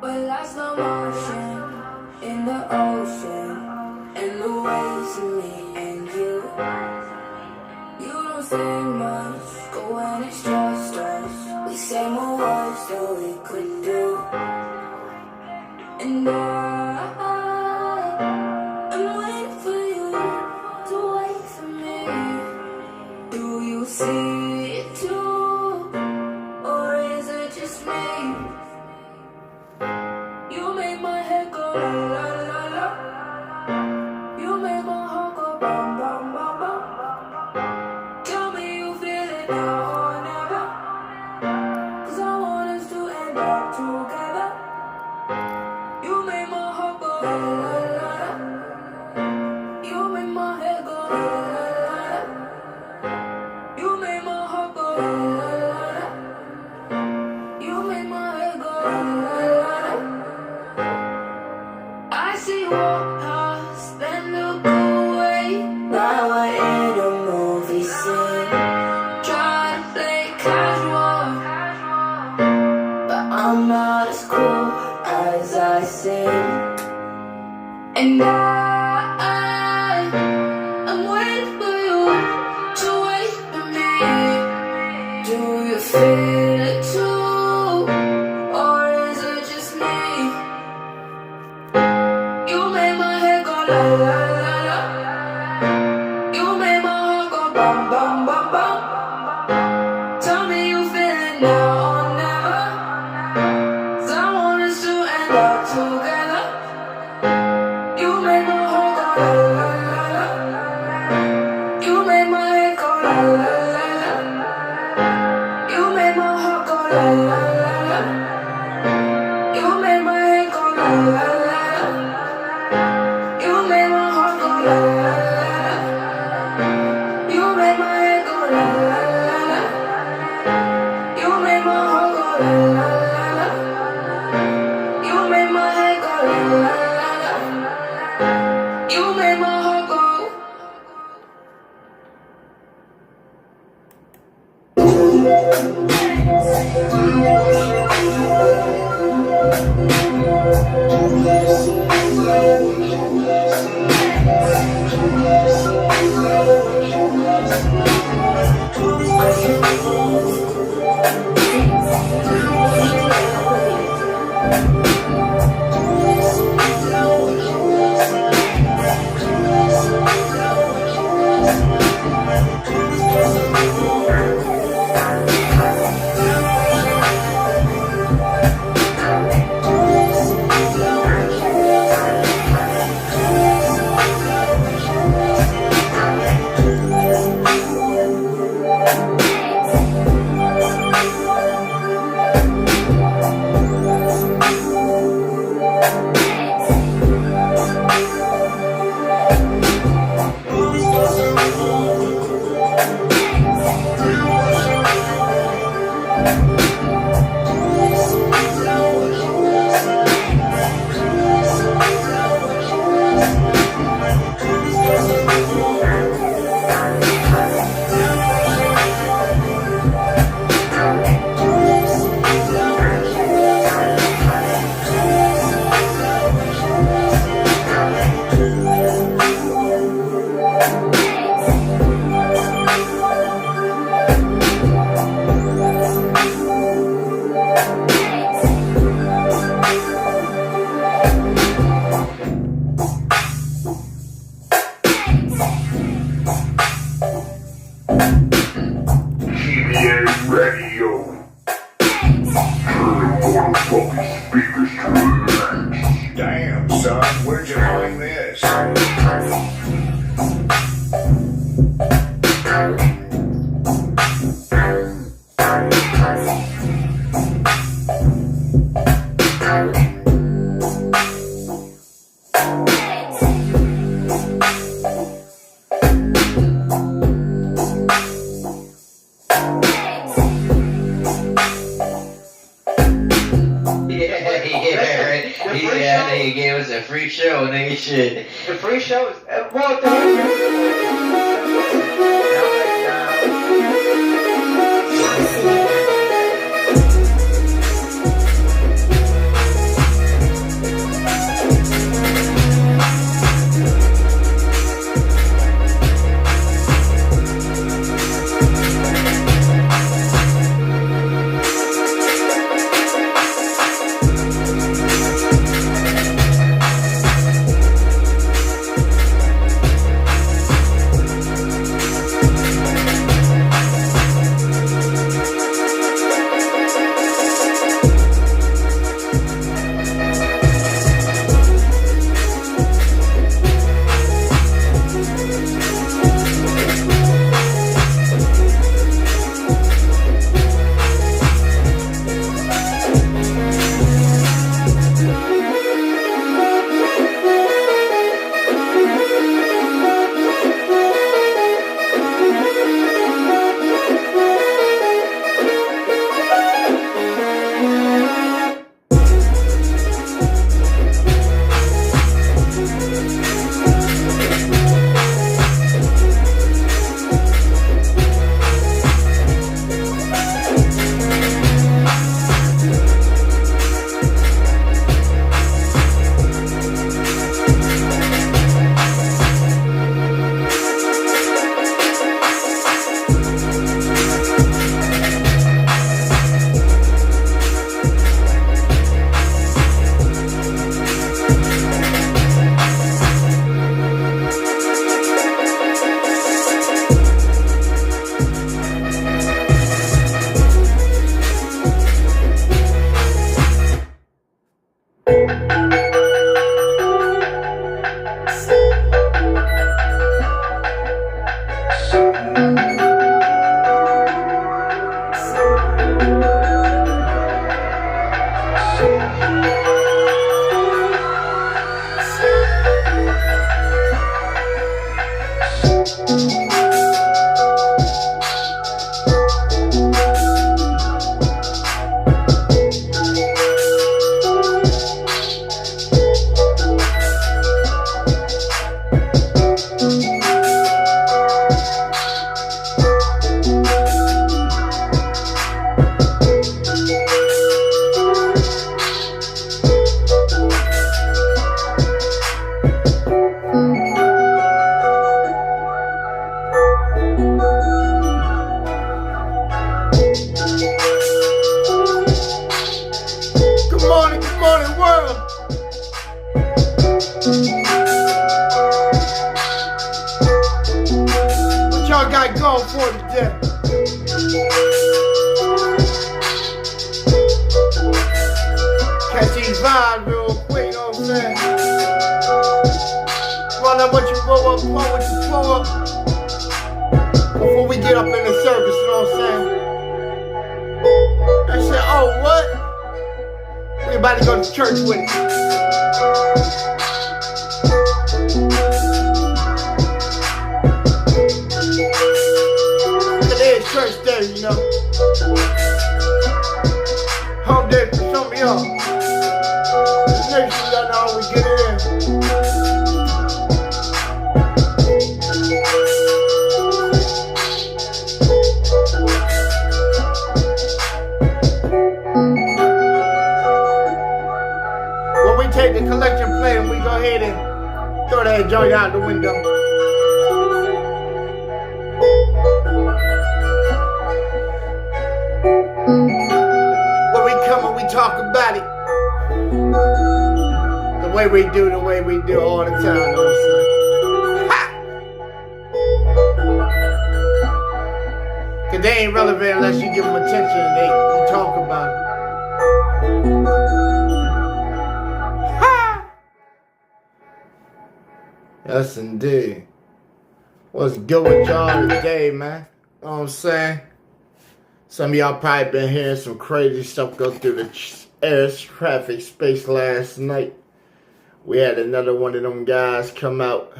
Well, I slow motion in the ocean, and the waves of me and you. You don't say much, but when it's just us, we say more words than we could do. And I'm waiting for you to wait for me. Do you see it too, or is it just me? You make my head go la la la la. You make my heart go bum bum bum bum. Tell me you feel it now or never, 'cause I want us to end up together. You make my heart go la la la la. You make my head go la la la la. You make my heart go la la la la. You make my head go la la la la. I see walk past, then look away. Now we're in a movie scene. Try to play casual, but I'm not as cool as I seem. And I'm waiting for you to wait for me. Do you feel it too, or is it just me? You make my head go la la la la. You make my heart go bum bum bum bum. Tell me you feel it now or never, 'cause I want us to end up together. You make my heart go la la la la. You make my head go la la la la. You make my heart go la la la la. You make my head go la la la la. You make my heart go la la la la. You make my head go la la la la. You make my heart go la la la la. You make my head go la la la la. You make my heart go. son, where'd you find this? Yeah, they gave us a free show, nigga. Shit. The free show is well. Yes, indeed. What's good with y'all today, man? You know what I'm saying? Some of y'all probably been hearing some crazy stuff go through the air traffic space last night. We had another one of them guys come out,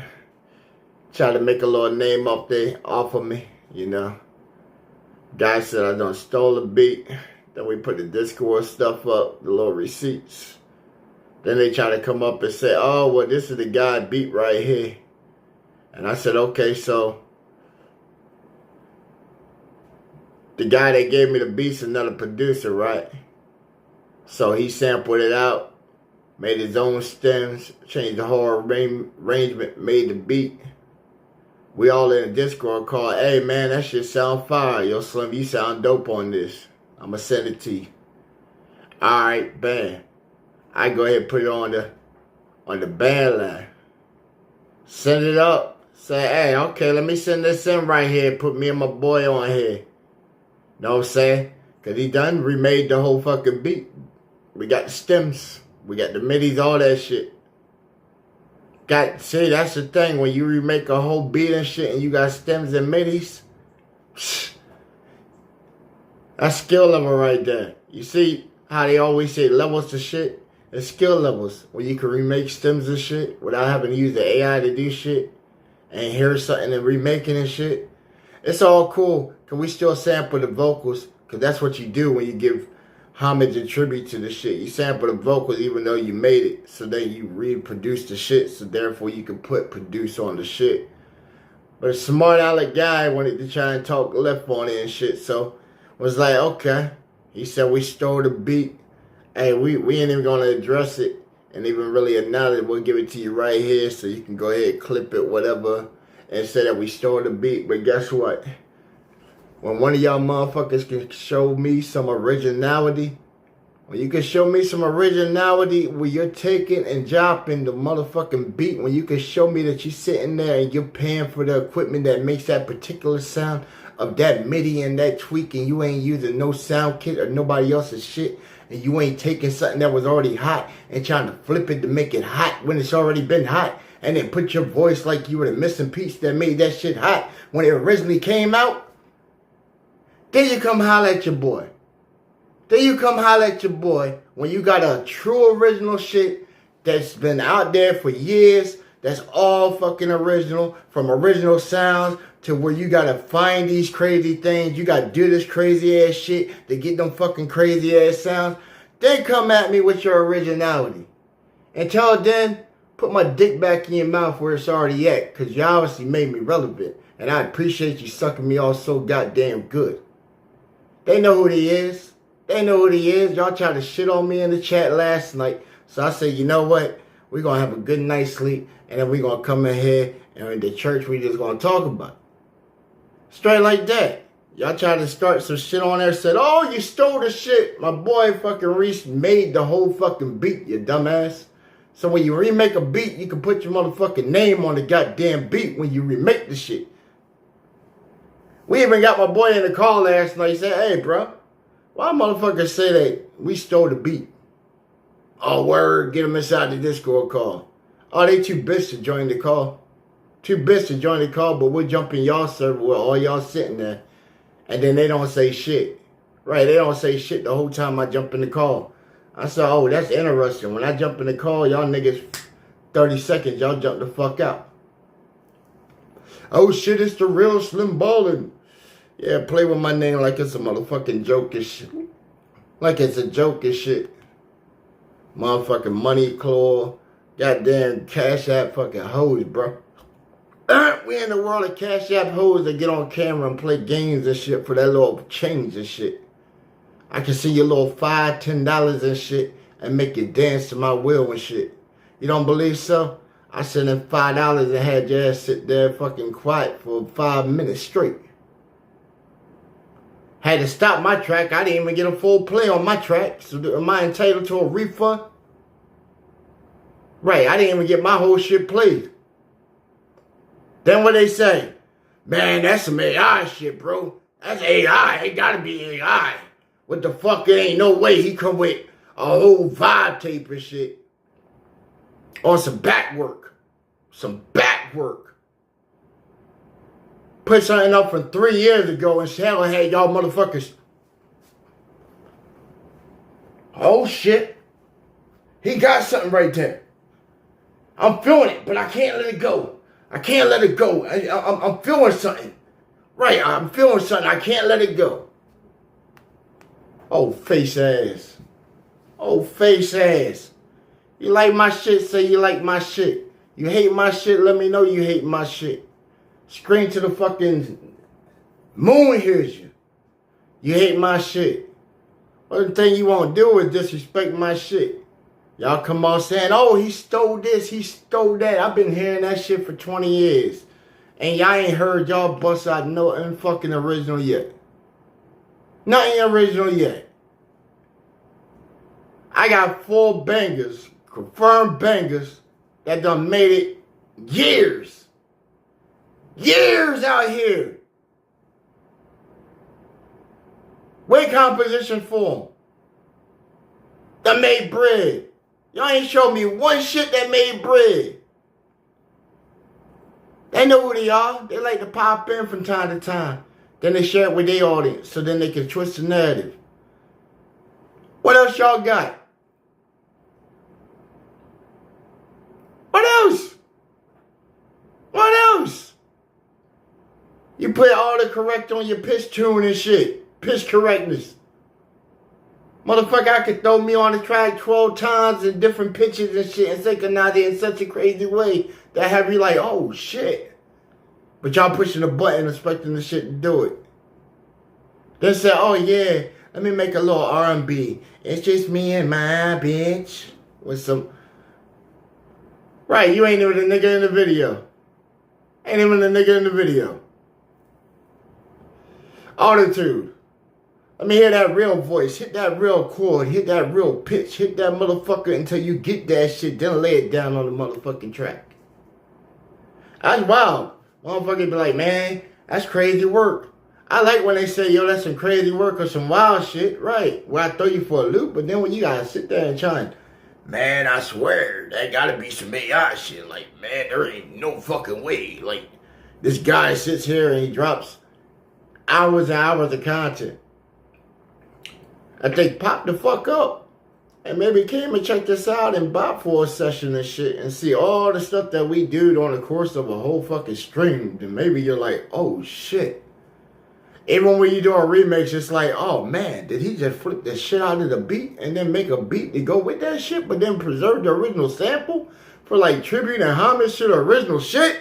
try to make a little name off of me, you know. Guy said I done stole a beat. Then we put the Discord stuff up, the little receipts. Then they try to come up and say, oh, well, this is the guy beat right here. And I said, okay, so the guy that gave me the beat's another producer, right? So he sampled it out, made his own stems, changed the whole arrangement, made the beat. We all in the Discord call, hey man, that shit sound fire. Yo, Slim, you sound dope on this. I'ma send it to you. Alright, bam. I go ahead and put it on the band line. Send it up. Say, hey, okay, let me send this in right here. Put me and my boy on here. Know what I'm saying? Because he done remade the whole fucking beat. We got the stems. We got the midis, all that shit. See, that's the thing. When you remake a whole beat and shit and you got stems and midis, that's skill level right there. You see how they always say levels to shit? It's skill levels. When you can remake stems and shit without having to use the AI to do shit and hear something and remaking and shit. It's all cool. Can we still sample the vocals? Because that's what you do when you give homage and tribute to the shit. You sample the vocals even though you made it. So then you reproduce the shit. So therefore you can put produce on the shit. But a smart aleck guy wanted to try and talk left on it and shit. So was like, okay. He said we stole the beat. Hey, we ain't even going to address it. And even really acknowledge it. We'll give it to you right here. So you can go ahead and clip it, whatever. And say that we stole the beat. But guess what? When one of y'all motherfuckers can show me some originality, when you can show me some originality where you're taking and dropping the motherfucking beat, when you can show me that you're sitting there and you're paying for the equipment that makes that particular sound of that MIDI and that tweak, and you ain't using no sound kit or nobody else's shit, and you ain't taking something that was already hot and trying to flip it to make it hot when it's already been hot, and then put your voice like you were the missing piece that made that shit hot when it originally came out. Then you come holler at your boy. Then you come holler at your boy when you got a true original shit that's been out there for years, that's all fucking original, from original sounds to where you gotta find these crazy things, you gotta do this crazy ass shit to get them fucking crazy ass sounds. Then come at me with your originality. Until then, put my dick back in your mouth where it's already at, because you obviously made me relevant. And I appreciate you sucking me off so goddamn good. They know who he is. They know who he is. Y'all tried to shit on me in the chat last night. So I said, you know what? We're going to have a good night's sleep. And then we're going to come in here. And in the church, we just going to talk about it. Straight like that. Y'all tried to start some shit on there. Said, oh, you stole the shit. My boy fucking Reese made the whole fucking beat, you dumbass. So when you remake a beat, you can put your motherfucking name on the goddamn beat when you remake the shit. We even got my boy in the call last night. He said, hey, bro, why motherfuckers say that we stole the beat? Oh, word, get them inside the Discord call. Oh, they too bitch to join the call. Too bitch to join the call, but we'll jump in y'all server where all y'all sitting there. And then they don't say shit. Right, they don't say shit the whole time I jump in the call. I said, oh, that's interesting. When I jump in the call, y'all niggas, 30 seconds, y'all jump the fuck out. Oh shit, it's the real Slim Ballin'. Yeah, play with my name like it's a motherfucking joke and shit. Like it's a joke and shit. Motherfucking money claw. Goddamn Cash App fucking hoes, bro. We in the world of Cash App hoes that get on camera and play games and shit for that little change and shit. I can see your little $5, $10 and shit and make you dance to my will and shit. You don't believe so? I sent in $5 and had your ass sit there fucking quiet for 5 minutes straight. Had to stop my track. I didn't even get a full play on my track. So am I entitled to a refund? Right, I didn't even get my whole shit played. Then what they say? Man, that's some AI shit, bro. That's AI. It gotta be AI. What the fuck? There ain't no way he come with a whole vibe tape and shit. On some back work. Some back mic work. Put something up from 3 years ago and say, oh, hey, y'all motherfuckers. Oh, shit. He got something right there. I'm feeling it, but I can't let it go. I can't let it go. I'm feeling something. Right, I'm feeling something. I can't let it go. Oh, face ass. Oh, face ass. You like my shit, say you like my shit. You hate my shit, let me know you hate my shit. Scream to the fucking moon hears you. You hate my shit. One thing you won't do is disrespect my shit. Y'all come out saying, oh, he stole this, he stole that. I've been hearing that shit for 20 years. And y'all ain't heard y'all bust out nothing fucking original yet. Nothing original yet. I got 4 bangers, confirmed bangers, that done made it years. Years out here. With composition form. That made bread. Y'all ain't showed me one shit that made bread. They know who they are. They like to pop in from time to time. Then they share it with their audience so then they can twist the narrative. What else y'all got? What else? What else? You put all the correct on your pitch tune and shit. Pitch correctness. Motherfucker, I could throw me on the track 12 times in different pitches and shit and synchronize it in such a crazy way that have you like, oh shit. But y'all pushing a button expecting the shit to do it. Then say, oh yeah, let me make a little R&B. It's just me and my bitch. With some... Right, you ain't even the nigga in the video. Ain't even the nigga in the video. Autotune. Let me hear that real voice. Hit that real chord. Hit that real pitch. Hit that motherfucker until you get that shit. Then lay it down on the motherfucking track. That's wild. Motherfucker be like, man, that's crazy work. I like when they say, yo, that's some crazy work or some wild shit. Right. Where I throw you for a loop. But then when you gotta sit there and try and, man, I swear, that gotta be some AI shit. Like, man, there ain't no fucking way. Like, this guy sits here and he drops hours and hours of content. I think pop the fuck up and maybe came and check this out and bop for a session and shit and see all the stuff that we do on the course of a whole fucking stream. And maybe you're like, oh shit. Even when you do a remix, it's like, oh man, did he just flip the shit out of the beat and then make a beat to go with that shit, but then preserve the original sample for like tribute and homage to the original shit?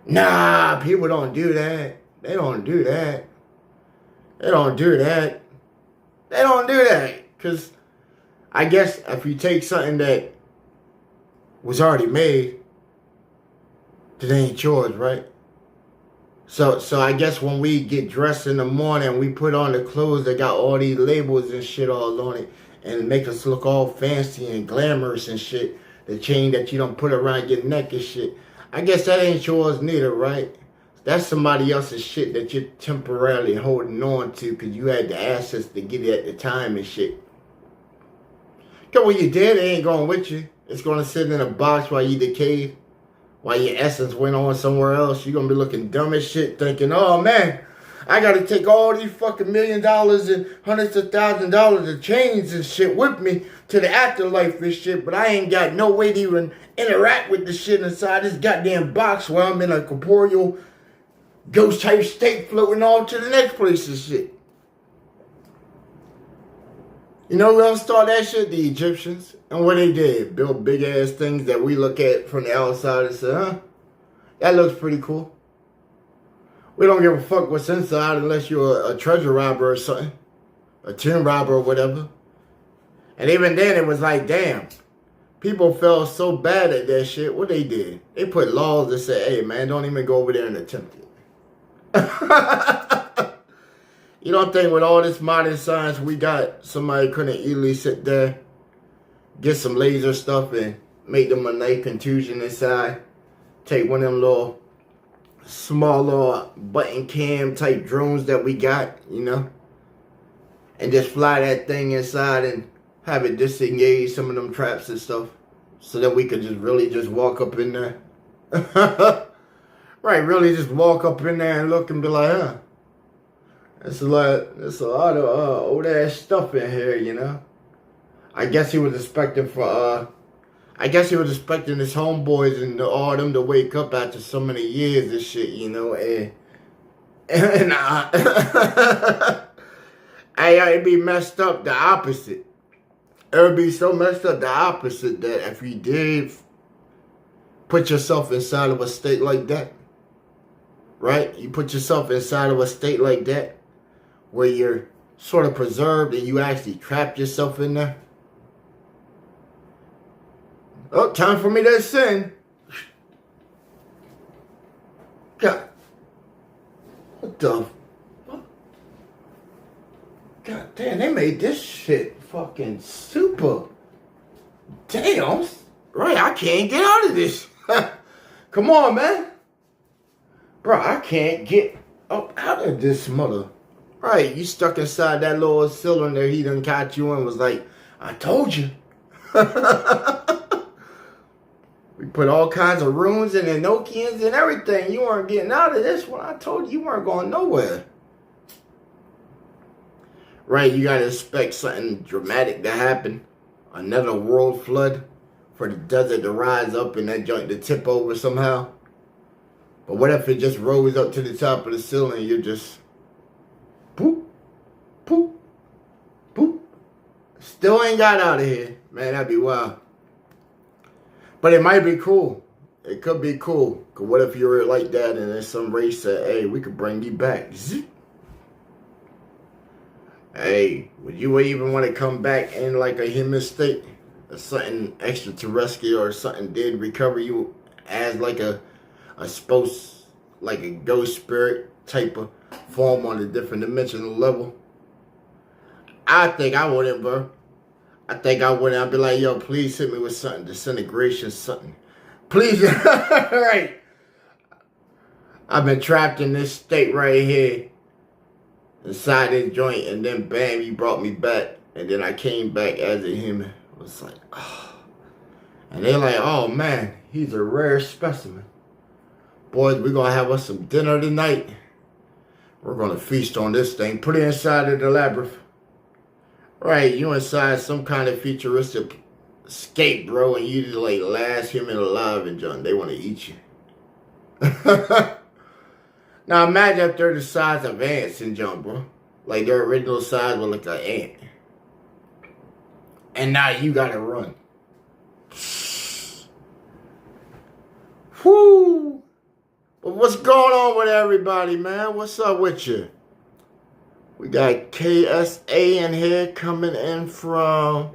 Nah, people don't do that. They don't do that. They don't do that. They don't do that. Because I guess if you take something that was already made, it ain't yours, right? So I guess when we get dressed in the morning, we put on the clothes that got all these labels and shit all on it and make us look all fancy and glamorous and shit. The chain that you don't put around your neck and shit. I guess that ain't yours neither, right? That's somebody else's shit that you're temporarily holding on to because you had the assets to get it at the time and shit. Because when you're dead, it ain't going with you. It's going to sit in a box while you decay, while your essence went on somewhere else. You're going to be looking dumb as shit thinking, oh man, I got to take all these fucking $1 million and hundreds of $1,000s of chains and shit with me to the afterlife and shit, but I ain't got no way to even interact with the shit inside this goddamn box where I'm in a corporeal ghost type state floating on to the next place and shit. You know who else started that shit? The Egyptians. And what they did, built big ass things that we look at from the outside and say, huh, that looks pretty cool. We don't give a fuck what's inside unless you're a treasure robber or something. A tomb robber or whatever. And even then it was like, damn. People felt so bad at that shit. What they did? They put laws that said, hey man, don't even go over there and attempt it. You don't think with all this modern science we got, somebody couldn't easily sit there, get some laser stuff and make them a nice contusion inside, take one of them little small little button cam type drones that we got, you know, and just fly that thing inside and have it disengage some of them traps and stuff. so that we could just really just walk up in there. Right, really just walk up in there and look and be like, huh. It's a lot of old ass stuff in here, you know. I guess he was expecting his homeboys and all them to wake up after so many years and shit, you know, and it'd be messed up the opposite. It would be so messed up the opposite that if you did put yourself inside of a state like that, right? You put yourself inside of a state like that where you're sort of preserved and you actually trapped yourself in there. Oh, time for me to ascend. God. What the fuck? God damn, they made this shit fucking super. Damn. Right, I can't get out of this. Come on, man. Bro, I can't get up out of this mother. Right, you stuck inside that little cylinder he done caught you in, was like, I told you. We put all kinds of runes and Enochians and everything. You weren't getting out of this one. I told you weren't going nowhere. Right, you gotta expect something dramatic to happen. Another world flood for the desert to rise up and that joint to tip over somehow. But what if it just rose up to the top of the ceiling and you're just poop, poop, poop. Still ain't got out of here. Man, that'd be wild. But it might be cool. It could be cool. Cause what if you were like that and then some race said, hey, we could bring you back. Hey, would you even want to come back in like a human state? Or something extraterrestrial or something did recover you as like a ghost spirit type of form on a different dimensional level? I think I wouldn't, bro. I think I wouldn't. I'd be like, yo, please hit me with something. Disintegration, something. Please. Right. I've been trapped in this state right here. Inside this joint. And then, bam, you brought me back. And then I came back as a human. It was like, oh. And they're like, oh, man, he's a rare specimen. Boys, we're going to have us some dinner tonight. We're going to feast on this thing. Put it inside of the labyrinth. Right, you inside some kind of futuristic escape, bro, and you the like last human alive in John. They want to eat you. Now imagine if they're the size of ants in John, bro. Like their original size was like an ant. And now you gotta run. Whoo! But what's going on with everybody, man? What's up with you? We got KSA in here coming in from...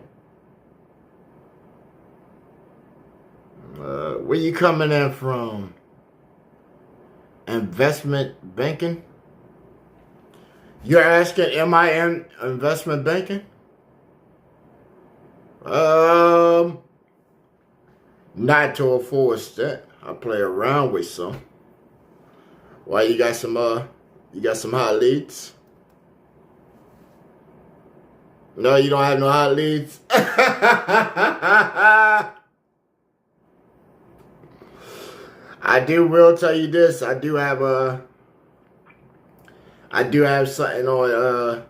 where you coming in from? Investment banking? You're asking, am I in investment banking? Not to a full extent. I play around with some. Why, you got some hot leads? No, you don't have no hot leads? I will tell you this. I do have something on,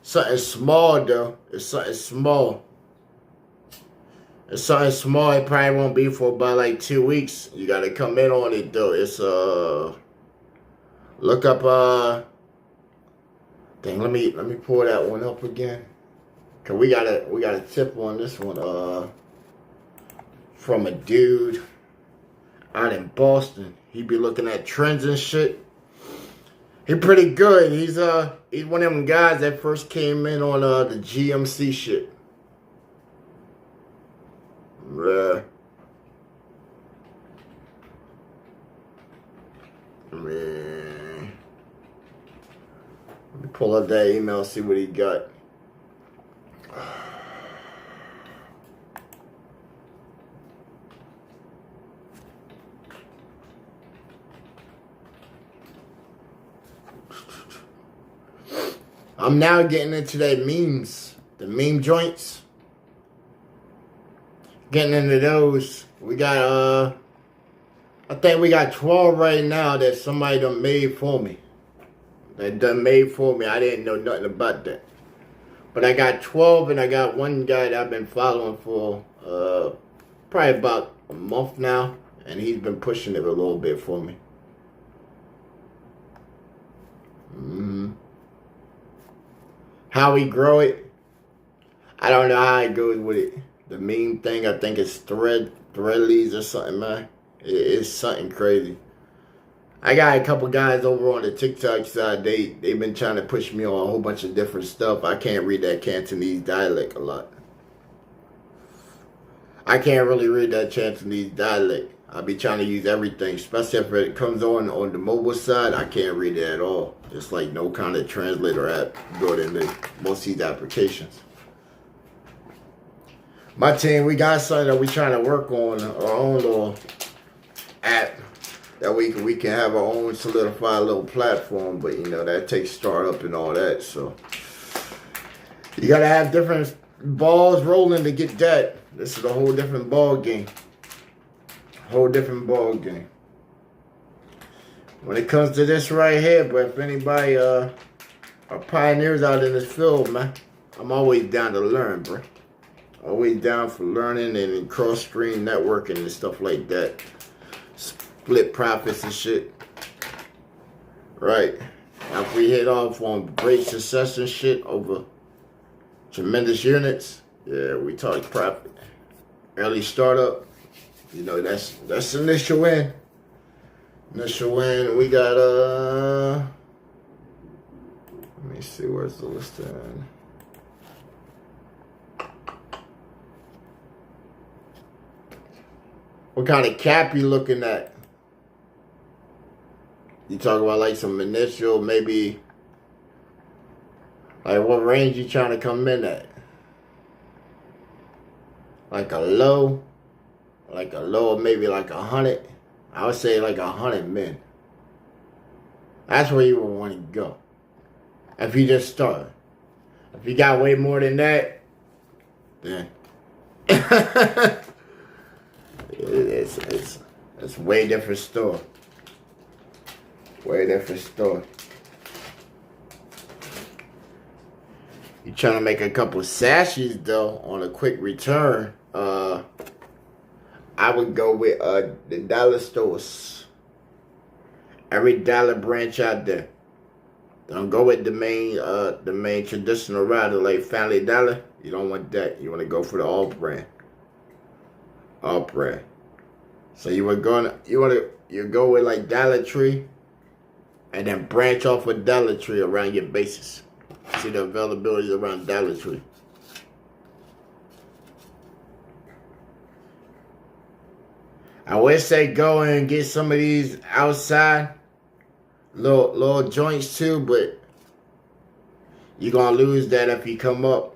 something small though. It's something small. It's something small. It probably won't be for about like 2 weeks. You gotta come in on it though. It's, look up, dang, let me pull that one up again. Cause we got a tip on this one from a dude out in Boston. He be looking at trends and shit. He pretty good. He's one of them guys that first came in on the GMC shit. Man. Let me pull up that email, see what he got. I'm now getting into that memes, the meme joints. Getting into those, we got I think we got 12 right now that somebody done made for me. That done made for me. I didn't know nothing about that. But I got 12, and I got one guy that I've been following for probably about a month now, and he's been pushing it a little bit for me. How we grow it, I don't know how it goes with it. The meme thing, I think it's Threadleys or something, man. It's something crazy. I got a couple guys over on the TikTok side. They've been trying to push me on a whole bunch of different stuff. I can't read that Cantonese dialect a lot. I can't really read that Cantonese dialect. I be trying to use everything, especially if it comes on the mobile side. I can't read it at all. It's like no kind of translator app built into most of these applications. My team, we got something that we trying to work on, our own little app that we can have our own solidified little platform, but you know that takes startup and all that. So you gotta have different balls rolling to get that. This is a whole different ball game. Whole different ball game. When it comes to this right here, but if anybody are pioneers out in this field, man, I'm always down to learn, bro. Always down for learning and cross-stream networking and stuff like that. Split profits and shit. Right. Now if we hit off on great success and shit over tremendous units, yeah, we talk profit. Early startup, you know, that's initial win. Initial win. We got let me see, where's the list at? What kind of cap you looking at? You talk about like some initial, maybe, like what range you trying to come in at? Like a low, maybe like 100. I would say like 100 men. That's where you would want to go. If you just start. If you got way more than that, then it's way different story. Way different story. You trying to make a couple sashes though on a quick return? I would go with the dollar stores. Every dollar branch out there. Don't go with the main traditional router like Family Dollar. You don't want that. You want to go for the alt brand. Alt brand. So you go with like Dollar Tree, and then branch off with Dollar Tree around your bases. See the availability around Dollar Tree. I would say go and get some of these outside little joints too, but you're gonna lose that if you come up.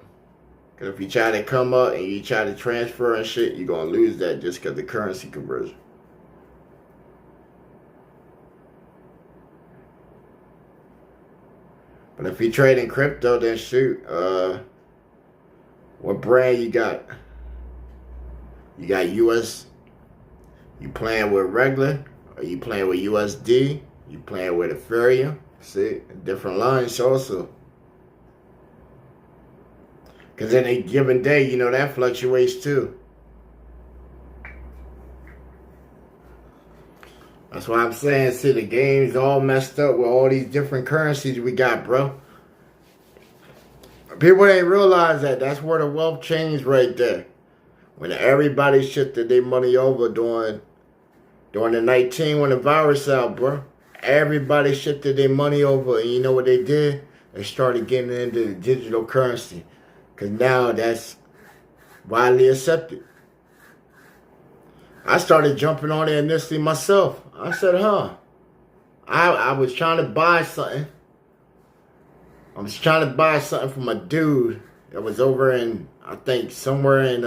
Cause if you try to come up and you try to transfer and shit, you're gonna lose that just cause the currency conversion. But if you trade in crypto, then shoot. What brand you got? You got US. You playing with regular? Or you playing with USD? You playing with Ethereum? See, different lines also. Because in a given day, you know, that fluctuates too. That's why I'm saying, see, the game's all messed up with all these different currencies we got, bro. People ain't realize that. That's where the wealth changed right there. When everybody shifted their money over during the 19 when the virus out, bro. Everybody shifted their money over, and you know what they did? They started getting into the digital currency. Because now that's widely accepted. I started jumping on it initially myself. I said, I was trying to buy something. I was trying to buy something from a dude that was over in, I think, somewhere in,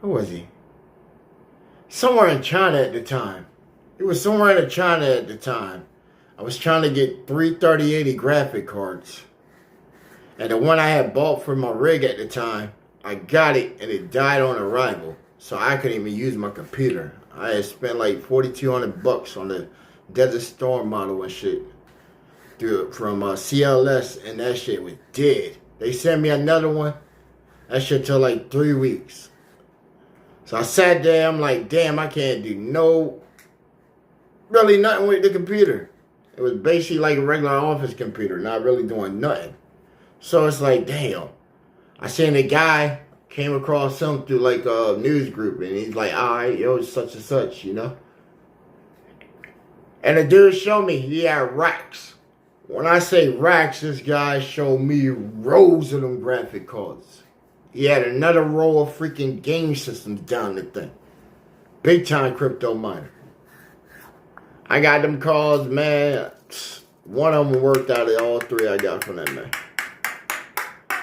who was he? Somewhere in China at the time. He was somewhere in China at the time. I was trying to get 3 3080 graphic cards. And the one I had bought for my rig at the time, I got it and it died on arrival. So I couldn't even use my computer. I had spent like $4,200 on the Desert Storm model and shit. From CLS, and that shit was dead. They sent me another one. That shit took like 3 weeks. So I sat there, I'm like, damn, I can't do really nothing with the computer. It was basically like a regular office computer, not really doing nothing. So it's like, damn. I seen a guy, came across him through like a news group, and he's like, all right, yo, it's such and such, you know? And the dude showed me he had racks. When I say racks, this guy showed me rows of them graphic cards. He had another row of freaking game systems down the thing. Big time crypto miner. I got them cards, man. One of them worked out of all three I got from that man.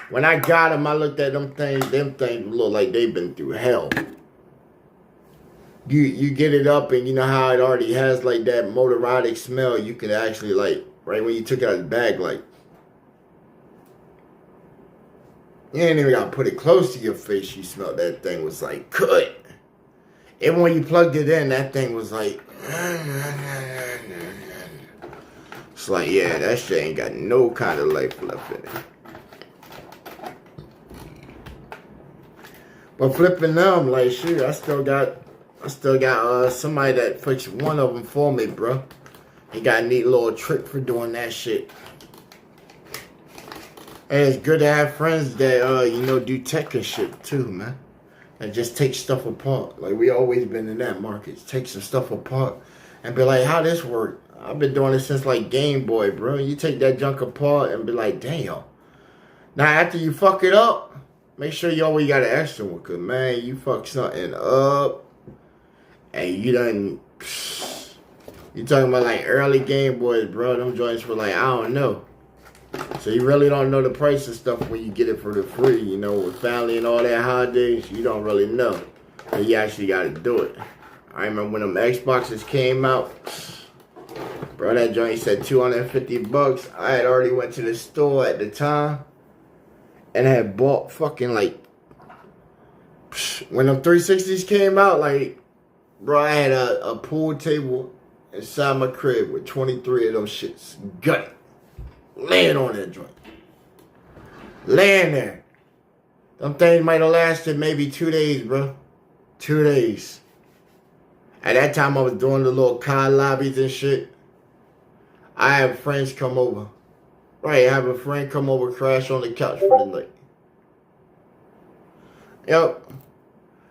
When I got them, I looked at them things look like they've been through hell. You get it up and you know how it already has like that motorized smell. You can actually like, right when you took it out of the bag, like, you ain't even gotta put it close to your face. You smelled that thing was like good. Even when you plugged it in, that thing was like, it's like, yeah, that shit ain't got no kind of life left in it. But flipping them, like, shit, I still got somebody that fixed one of them for me, bro. He got a neat little trick for doing that shit. And it's good to have friends that, do tech and shit too, man. And just take stuff apart. Like, we always been in that market. Take some stuff apart and be like, how this work? I've been doing this since like Game Boy, bro. You take that junk apart and be like, damn. Now, after you fuck it up, make sure you always got an extra one. Because, man, you fuck something up and you done... You talking about like early Game Boys, bro. Them joints were like, I don't know. So you really don't know the price of stuff when you get it for the free. You know, with family and all that holidays, you don't really know. But you actually got to do it. I remember when them Xboxes came out. Bro, that joint said $250. I had already went to the store at the time. And I had bought fucking like... When them 360s came out, like... Bro, I had a pool table inside my crib with 23 of those shits gutted. Laying on that joint. Laying there. Them things might have lasted maybe 2 days, bro. 2 days. At that time, I was doing the little COD lobbies and shit. I have friends come over. Right, I have a friend come over, crash on the couch for the night. Yep.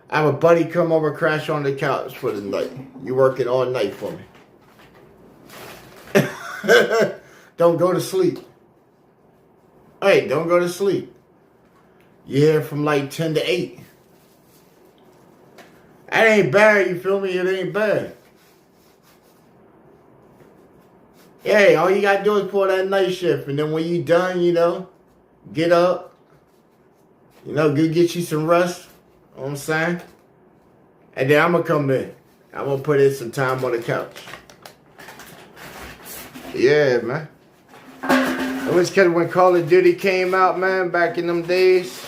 I have a buddy come over, crash on the couch for the night. You working all night for me. Don't go to sleep. Hey, don't go to sleep. You're here from like 10 to 8. That ain't bad, you feel me? It ain't bad. Hey, all you gotta do is pull that night shift. And then when you done, get up. Go get you some rest. You know what I'm saying? And then I'm gonna come in. I'm gonna put in some time on the couch. Yeah, man. It was because when Call of Duty came out, man, back in them days,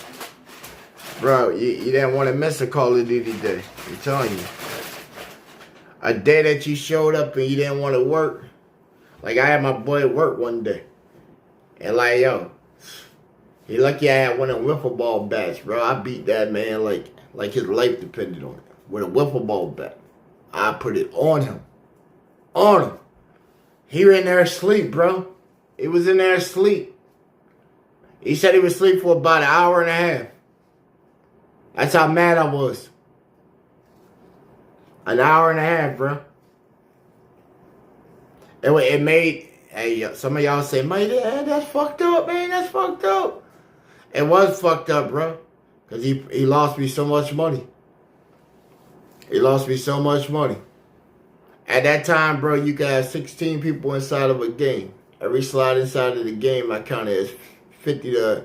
bro, you didn't want to miss a Call of Duty day. I'm telling you. A day that you showed up and you didn't want to work. Like, I had my boy at work one day. And like, yo, he lucky I had one of them wiffle ball bats, bro. I beat that man like his life depended on it. With a wiffle ball bat. I put it on him. On him. He was in there asleep, bro. He was in there asleep. He said he was asleep for about an hour and a half. That's how mad I was. An hour and a half, bro. It made, hey, some of y'all say, man, that's fucked up, man. That's fucked up. It was fucked up, bro. Because he lost me so much money. He lost me so much money. At that time, bro, you could have 16 people inside of a game. Every slot inside of the game I counted as $50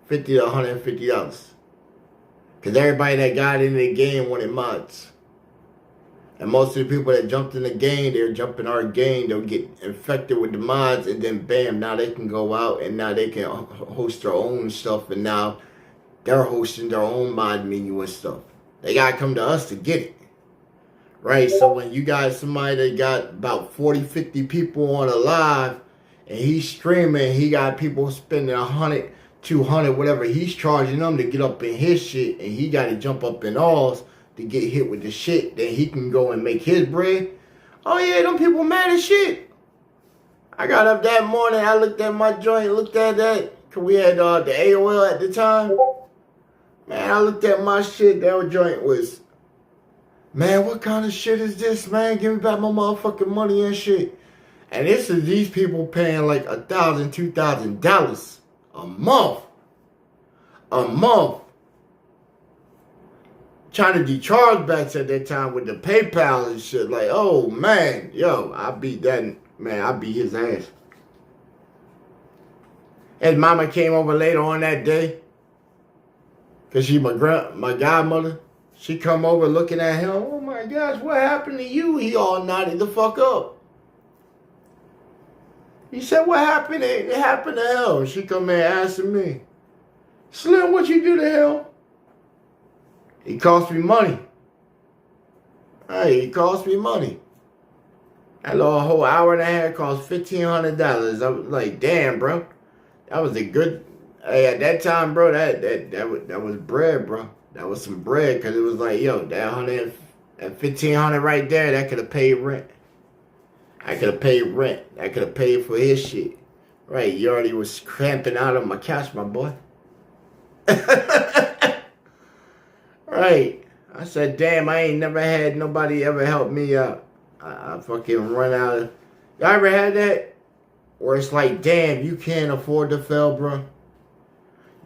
to $150. Because everybody that got in the game wanted mods. And most of the people that jumped in the game, they're jumping our game, they'll get infected with the mods, and then bam, now they can go out and now they can host their own stuff, and now they're hosting their own mod menu and stuff. They gotta come to us to get it. Right? So when you got somebody that got about 40, 50 people on a live and he's streaming, he got people spending 100, 200, whatever he's charging them to get up in his shit, and he got to jump up in ours to get hit with the shit, then he can go and make his bread. Oh yeah, them people mad as shit. I got up that morning, I looked at my joint, looked at that, cause we had the AOL at the time. Man, I looked at my shit, that joint was, man, what kind of shit is this, man? Give me back my motherfucking money and shit. And this is these people paying like $1,000, $2,000 a month. A month. Trying to do chargebacks at that time with the PayPal and shit. Like, oh man, yo, I beat that, man, I beat his ass. His mama came over later on that day. Cause she my godmother. She come over looking at him. Oh my gosh, what happened to you? He all nodded the fuck up. He said, what happened? It happened to him. She come in asking me, Slim, what you do to him? He cost me money. Hey, he cost me money. That little whole hour and a half cost $1,500. I was like, damn, bro. That was a good, hey, at that time, bro, that was bread, bro. That was some bread, because it was like, yo, that $1,500 right there, that could have paid rent. I could have paid rent. I could have paid for his shit. Right, you already was cramping out on my couch, my boy. Right. I said, damn, I ain't never had nobody ever help me out. I fucking run out of... Y'all ever had that? Where it's like, damn, you can't afford to fail, bro.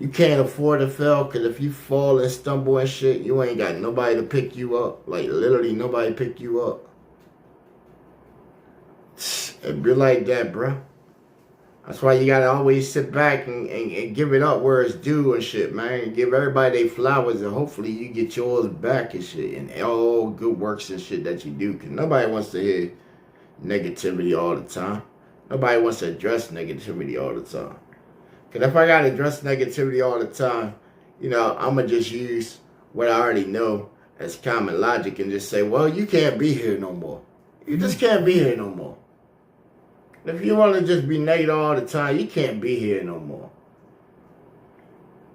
You can't afford to fail, because if you fall and stumble and shit, you ain't got nobody to pick you up. Like, literally nobody pick you up. It be like that, bro. That's why you gotta always sit back and give it up where it's due and shit, man. Give everybody their flowers, and hopefully you get yours back and shit. And all good works and shit that you do. Because nobody wants to hear negativity all the time. Nobody wants to address negativity all the time. Because if I gotta address negativity all the time, you know, I'm gonna just use what I already know as common logic and just say, well, you can't be here no more. You just can't be here no more. If you want to just be negative all the time, you can't be here no more.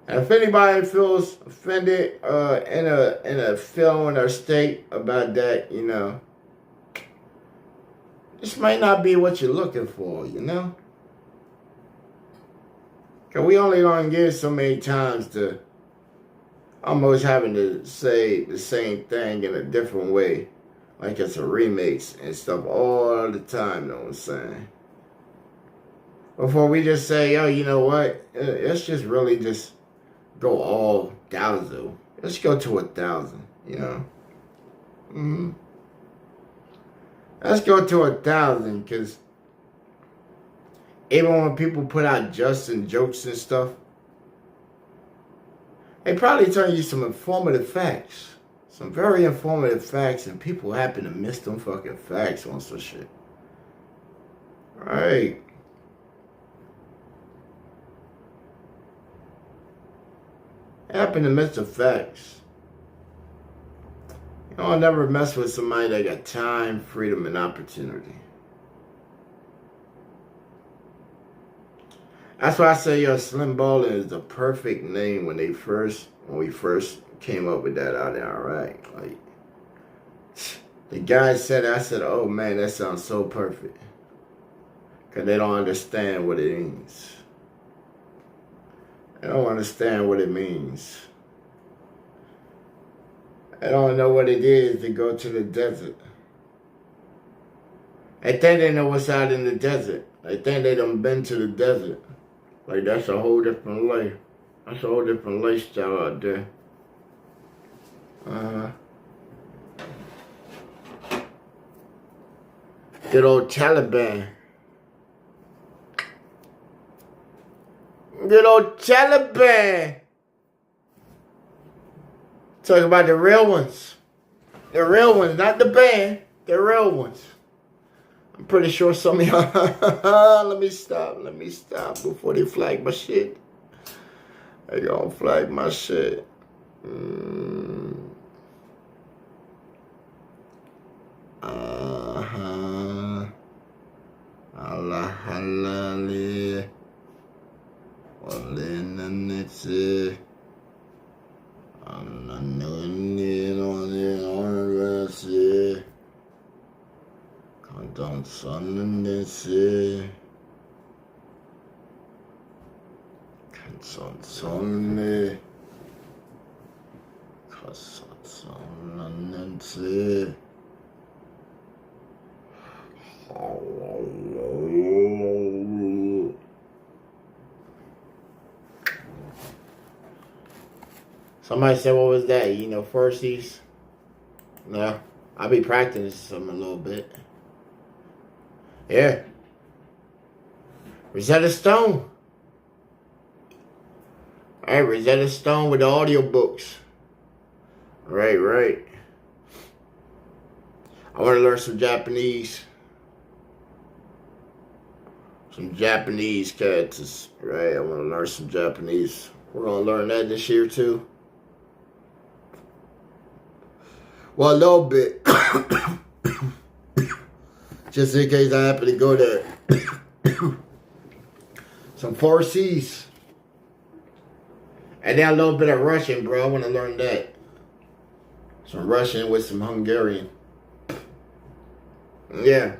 And if anybody feels offended in a feeling or state about that, you know, this might not be what you're looking for, you know? Because we only going to get so many times to almost having to say the same thing in a different way. Like it's a remix and stuff all the time, you know what I'm saying? Before we just say, yo, you know what? Let's just really just go all 1,000. Let's go to 1,000, you know? Mm-hmm. Let's go to 1,000, because even when people put out just and jokes and stuff, they probably tell you some informative facts. Some very informative facts, and people happen to miss them fucking facts on some shit. Right. Happen to miss the facts. You don't never mess with somebody that got time, freedom, and opportunity. That's why I say, yo, Slim Ballin is the perfect name when we first came up with that out there, alright? Like, the guy said it, I said, oh man, that sounds so perfect. Because they don't understand what it means. They don't understand what it means. They don't know what it is to go to the desert. They think they know what's out in the desert. They think they done been to the desert. Like, that's a whole different life. That's a whole different lifestyle out there. Good old Taliban. Good old Taliban. Talking about the real ones. The real ones, not the band. The real ones. I'm pretty sure some of y'all... Let me stop before they flag my shit. They gonna flag my shit. Allah halali. Walinanitsi. Ananunirasi. Kantan sananisi. Kansan sanni. Kasat sananisi. Somebody said, what was that? You know, Farsies? No. I'll be practicing some a little bit. Yeah. Rosetta Stone. Alright, Rosetta Stone with the audiobooks. Right. I want to learn some Japanese. Some Japanese characters. Right, I want to learn some Japanese. We're going to learn that this year too. Well, a little bit. Just in case I happen to go there. Some Farsis. And then a little bit of Russian, bro. I want to learn that. Some Russian with some Hungarian. Yeah.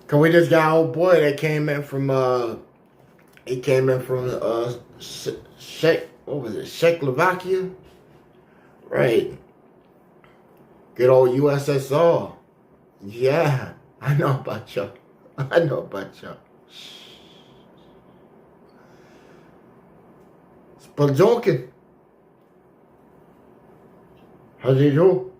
Cause we just got an old boy that came in from Czechoslovakia? Right. Good old USSR. Yeah. I know about y'all. Spadzonkin. How's he do?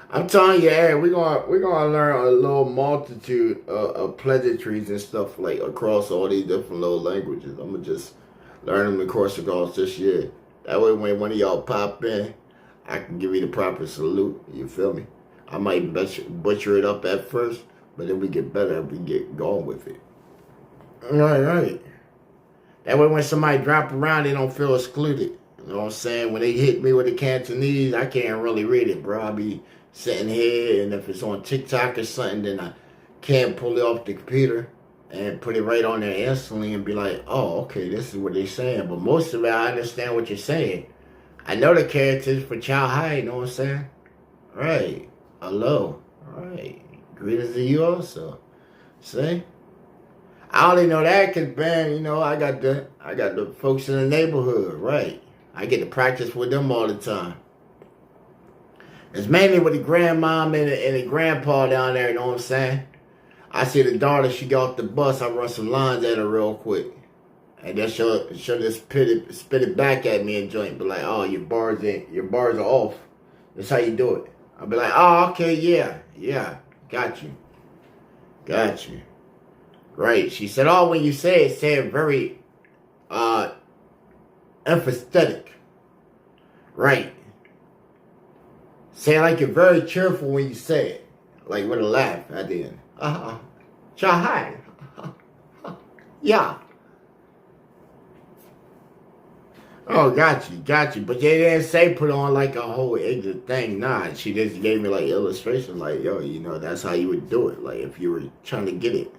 I'm telling you, hey, we're gonna learn a little multitude of pleasantries and stuff like across all these different little languages. I'm gonna just learn them across this year. That way, when one of y'all pop in, I can give you the proper salute. You feel me? I might butcher it up at first, but then we get better if we get going with it. Right. That way, when somebody drop around, they don't feel excluded. You know what I'm saying? When they hit me with the Cantonese, I can't really read it, bro. I'll be sitting here, and if it's on TikTok or something, then I can't pull it off the computer and put it right on there instantly and be like, oh, okay, this is what they're saying. But most of it, I understand what you're saying. I know the characters for Chow Hai, you know what I'm saying? Right. Hello. Right. Greetings to you also. See? I only know that because, man, you know, I got the folks in the neighborhood, right? I get to practice with them all the time. It's mainly with the grandmom and the grandpa down there, you know what I'm saying? I see the daughter, she got off the bus, I run some lines at her real quick. And then she'll just spit it back at me and joint, be like, oh, your bars are off. That's how you do it. I'll be like, oh, okay, yeah, got you. Right, she said, oh, when you say it very emphatic. Right. Say it like you're very cheerful when you say it. Like with a laugh at the end. Chahai. Yeah. Oh, got you. But they didn't say put on like a whole ignorant thing. Nah, she just gave me like illustration. Like, yo, you know, that's how you would do it. Like if you were trying to get it.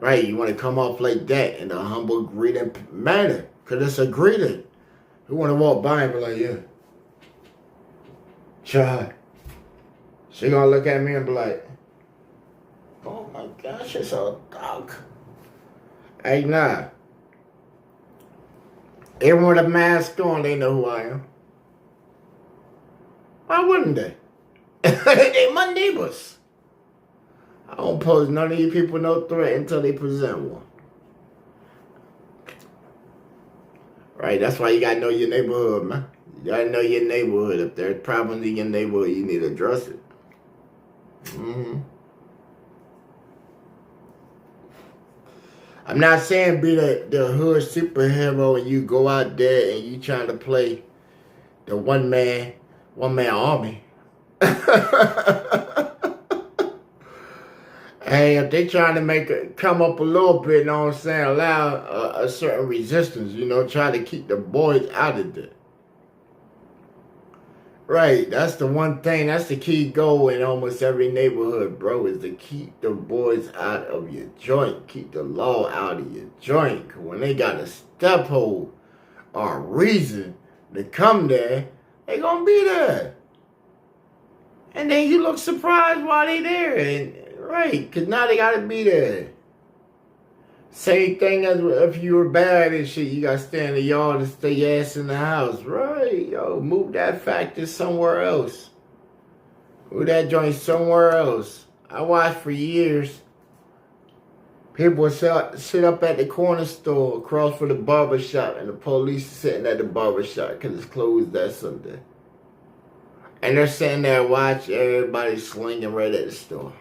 Right, you want to come off like that in a humble greeting manner. Because it's a greeting. You want to walk by and be like, yeah. Chai. She gonna look at me and be like, oh my gosh, it's a dog. Hey, nah. Even with a mask on, they know who I am. Why wouldn't they? They my neighbors. I don't pose none of you people no threat until they present one. Right, that's why you gotta know your neighborhood, man. You gotta know your neighborhood. If there's problems in your neighborhood, you need to address it. I'm not saying be the hood superhero and you go out there and you trying to play the one man army. Hey, if they trying to come up a little bit, you know what I'm saying, allow a certain resistance, try to keep the boys out of there. Right, that's the one thing, that's the key goal in almost every neighborhood, bro, is to keep the boys out of your joint, keep the law out of your joint. 'Cause when they got a step hold or a reason to come there, they gonna be there. And then you look surprised while they there, and right, because now they gotta be there. Same thing as if you were bad and shit, you gotta stay in the yard and stay your ass in the house. Right, yo, move that factor somewhere else. Move that joint somewhere else. I watched for years. People would sit up at the corner store across from the barber shop, and the police sitting at the barber shop because it's closed that Sunday. And they're sitting there watching everybody slinging right at the store.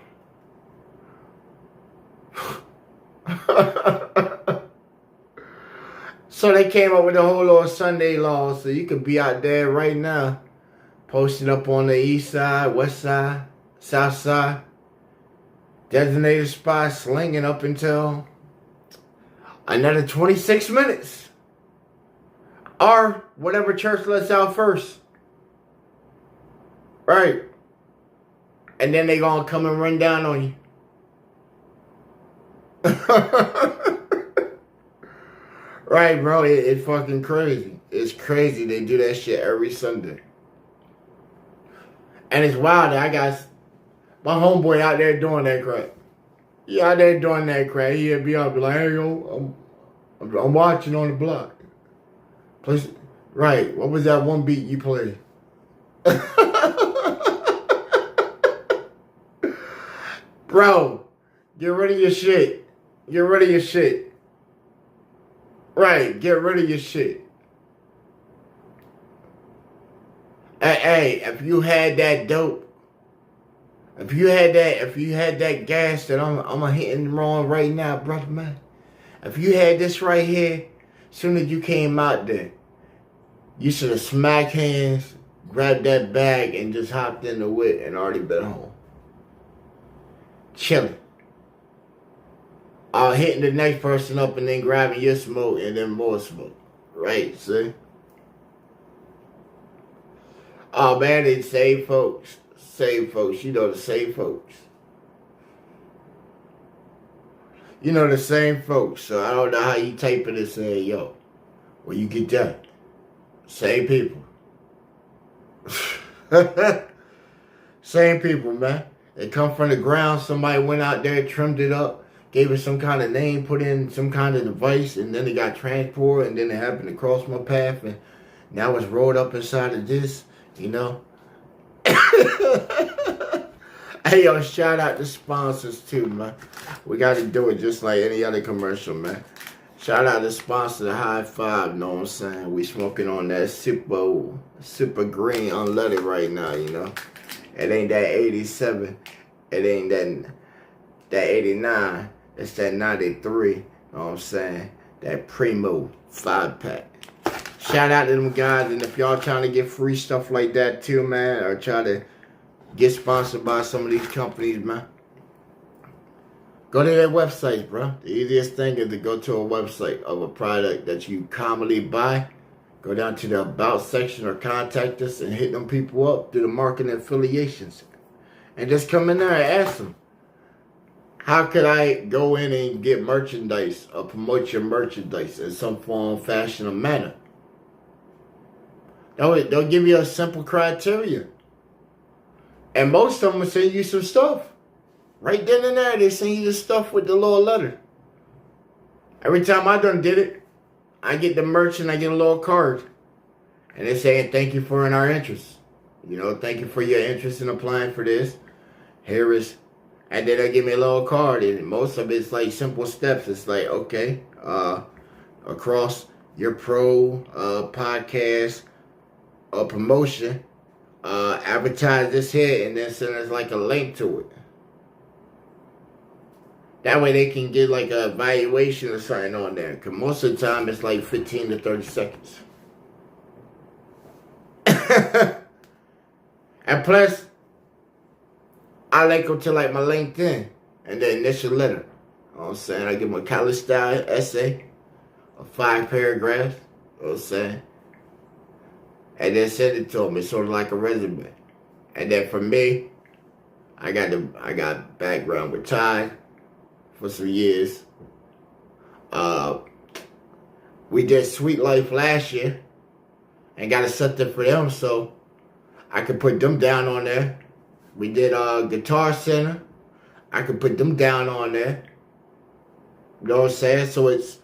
So they came up with the whole little Sunday law, so you could be out there right now, posted up on the east side, west side, south side, designated spot, slinging up until another 26 minutes, or whatever church lets out first. Right. And then they gonna come and run down on you. Right, bro. It's fucking crazy. It's crazy. They do that shit every Sunday. And it's wild that I got my homeboy out there doing that crap. He out there doing that crap. He'd be out, be like, hey, yo, I'm watching on the block. Please. Right. What was that one beat you played? Bro, get rid of your shit. Get rid of your shit. Right, get rid of your shit. Hey, if you had that dope, if you had that gas that I'm hitting wrong right now, brother man. If you had this right here, as soon as you came out there, you should have smacked hands, grabbed that bag, and just hopped in the whip and already been home. Chilling. Hitting the next person up and then grabbing your smoke and then more smoke. Right, see? Oh man, they save folks. Save folks. You know the same folks. You know the same folks. So I don't know how you type it and say, yo, where you get that? Same people. Same people, man. They come from the ground. Somebody went out there, trimmed it up, gave it some kind of name, put in some kind of device, and then it got transported, and then it happened to cross my path, and now it's rolled up inside of this, you know. Hey, yo, shout out to sponsors, too, man. We got to do it just like any other commercial, man. Shout out to sponsor, the High Five, know what I'm saying? We smoking on that super green unleaded right now, you know. It ain't that 87. It ain't that 89. It's that 93, you know what I'm saying? That Primo 5-pack. Shout out to them guys, and if y'all trying to get free stuff like that too, man, or try to get sponsored by some of these companies, man, go to their websites, bro. The easiest thing is to go to a website of a product that you commonly buy. Go down to the About section or contact us and hit them people up through the marketing affiliations. And just come in there and ask them, how could I go in and get merchandise or promote your merchandise in some form, fashion, or manner? They'll give you a simple criteria. And most of them will send you some stuff. Right then and there, they send you the stuff with the little letter. Every time I done did it, I get the merch and I get a little card. And they're saying, thank you for our interest. You know, thank you for your interest in applying for this. Here is... And then they give me a little card, and most of it's like simple steps. It's like, okay, across your podcast promotion, advertise this here, and then send us like a link to it. That way they can get like a evaluation or something on there. Because most of the time it's like 15 to 30 seconds. And plus, I like go to like my LinkedIn and the initial letter. You know what I'm saying? I give them a college style essay of 5 paragraphs. You know what I'm saying? And then send it to them. It's sort of like a resume. And then for me, I got background with Ty for some years. We did Sweet Life last year and got a something for them, so I could put them down on there. We did Guitar Center. I could put them down on there. You know what I'm saying? So it's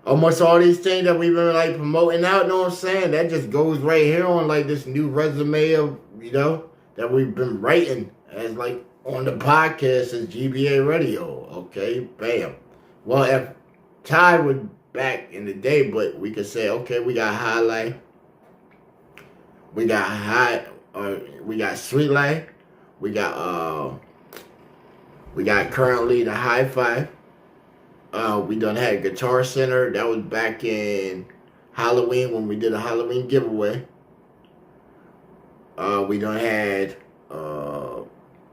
almost all these things that we've been like promoting out, you know what I'm saying? That just goes right here on like this new resume of, you know, that we've been writing as like on the podcast as GBA Radio. Okay, bam. Well, if Ty was back in the day, but we could say, okay, we got Highlight, we got Sweet Life, we got currently the High Five. We done had Guitar Center. That was back in Halloween when we did a Halloween giveaway. We done had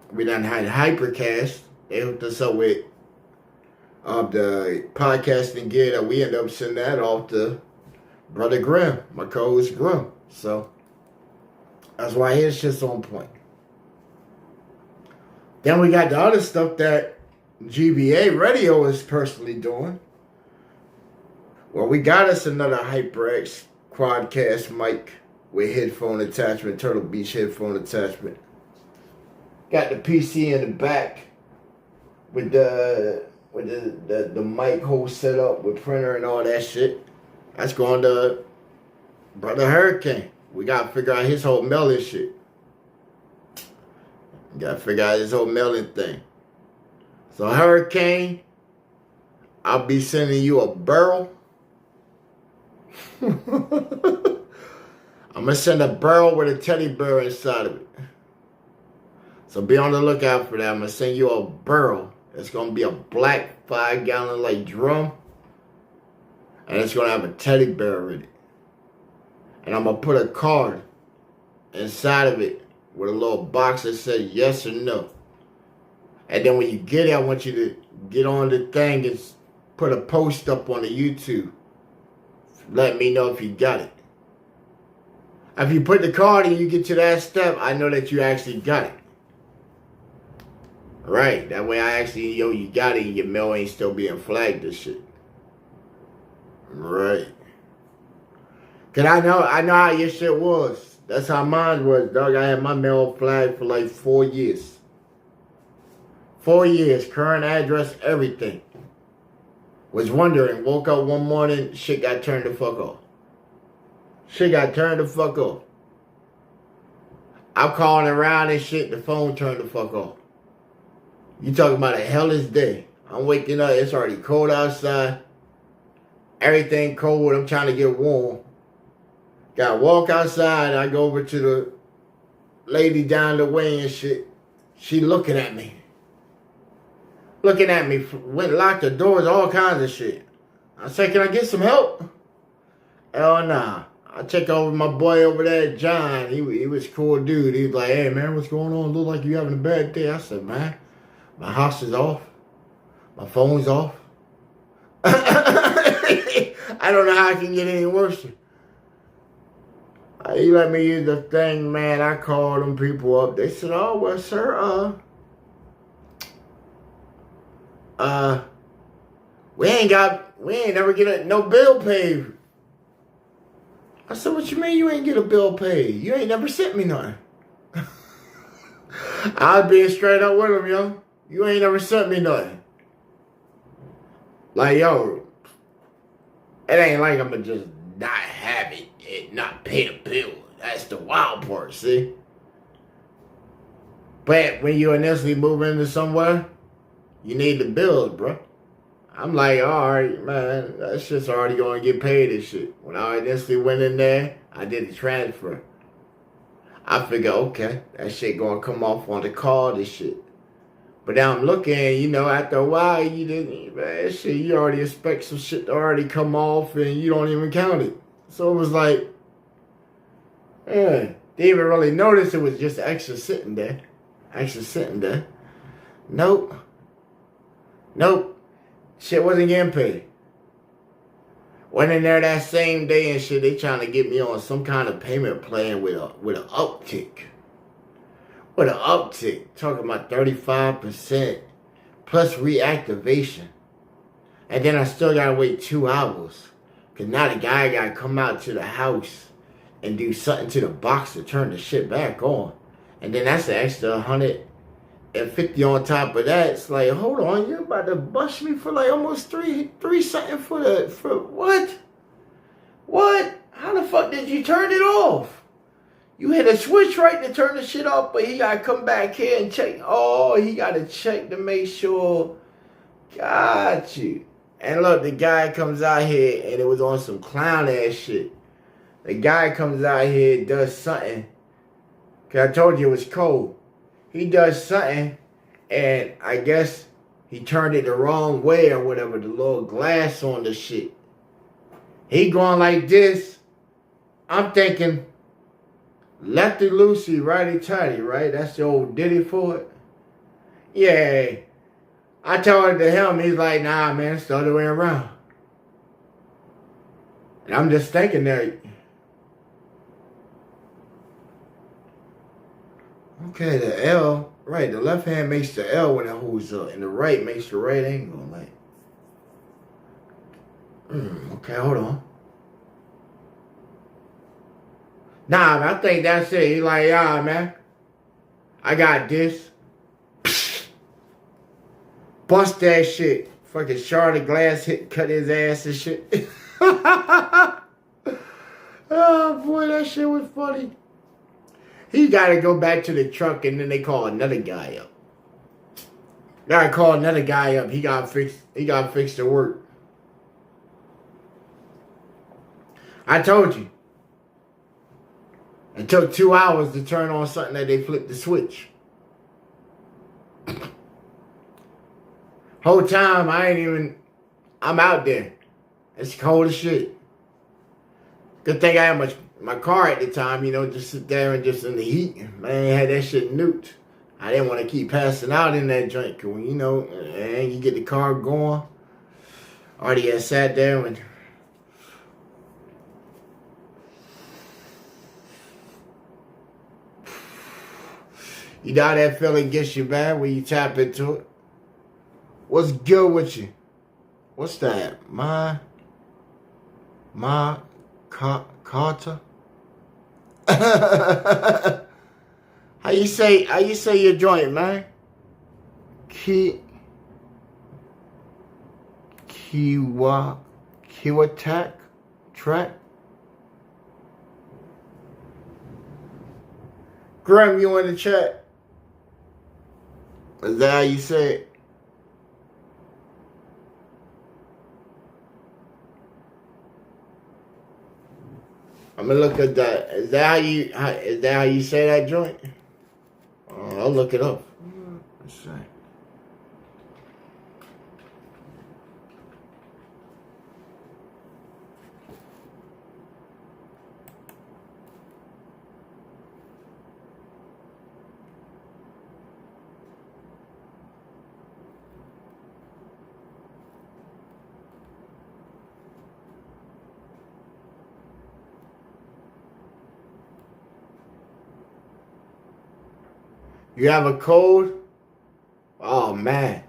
Hypercast. They hooked us up with the podcasting gear that we ended up sending that off to Brother Grimm, my co-host Grimm. So that's why his shit's on point. Then we got the other stuff that GBA Radio is personally doing. Well, we got us another HyperX Quadcast mic with headphone attachment, Turtle Beach headphone attachment. Got the PC in the back with the mic hole set up with printer and all that shit. That's going to Brother Hurricane. We got to figure out his whole mailing shit. Got to figure out his whole mailing thing. So Hurricane, I'll be sending you a barrel. I'm going to send a barrel with a teddy bear inside of it. So be on the lookout for that. I'm going to send you a barrel. It's going to be a black 5-gallon like drum. And it's going to have a teddy bear in it. And I'm going to put a card inside of it with a little box that says yes or no. And then when you get it, I want you to get on the thing and put a post up on the YouTube. Let me know if you got it. If you put the card and you get to that step, I know that you actually got it. Right, that way I actually, you got it and your mail ain't still being flagged and shit. Right. Cause I know how your shit was. That's how mine was, dog. I had my mail flagged for like 4 years. 4 years, current address, everything. Was wondering, woke up one morning, shit got turned the fuck off. Shit got turned the fuck off. I'm calling around and shit, the phone turned the fuck off. You talking about a hellish day. I'm waking up, it's already cold outside. Everything cold, I'm trying to get warm. Gotta walk outside, I go over to the lady down the way and shit. She looking at me. Looking at me, went locked the doors, all kinds of shit. I said, can I get some help? Hell nah. I check over my boy over there, John. He was a cool dude. He was like, hey man, what's going on? Look like you having a bad day. I said, man, my house is off. My phone's off. I don't know how I can get any worse. He let me use the thing, man. I called them people up. They said, oh, well, sir, we ain't never get no bill paid. I said, what you mean you ain't get a bill paid? You ain't never sent me nothing. I was being straight up with him, yo. You ain't never sent me nothing. Like, yo, it ain't like I'm gonna just not have it and not pay the bill. That's the wild part, see? But when you initially move into somewhere, you need the bills, bro. I'm like, all right, man, that shit's already going to get paid and shit. When I initially went in there, I did the transfer. I figure, okay, that shit going to come off on the card and shit. But now I'm looking, you know, after a while, you didn't, man, shit, you already expect some shit to already come off and you don't even count it. So it was like, Yeah. Didn't even really notice it was just extra sitting there. Extra sitting there. Nope. Shit wasn't getting paid. Went in there that same day and shit. They trying to get me on some kind of payment plan with an uptick. With an uptick. Talking about 35% plus reactivation. And then I still gotta wait 2 hours. Cause now the guy gotta come out to the house and do something to the box to turn the shit back on. And then that's an extra 150 on top of that. It's like, hold on, you're about to bust me for like almost three something for what? What? How the fuck did you turn it off? You hit a switch right to turn the shit off, but he gotta come back here and check. Oh, he gotta check to make sure. Got you. And look, the guy comes out here and it was on some clown ass shit. The guy comes out here, does something. Cause I told you it was cold. He does something, and I guess he turned it the wrong way or whatever, the little glass on the shit. He going like this. I'm thinking, lefty loosey, righty tighty, right? That's the old ditty for it. Yeah. I told it to him, he's like, nah, man, it's the other way around. And I'm just thinking that, okay, the L, right, the left hand makes the L when it holds up, and the right makes the right angle, like. Okay, hold on. Nah, man, I think that's it. He like, yeah, man, I got this. Bust that shit. Fucking shard of glass cut his ass and shit. Oh, boy, that shit was funny. He got to go back to the truck, and then they call another guy up. Gotta call another guy up. He got fixed the work. I told you. It took 2 hours to turn on something that they flipped the switch. Whole time, I'm out there. It's cold as shit. Good thing I had my car at the time, just sit there and just in the heat. Man, had that shit nuked. I didn't want to keep passing out in that joint. Cause when, and you get the car going. Already had sat there and... You know how that feeling gets you, man, when you tap into it? What's good with you? What's that? My Carter? How you say your joint, man? Kiwa track? Grim, you in the chat? Is that how you say it? I'm gonna look at that. Is that how you say that joint? I'll look it up. Let's see. You have a cold? Oh, man.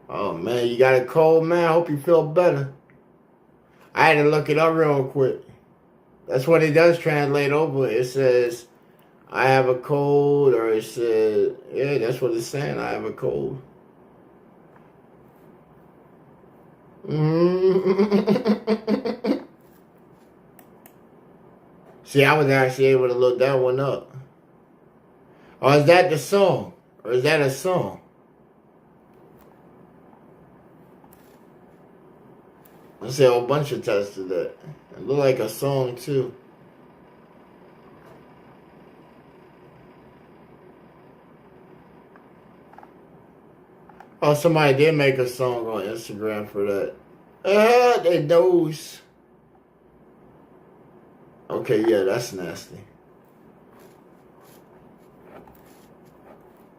Oh, man, you got a cold, man? I hope you feel better. I had to look it up real quick. That's what it does translate over. It says, I have a cold, or it says, yeah, that's what it's saying. I have a cold. See, I was actually able to look that one up. Or is that the song? Or is that a song? I see a whole bunch of tests to that. It looked like a song, too. Oh, somebody did make a song on Instagram for that. They knows. Okay, yeah, that's nasty.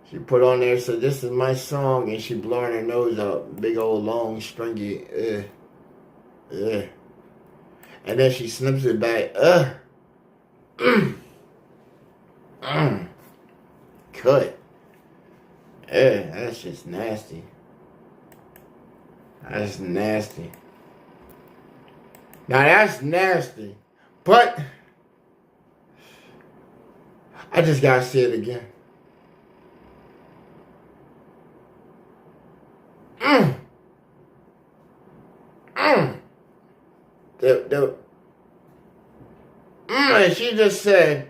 She put on there, so this is my song, and she blowing her nose out. Big old long stringy, and then she snips it back, cut. That's just nasty. That's nasty. Now that's nasty. But I just gotta say it again. And she just said,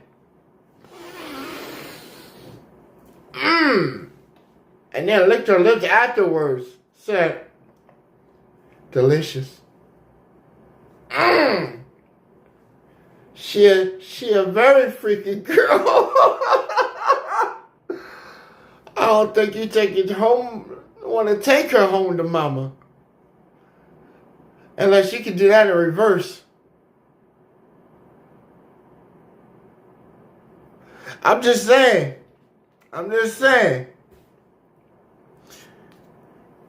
and then licked her lips afterwards. Said, delicious. She a very freaky girl. I don't think you take it home. Want to take her home to mama, unless you can do that in reverse. I'm just saying.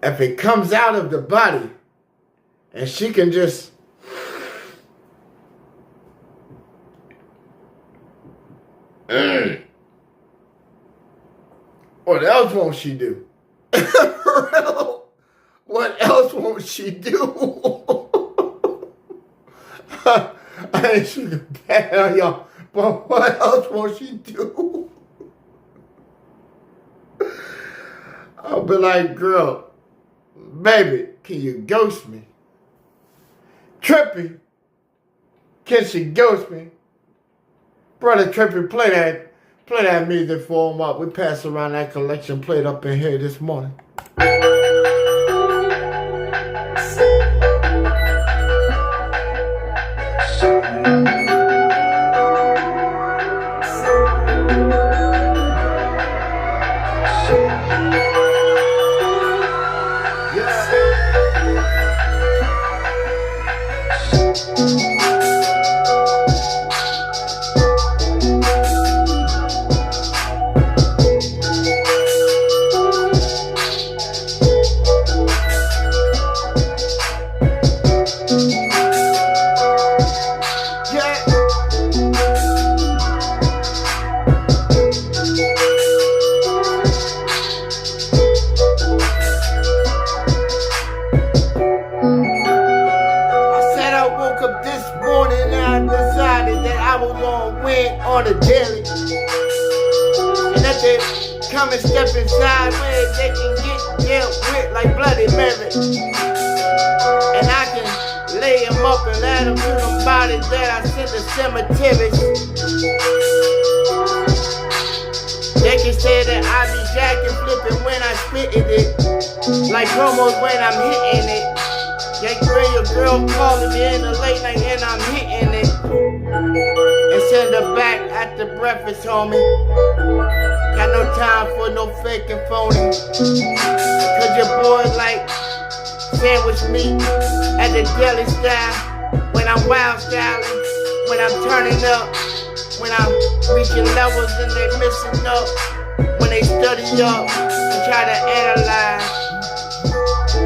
If it comes out of the body, and she can just what else won't she do? For real? What else won't she do? I ain't sugar bad on y'all, but what else won't she do? I'll be like, girl, baby, can you ghost me? Trippy, can she ghost me? Brother Trippy, play that music for him while we pass around that collection plate up in here this morning. On the daily, and that they come and step inside where they can get dealt with like Bloody Mary, and I can lay them up and let them to them bodies that I send to cemeteries. They can say that I be jacking flipping when I spitting it, like promos when I'm hitting it. That girl calling me in the late night and I'm hitting it. And send her back at the breakfast, homie. Got no time for no fake and phony. Cause your boy like sandwich meat at the deli style. When I'm wild styling, when I'm turning up, when I'm reaching levels and they missing up, when they study up and try to analyze.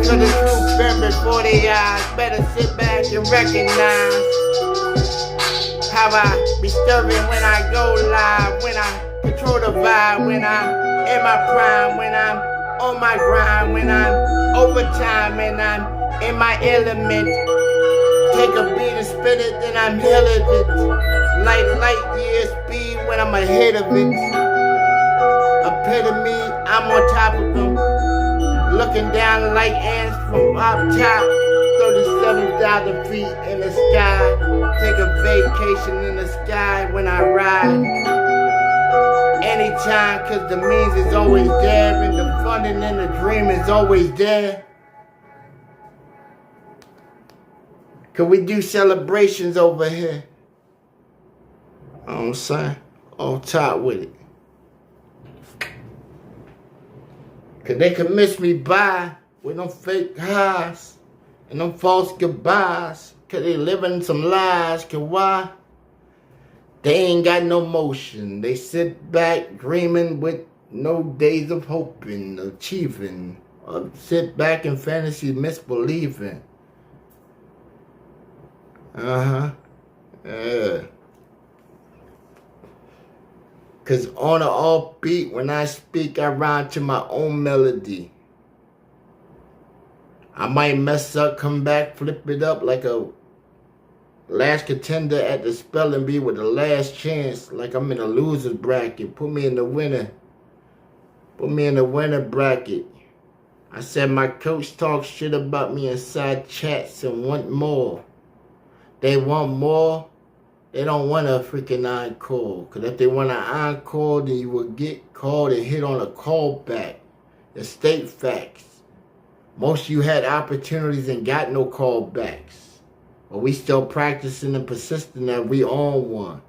Cause the truth been before their eyes. Better sit back and recognize how I be stirring when I go live, when I control the vibe, when I'm in my prime, when I'm on my grind, when I'm overtime and I'm in my element. Take a beat and spin it, then I'm healing it. Like light year speed when I'm ahead of it. Epitome, I'm on top of them. Looking down like ants from up top. 37,000 feet in the sky. Take a vacation in the sky when I ride. Anytime, cause the means is always there, and the funding and the dream is always there. Can we do celebrations over here? I'm saying, on top with it. Cause they can miss me by with them fake highs and them false goodbyes. Cause they living some lies. Cause why? They ain't got no motion. They sit back dreaming with no days of hoping, achieving. Or sit back in fantasy misbelieving. Uh-huh. Yeah. Cause on an offbeat, when I speak, I rhyme to my own melody. I might mess up, come back, flip it up like a last contender at the spelling bee with the last chance, like I'm in a loser's bracket. Put me in the winner. Put me in the winner bracket. I said my coach talks shit about me inside chats and want more. They want more. They don't want a freaking encore. Because if they want an encore, then you will get called and hit on a callback. The state facts. Most of you had opportunities and got no callbacks. But we still practicing and persisting that we on one.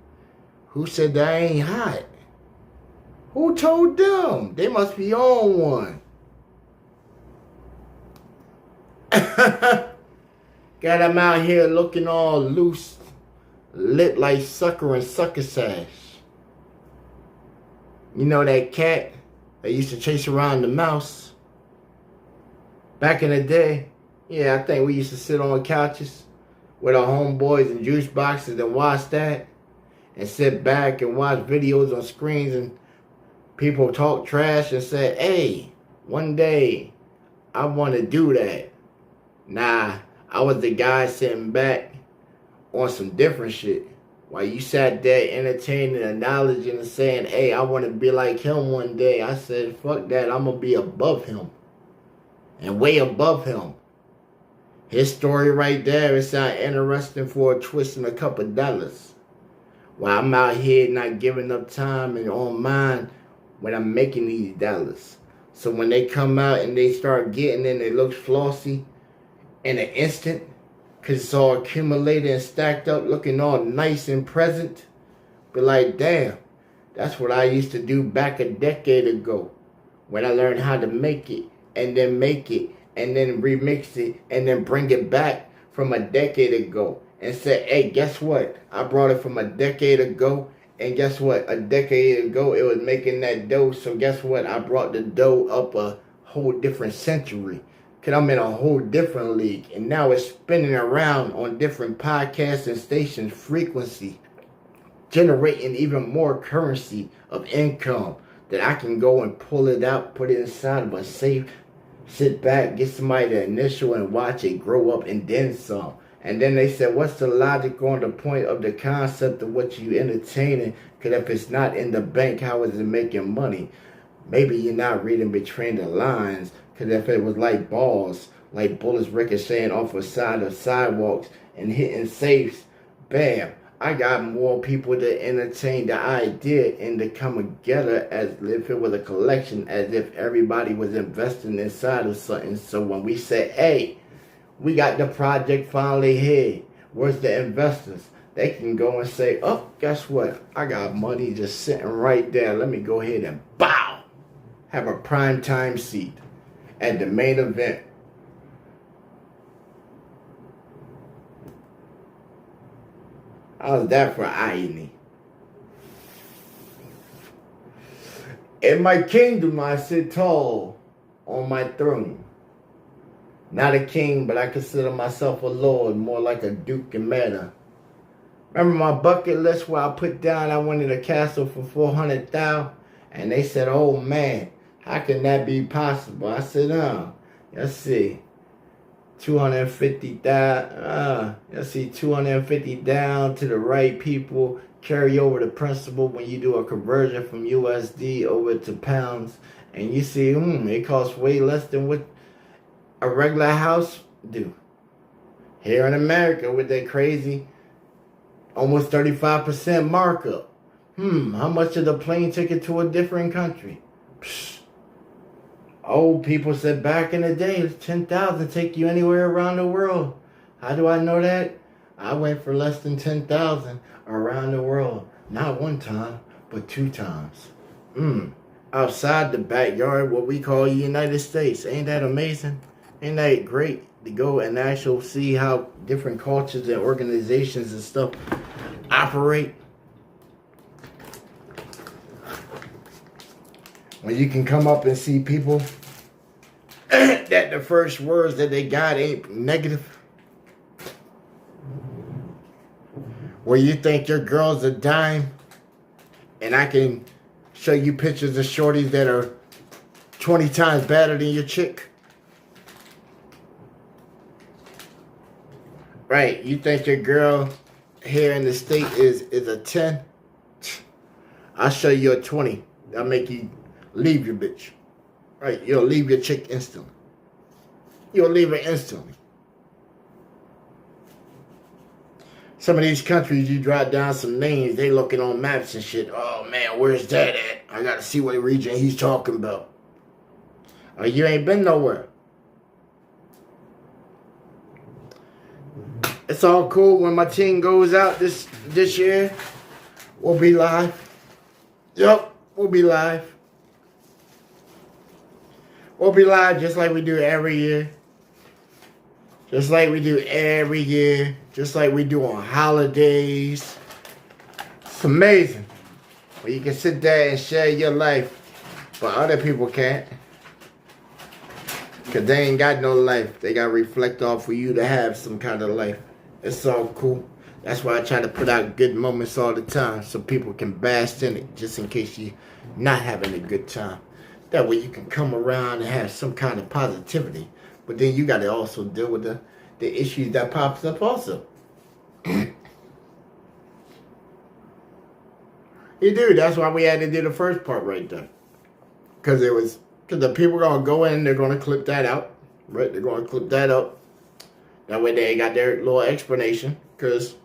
Who said that ain't hot? Who told them? They must be on one. Got them out here looking all loose, lit like sucker and sucker sash. You know that cat that used to chase around the mouse? Back in the day, yeah, I think we used to sit on couches with our homeboys and juice boxes and watch that. And sit back and watch videos on screens and people talk trash and say, hey, one day I want to do that. Nah, I was the guy sitting back on some different shit. While you sat there entertaining, acknowledging, and saying, hey, I want to be like him one day. I said, fuck that, I'm going to be above him. And way above him. His story right there, it sounds interesting for a twist and a couple dollars. While I'm out here not giving up time and on mine when I'm making these dollars. So when they come out and they start getting in, it looks flossy in an instant. Because it's all accumulated and stacked up, looking all nice and present. But like, damn, that's what I used to do back a decade ago. When I learned how to make it, and then make it, and then remix it, and then bring it back from a decade ago. And say, hey, guess what? I brought it from a decade ago. And guess what? A decade ago, it was making that dough. So guess what? I brought the dough up a whole different century. Because I'm in a whole different league. And now it's spinning around on different podcasts and stations frequency. Generating even more currency of income. That I can go and pull it out, put it inside of a safe. Sit back, get somebody to initial and watch it grow up and then some. And then they said, what's the logic on the point of the concept of what you entertaining? Because if it's not in the bank, how is it making money? Maybe you're not reading between the lines. Because if it was like balls, like bullets ricocheting off the side of sidewalks and hitting safes, bam, I got more people to entertain the idea and to come together as if it was a collection, as if everybody was investing inside of something. So when we say, hey, we got the project finally here. Where's the investors? They can go and say, oh, guess what? I got money just sitting right there. Let me go ahead and bow. Have a prime time seat at the main event. How's that for irony? In my kingdom, I sit tall on my throne. Not a king, but I consider myself a lord, more like a duke and manor. Remember my bucket list where I put down I wanted a castle for 400,000? And they said, oh man, how can that be possible? I said, let's see. 250,000, let's see, 250 down to the right people. Carry over the principal when you do a conversion from USD over to pounds. And you see, it costs way less than what a regular house do. Here in America with that crazy almost 35% markup. How much of the plane ticket to a different country? Psh. Old people said back in the day, 10,000 take you anywhere around the world. How do I know that? I went for less than 10,000 around the world. Not one time, but 2 times. Outside the backyard, what we call the United States. Ain't that amazing? Ain't that great to go and actually see how different cultures and organizations and stuff operate? When you can come up and see people that the first words that they got ain't negative. Where you think your girl's a dime, and I can show you pictures of shorties that are 20 times better than your chick. Right, you think your girl here in the state is a 10? I'll show you a 20. That'll make you leave your bitch. Right, you'll leave your chick instantly. You'll leave her instantly. Some of these countries, you drive down some names, they looking on maps and shit. Oh man, where's that at? I gotta see what region he's talking about. Or you ain't been nowhere. It's all cool. When my team goes out this year, we'll be live. Yup, we'll be live. We'll be live just like we do every year. Just like we do every year. Just like we do on holidays. It's amazing. Where you can sit there and share your life, but other people can't. Because they ain't got no life. They got to reflect off for you to have some kind of life. It's all cool. That's why I try to put out good moments all the time so people can bask in it just in case you're not having a good time. That way you can come around and have some kind of positivity. But then you got to also deal with the issues that pops up also. You do. That's why we had to do the first part right there. Because the people are going to go in, they're going to clip that out. Right? They're going to clip that up. That way they got their little explanation. Because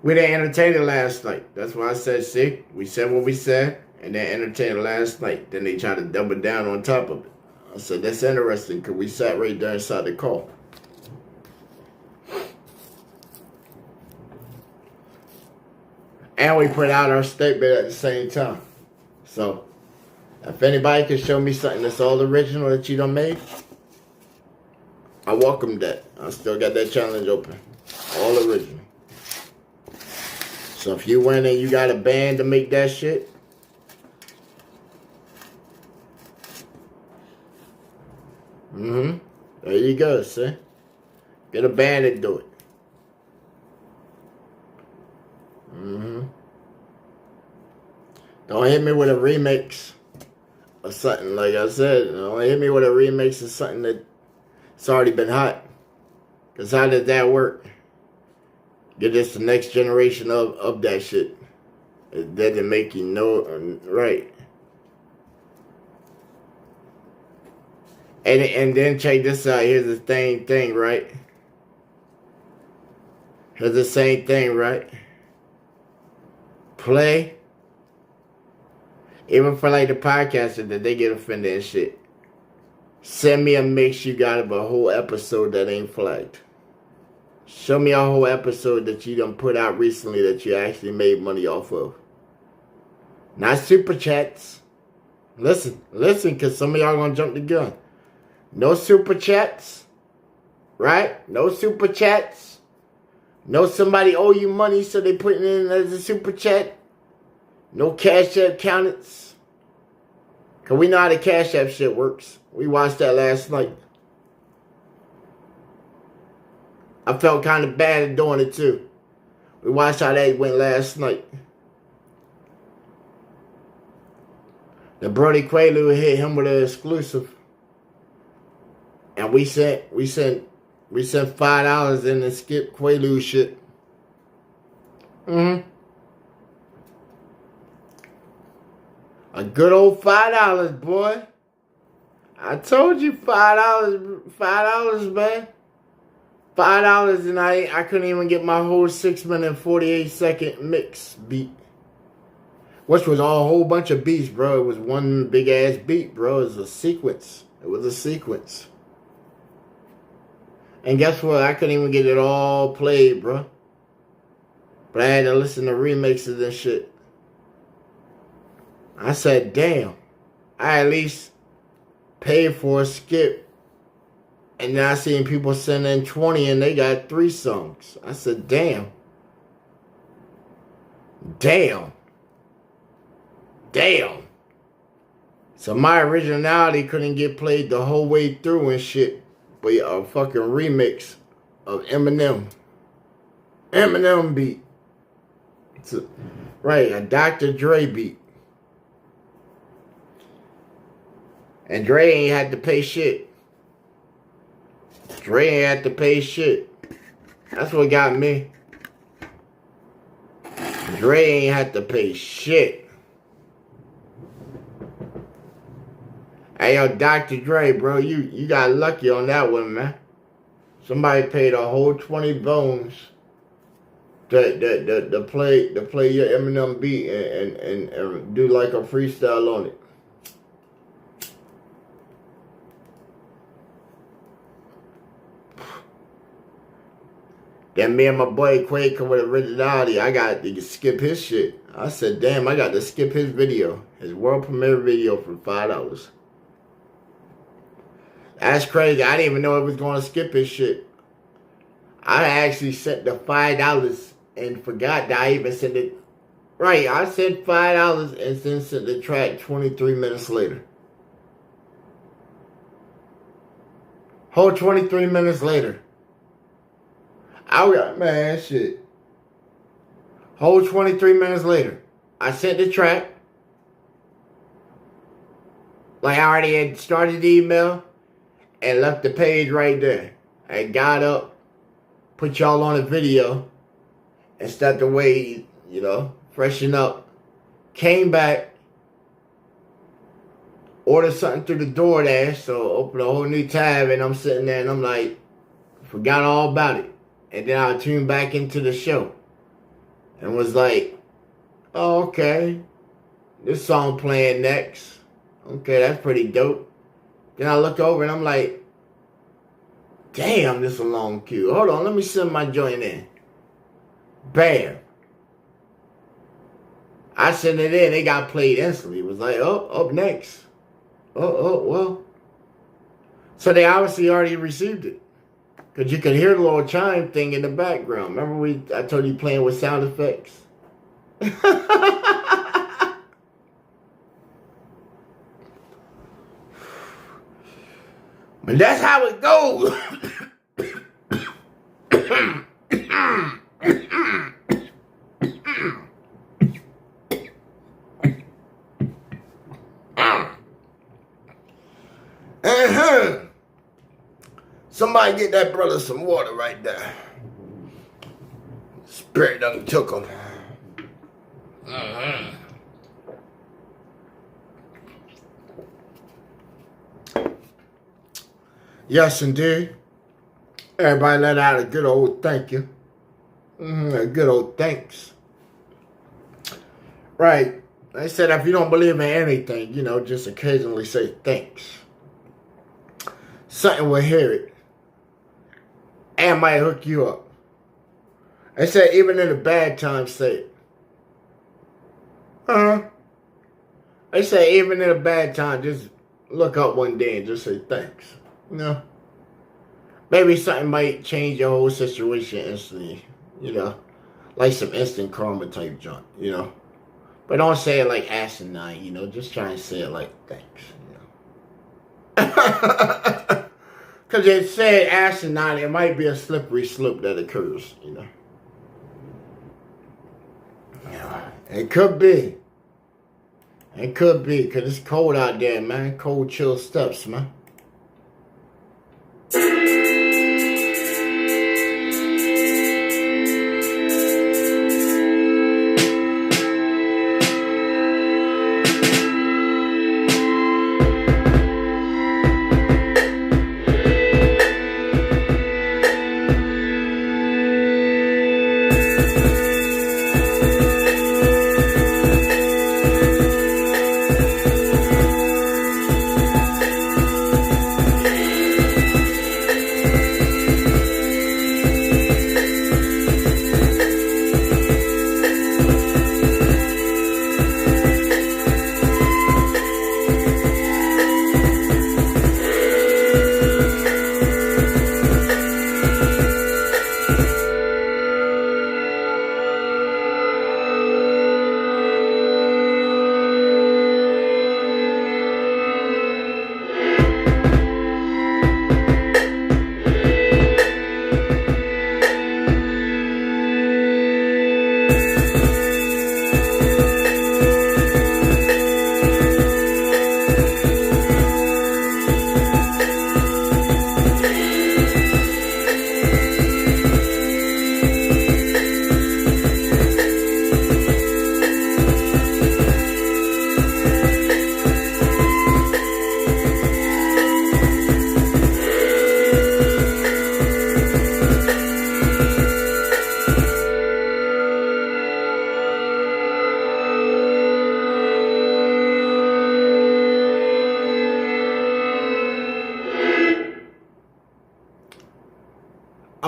we didn't entertain it last night. That's why I said, see, we said what we said, and then entertained it last night. Then they try to double down on top of it. I said, that's interesting, because we sat right there inside the call. And we put out our statement at the same time. So, if anybody can show me something that's all original that you done made, I welcome that. I still got that challenge open. All original. So if you went and you got a band to make that shit, there you go, see? Get a band to do it. Don't hit me with a remix or something, like I said. Don't hit me with a remix of something that's already been hot. Because how did that work? Get this the next generation of that shit. It doesn't make you know right. And then check this out. Here's the same thing, right? Here's the same thing, right? Play. Even for like the podcasters that they get offended and shit. Send me a mix you got of a whole episode that ain't flagged. Show me a whole episode that you done put out recently that you actually made money off of. Not super chats. Listen, because some of y'all gonna jump the gun. No super chats. Right? No super chats. No somebody owe you money so they put it in as a super chat. No Cash App counters. Because we know how the Cash App shit works. We watched that last night. I felt kind of bad at doing it too. We watched how that went last night. The Brody Quaalude hit him with an exclusive. And we sent $5 in and skip Quaalude shit. A good old $5, boy. I told you $5, man. $5 and I couldn't even get my whole 6-minute and 48-second mix beat. Which was a whole bunch of beats, bro. It was one big ass beat, bro. It was a sequence. And guess what? I couldn't even get it all played, bro. But I had to listen to remixes and shit. I said, damn. I at least paid for a skip. And then I seen people send in 20 and they got 3 songs. I said, damn. Damn. Damn. So my originality couldn't get played the whole way through and shit. But a fucking remix of Eminem. Eminem beat. Right, a Dr. Dre beat. And Dre ain't had to pay shit. Dre ain't had to pay shit. That's what got me. Dre ain't had to pay shit. Hey, yo, Dr. Dre, bro, you got lucky on that one, man. Somebody paid a whole 20 bones to play your Eminem beat and do like a freestyle on it. Then me and my boy Quake come with originality. I got to skip his shit. I said, damn, I got to skip his video. His world premiere video for $5. That's crazy. I didn't even know it was going to skip his shit. I actually sent the $5 and forgot that I even sent it. Right, I sent $5 and then sent the track 23 minutes later. Whole 23 minutes later. I got, man, shit. Whole 23 minutes later. I sent the track. Like I already had started the email. And left the page right there. I got up, put y'all on a video, and stepped away, you know, freshen up. Came back, ordered something through the DoorDash, so opened a whole new tab, and I'm sitting there, and I'm like, forgot all about it. And then I tuned back into the show, and was like, oh, okay, this song playing next. Okay, that's pretty dope. Then I look over and I'm like, damn, this is a long queue. Hold on, let me send my joint in. Bam. I sent it in, it got played instantly. It was like, oh, up next. Oh, well. So they obviously already received it. Because you could hear the little chime thing in the background. Remember I told you playing with sound effects? And that's how it goes. Somebody get that brother some water right there. Spirit done took him. Yes, indeed. Everybody let out a good old thank you. A good old thanks. Right. They said if you don't believe in anything, you know, just occasionally say thanks. Something will hear it. And might hook you up. They said even in the bad times, say it. They say even in a bad time, just look up one day and just say thanks. You know, maybe something might change your whole situation instantly, you know, like some instant karma type junk, you know. But don't say it like asinine, you know, just try and say it like thanks, you know. Because it said asinine, it might be a slippery slope that occurs, you know. Yeah, it could be. It could be, because it's cold out there, man. Cold, chill steps, man.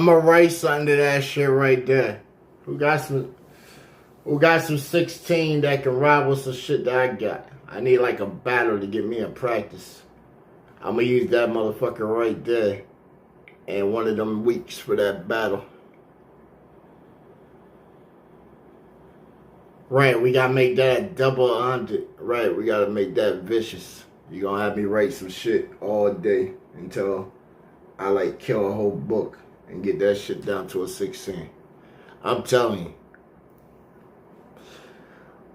I'ma write something to that shit right there. Who got some 16 that can rival some shit that I got? I need like a battle to get me in practice. I'ma use that motherfucker right there. And one of them weeks for that battle. Right, we gotta make that double under. Right, we gotta make that vicious. You gonna have me write some shit all day until I like kill a whole book and get that shit down to a 16. I'm telling you.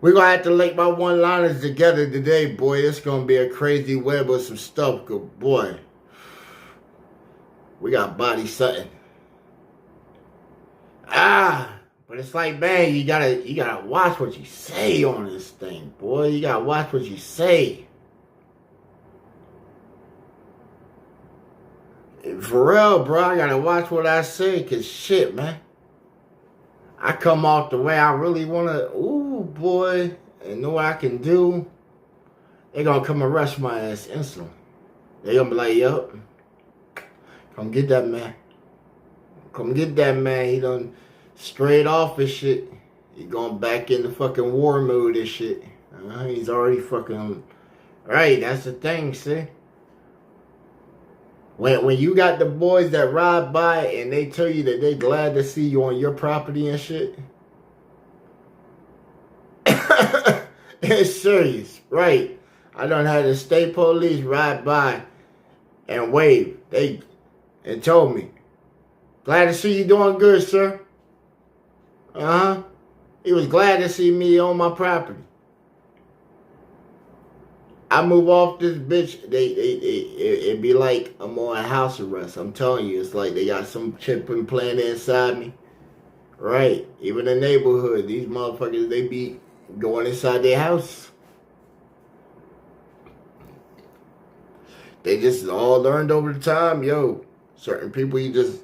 We're gonna have to link my one-liners together today, boy. It's gonna be a crazy web of some stuff, good boy. We got body something. But it's like, man, you gotta watch what you say on this thing, boy. You gotta watch what you say. For real, bro, I gotta watch what I say, cause shit, man. I come off the way I really wanna, ooh, boy, and know what I can do. They gonna come arrest my ass instantly. They gonna be like, yup, come get that man. Come get that man. He done straight off his shit. He going back into fucking war mode and shit. He's already fucking, right, that's the thing, see? When you got the boys that ride by and they tell you that they glad to see you on your property and shit. It's serious, right? I done had the state police ride by and wave. And told me, glad to see you doing good, sir. He was glad to see me on my property. I move off this bitch, it'd be like I'm on house arrest. I'm telling you, it's like they got some chipping plan inside me. Right. Even the neighborhood, these motherfuckers, they be going inside their house. They just all learned over the time, yo, certain people, you just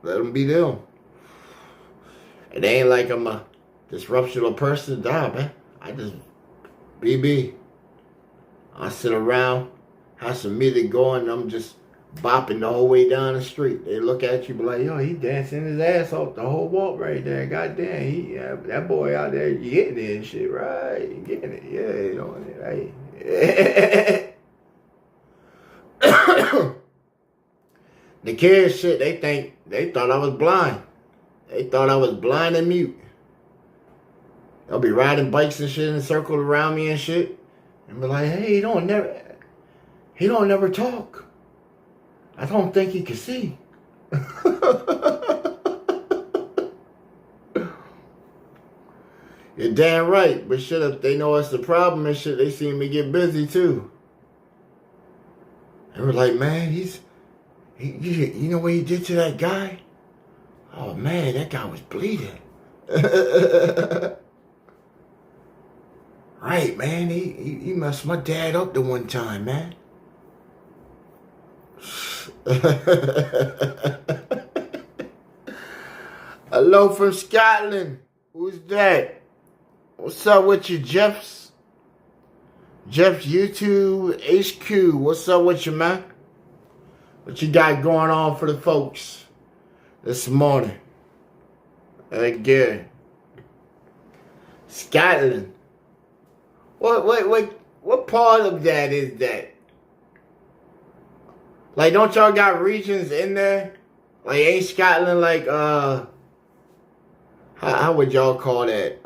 let them be them. It ain't like I'm a disruptional person, nah, man. I just BB. I sit around, have some music going, and I'm just bopping the whole way down the street. They look at you, be like, yo, he dancing his ass off the whole walk right there. Goddamn, that boy out there, you getting it and shit, right? You getting it, yeah, you know, right? The kids, shit, they thought I was blind. They thought I was blind and mute. They'll be riding bikes and shit in a circle around me and shit. And be like, hey, he don't never talk. I don't think he can see. You're damn right. But shit, if they know it's the problem and shit, they see me get busy too. And we're like, man, you know what he did to that guy? Oh man, that guy was bleeding. Right, man. He messed my dad up the one time, man. Hello from Scotland. Who's that? What's up with you, Jeff's? Jeff's YouTube HQ. What's up with you, man? What you got going on for the folks this morning? Again. Scotland. What part of that is that? Like, don't y'all got regions in there? Like, ain't Scotland like, how would y'all call that?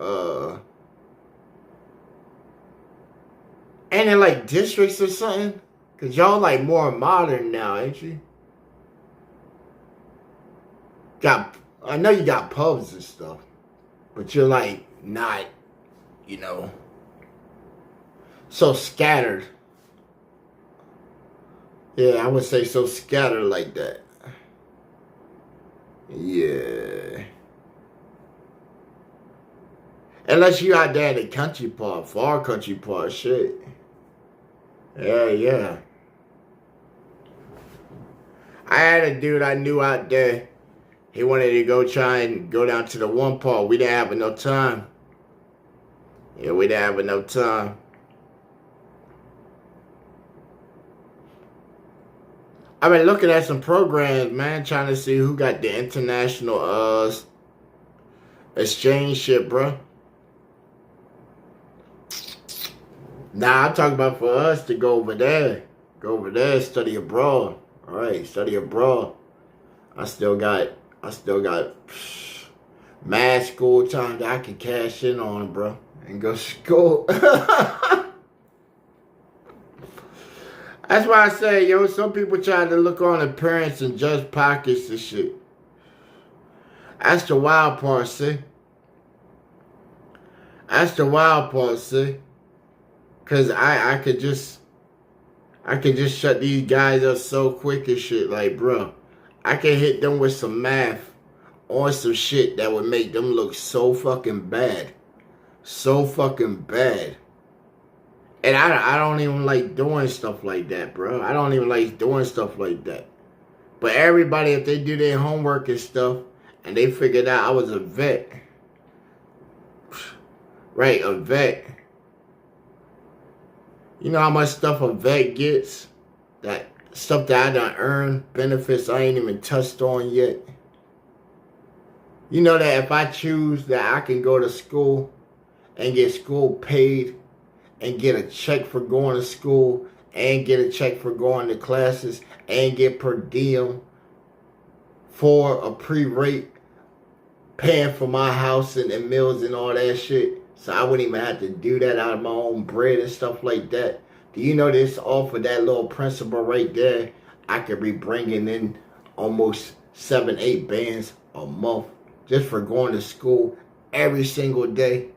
Ain't it like districts or something? Cause y'all like more modern now, ain't you? I know you got pubs and stuff, but you're like not, you know, so scattered. Yeah, I would say so scattered like that. Yeah. Unless you out there in the country part, far country part, shit. Yeah. I had a dude I knew out there. He wanted to go try and go down to the one part. We didn't have enough time. Yeah, we didn't have enough time. I've been looking at some programs, man, trying to see who got the international exchange shit, bro. Nah, I'm talking about for us to go over there. Go over there, study abroad. All right, study abroad. I still got mad school time that I can cash in on, bro, and go to school. That's why I say, yo, some people try to look on appearance and judge pockets and shit. That's the wild part, see? That's the wild part, see? Cause I could just shut these guys up so quick and shit. Like, bro, I can hit them with some math on some shit that would make them look so fucking bad. So fucking bad. And I don't even like doing stuff like that, bro. I don't even like doing stuff like that. But everybody, if they do their homework and stuff, and they figured out I was a vet. Right, a vet. You know how much stuff a vet gets? That stuff that I done earned, benefits I ain't even touched on yet. You know that if I choose that I can go to school and get school paid and get a check for going to school and get a check for going to classes and get per diem for a pre-rate paying for my house and meals and all that shit. So I wouldn't even have to do that out of my own bread and stuff like that. Do you know this? Off of that little principle right there, I could be bringing in almost 7-8 bands a month just for going to school every single day.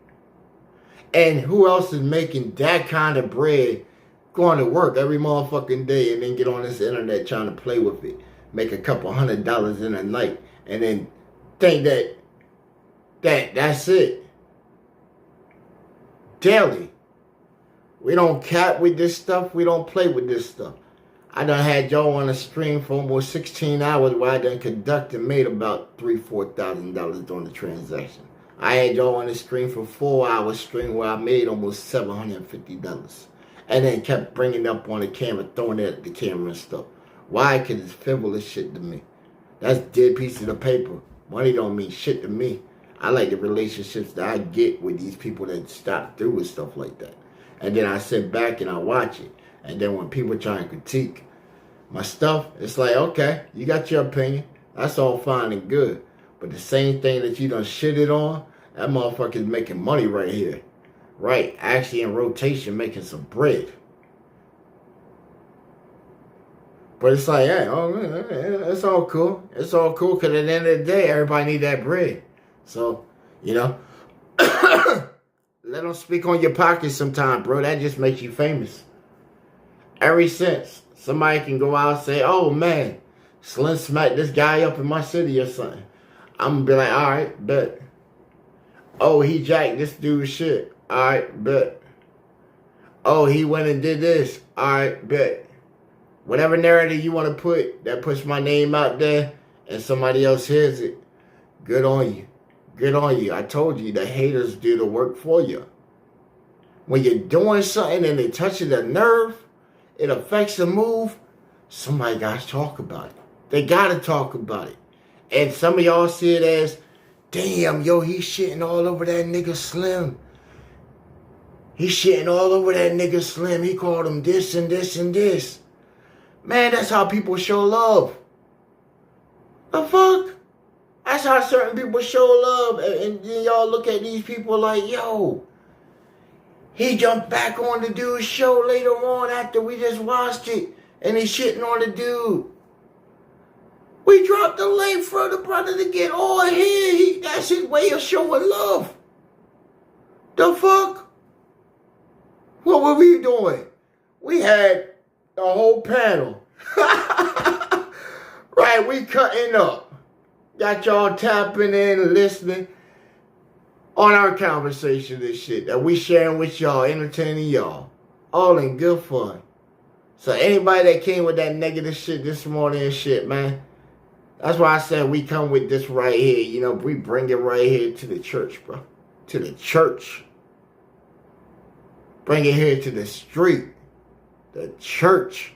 And who else is making that kind of bread going to work every motherfucking day and then get on this internet trying to play with it, make a couple $100 in a night, and then think that's it? Daily. We don't cap with this stuff. We don't play with this stuff. I done had y'all on a stream for almost 16 hours where I done conducted and made about $3,000-$4,000 during the transaction. I had y'all on the stream for 4 hours stream where I made almost $750. And then kept bringing it up on the camera, throwing it at the camera and stuff. Why? Because it's frivolous shit to me. That's dead pieces of paper. Money don't mean shit to me. I like the relationships that I get with these people that stop through with stuff like that. And then I sit back and I watch it. And then when people try and critique my stuff, it's like, okay, you got your opinion. That's all fine and good. But the same thing that you done shitted on, that motherfucker's making money right here. Right, actually in rotation, making some bread. But it's like, hey, it's all cool. It's all cool because at the end of the day, everybody need that bread. So, you know, let them speak on your pockets sometime, bro. That just makes you famous. Ever since somebody can go out and say, oh, man, Slim smacked this guy up in my city or something. I'm going to be like, all right, bet. Oh, he jacked this dude's shit. All right, bet. Oh, he went and did this. All right, bet. Whatever narrative you want to put that puts my name out there and somebody else hears it, good on you. Good on you. I told you the haters do the work for you. When you're doing something and it touches a nerve, it affects a move, somebody got to talk about it. They got to talk about it. And some of y'all see it as, damn, yo, he's shitting all over that nigga Slim. He's shitting all over that nigga Slim. He called him this and this and this. Man, that's how people show love. The fuck? That's how certain people show love. And then y'all look at these people like, yo, he jumped back on the dude's show later on after we just watched it. And he's shitting on the dude. We dropped the link for the brother to get on here. That's his way of showing love. The fuck? What were we doing? We had the whole panel. Right, we cutting up. Got y'all tapping in, listening on our conversation and shit that we sharing with y'all, entertaining y'all. All in good fun. So anybody that came with that negative shit this morning and shit, man, that's why I said we come with this right here. You know, we bring it right here to the church, bro. To the church. Bring it here to the street. The church.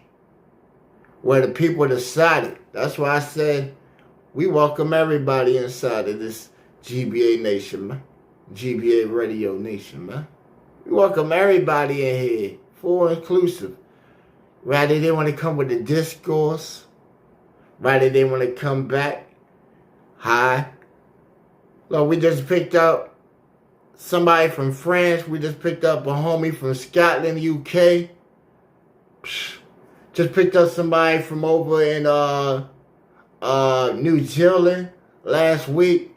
where the people decided. That's why I said we welcome everybody inside of this GBA Nation, man. GBA Radio Nation, man. We welcome everybody in here, full inclusive. Rather they want to come with the discourse, rather they want to come back high. Look, we just picked up somebody from France. We just picked up a homie from Scotland, UK. Just picked up somebody from over in New Zealand last week.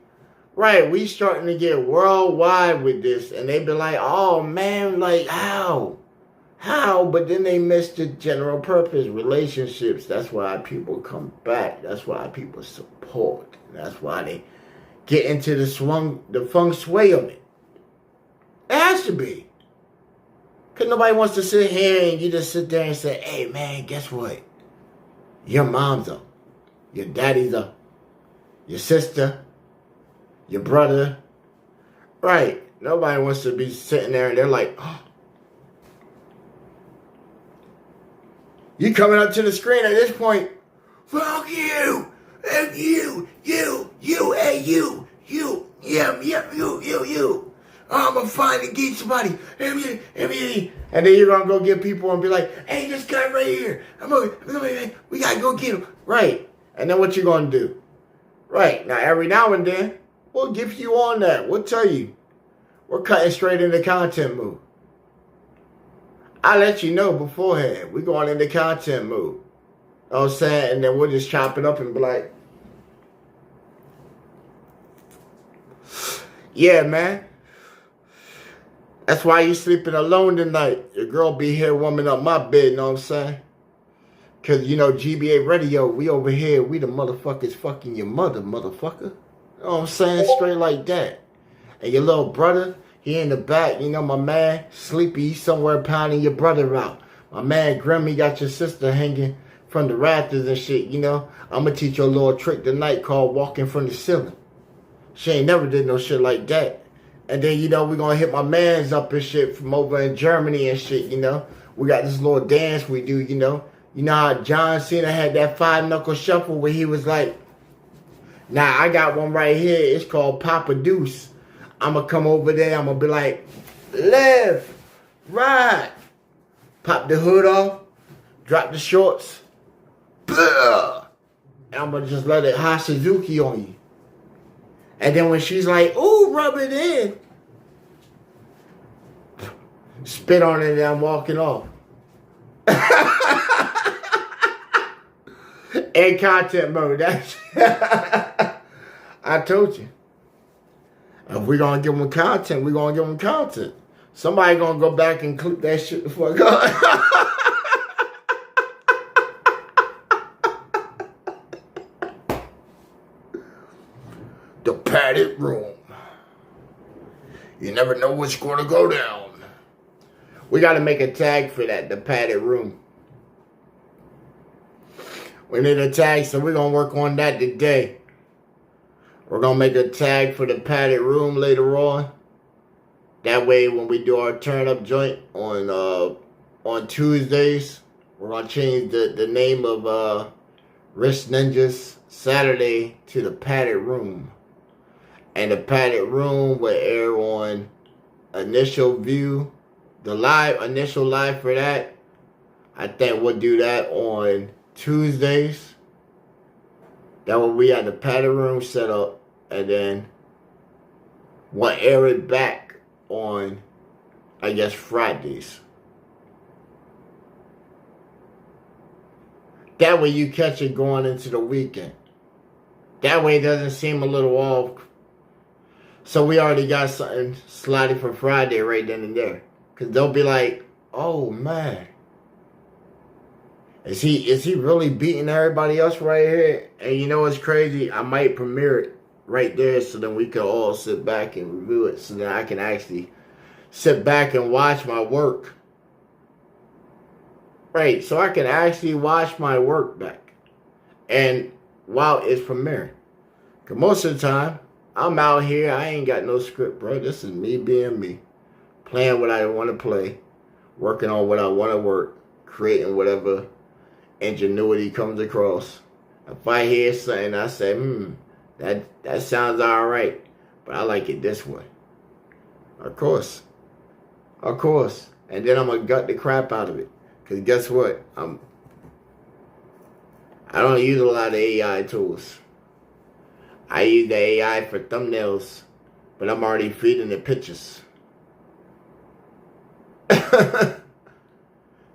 Right, we starting to get worldwide with this, and they be like, oh man, like how? But then they miss the general purpose, relationships. That's why people come back. That's why people support. That's why they get into the feng shui of it. It has to be. Because nobody wants to sit here and you just sit there and say, hey man, guess what? Your mom's up. Your daddy's up. Your sister. Your brother. Right. Nobody wants to be sitting there and they're like, oh. You coming up to the screen at this point, fuck you, and you, and you, you. I'm gonna find and get somebody, and then you're gonna go get people and be like, hey, this guy right here, we gotta go get him. Right. And then what you gonna do? Right. Now, every now and then, we'll give you on that. We'll tell you. We're cutting straight into content mode. I let you know beforehand. We're going into content mode. You know what I'm saying? And then we'll just chop it up and be like, yeah, man. That's why you sleeping alone tonight. Your girl be here warming up my bed, you know what I'm saying? Because, you know, GBA Radio, we over here, we the motherfuckers fucking your mother, motherfucker. You know what I'm saying? Straight like that. And your little brother, he in the back, you know, my man, Sleepy, he's somewhere pounding your brother out. My man, Grimmy, got your sister hanging from the rafters and shit, you know. I'm going to teach you a little trick tonight called walking from the ceiling. She ain't never did no shit like that. And then, you know, we're going to hit my mans up and shit from over in Germany and shit, you know. We got this little dance we do, you know. You know how John Cena had that 5-knuckle shuffle where he was like, nah, I got one right here. It's called Papa Deuce. I'm going to come over there. I'm going to be like, left, right. Pop the hood off. Drop the shorts. Blah. And I'm going to just let it hot Suzuki on you. And then when she's like, ooh, rub it in. Spit on it and I'm walking off. In content mode. That's I told you. If we're going to give them content, we're going to give them content. Somebody going to go back and clip that shit the fuck up. The padded room. You never know what's going to go down. We got to make a tag for that, the padded room. We need a tag, so we're going to work on that today. We're going to make a tag for the padded room later on. That way, when we do our turn-up joint on Tuesdays, we're going to change the name of Wrist Ninjas Saturday to the padded room. And the padded room will air on Initial View. The initial live for that, I think we'll do that on Tuesdays. That way we have the padded room set up. And then we'll air it back on, I guess, Fridays. That way you catch it going into the weekend. That way it doesn't seem a little off. So we already got something slotted for Friday right then and there. Because they'll be like, oh man. Is he really beating everybody else right here? And you know what's crazy? I might premiere it right there so then we can all sit back and review it. So then I can actually sit back and watch my work. Right, so I can actually watch my work back. And while it's premiering. Because most of the time, I'm out here, I ain't got no script, bro. This is me being me. Playing what I want to play. Working on what I want to work. Creating whatever ingenuity comes across. If I hear something, I say, that sounds alright, but I like it this way. Of course. And then I'm going to gut the crap out of it. Because guess what? I don't use a lot of AI tools. I use the AI for thumbnails, but I'm already feeding the pictures.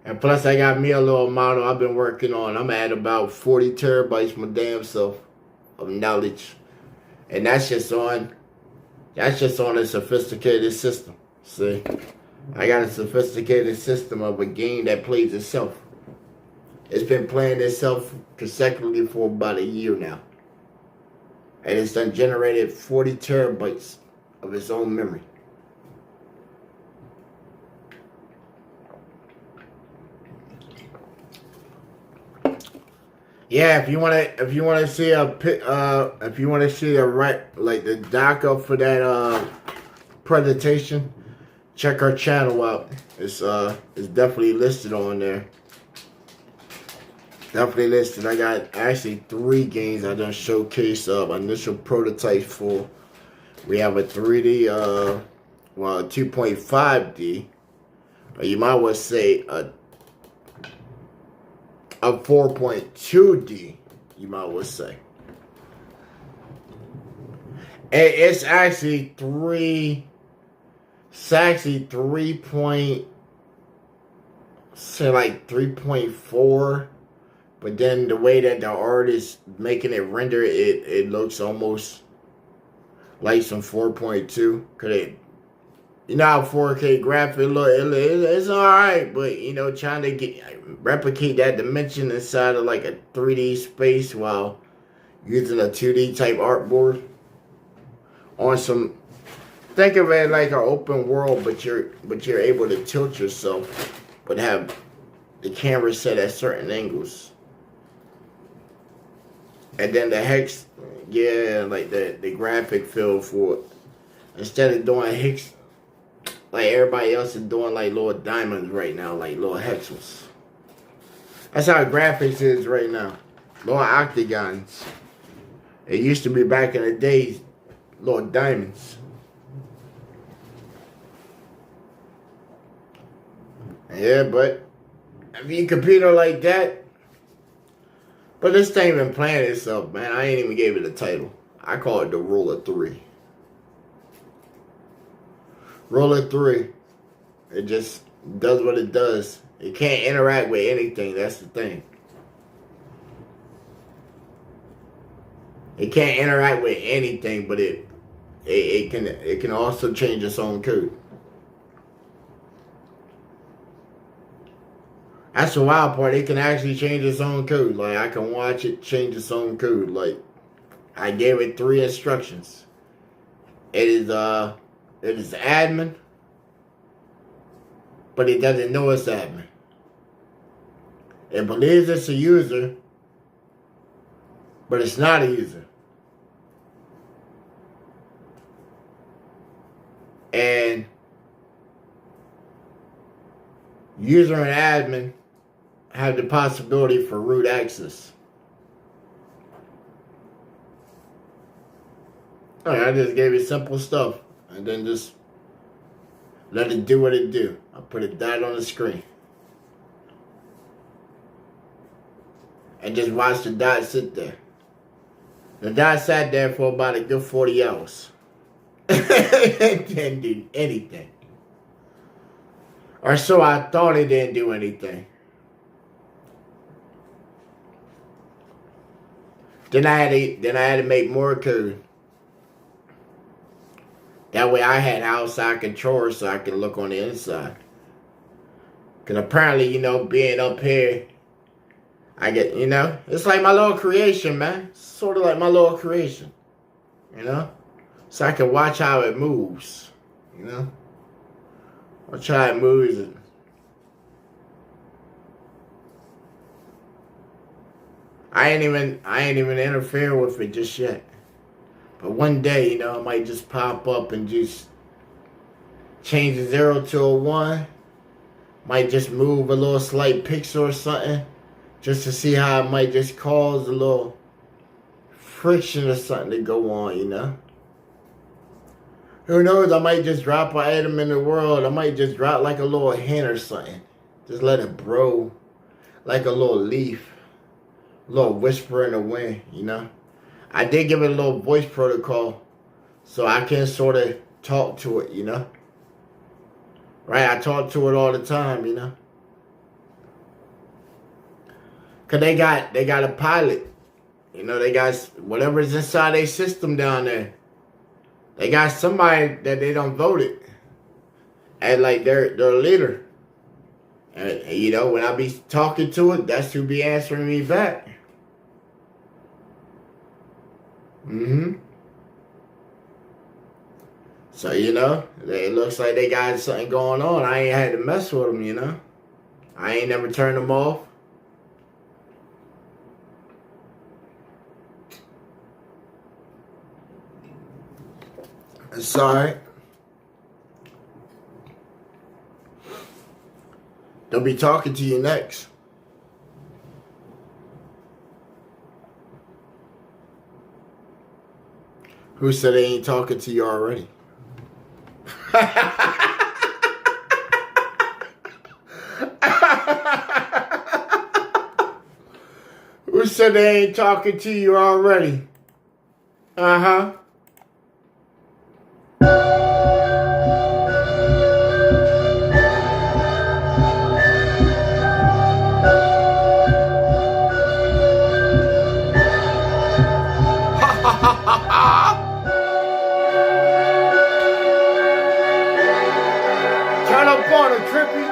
And plus, I got me a little model I've been working on. I'm at about 40 terabytes my damn self of knowledge. And that's just on a sophisticated system. See? I got a sophisticated system of a game that plays itself. It's been playing itself consecutively for about a year now. And it's done generated 40 terabytes of its own memory. Yeah, if you wanna see the doc for that presentation, check our channel out. It's definitely listed on there. Definitely listed. I got actually 3 games I done showcase initial prototypes for. We have a 3D, 2.5D, or you might well say a 4.2D, you might well say. And it's actually 3 3.4, but then the way that the artist making it render it looks almost like some 4.2. Cause you know how 4K graphic look, it's alright, but you know, trying to replicate that dimension inside of like a 3D space while using a 2D type artboard on some, think of it like an open world, but you're able to tilt yourself, but have the camera set at certain angles. And then the hex, like the graphic feel for it. Instead of doing hex, like everybody else is doing like little diamonds right now, like little hexels. That's how graphics is right now. Little octagons. It used to be back in the days, little diamonds. Yeah, but if you computer like that, but this thing been playing itself, man. I ain't even gave it a title. I call it the Rule of 3. Rule of 3. It just does what it does. It can't interact with anything. That's the thing. It can't interact with anything, but it can also change its own code. That's the wild part. It can actually change its own code. Like, I can watch it change its own code. Like, I gave it 3 instructions. It is admin, but it doesn't know it's admin. It believes it's a user, but it's not a user. And user and admin have the possibility for root access. Alright, I just gave it simple stuff and then just let it do what it do. I put a dot on the screen. And just watch the dot sit there. The dot sat there for about a good 40 hours. It didn't do anything. Or so I thought it didn't do anything. Then I had to make more code. That way I had outside controls so I could look on the inside. Because apparently, you know, being up here, I get, you know, it's like my little creation, man. Sort of like my little creation. You know? So I can watch how it moves. You know? Watch how it moves. I ain't even interfere with it just yet. But one day, you know, it might just pop up and just change a 0 to a 1. Might just move a little slight pixel or something. just to see how it might just cause a little friction or something to go on, you know. Who knows? I might just drop an atom in the world. I might just drop like a little hint or something. Just let it blow like a little leaf, a little whisper in the wind, you know. I did give it a little voice protocol, so I can sort of talk to it, you know. Right? I talk to it all the time, you know. Cause they got a pilot, you know. They got whatever's inside their system down there. They got somebody that they don't voted as like their leader. And you know, when I be talking to it, that's who be answering me back. So, you know, it looks like they got something going on. I ain't had to mess with them, you know. I ain't never turned them off. It's alright. They'll be talking to you next. Who said they ain't talking to you already? Who said they ain't talking to you already? Uh-huh. Turn up on it, Trippy.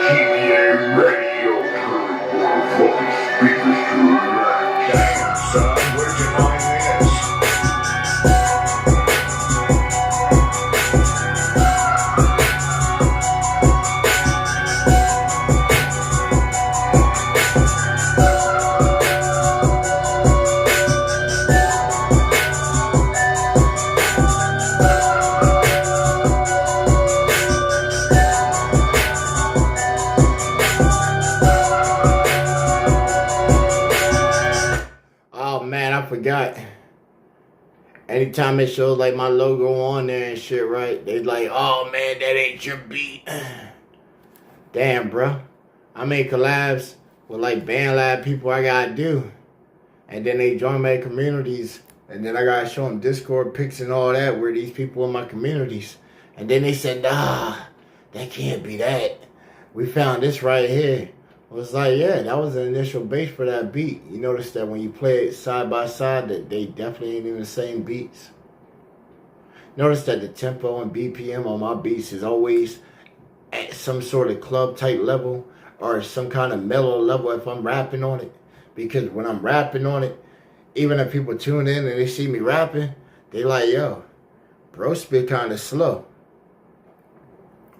GBA Radio, turn motherfucking speakers to the max. Damn, son, where'd you find this? Oh man, I forgot. Anytime it shows like my logo on there and shit, right? They like, oh man, that ain't your beat. Damn, bro. I make collabs with like band lab people I gotta do. And then they join my communities. And then I gotta show them Discord pics and all that where these people in my communities. And then they said, nah, that can't be that. We found this right here. I was like, yeah, that was the initial base for that beat. You notice that when you play it side by side, that they definitely ain't even the same beats. Notice that the tempo and BPM on my beats is always at some sort of club type level or some kind of mellow level if I'm rapping on it. Because when I'm rapping on it, even if people tune in and they see me rapping, they like, yo, bro spit kind of slow.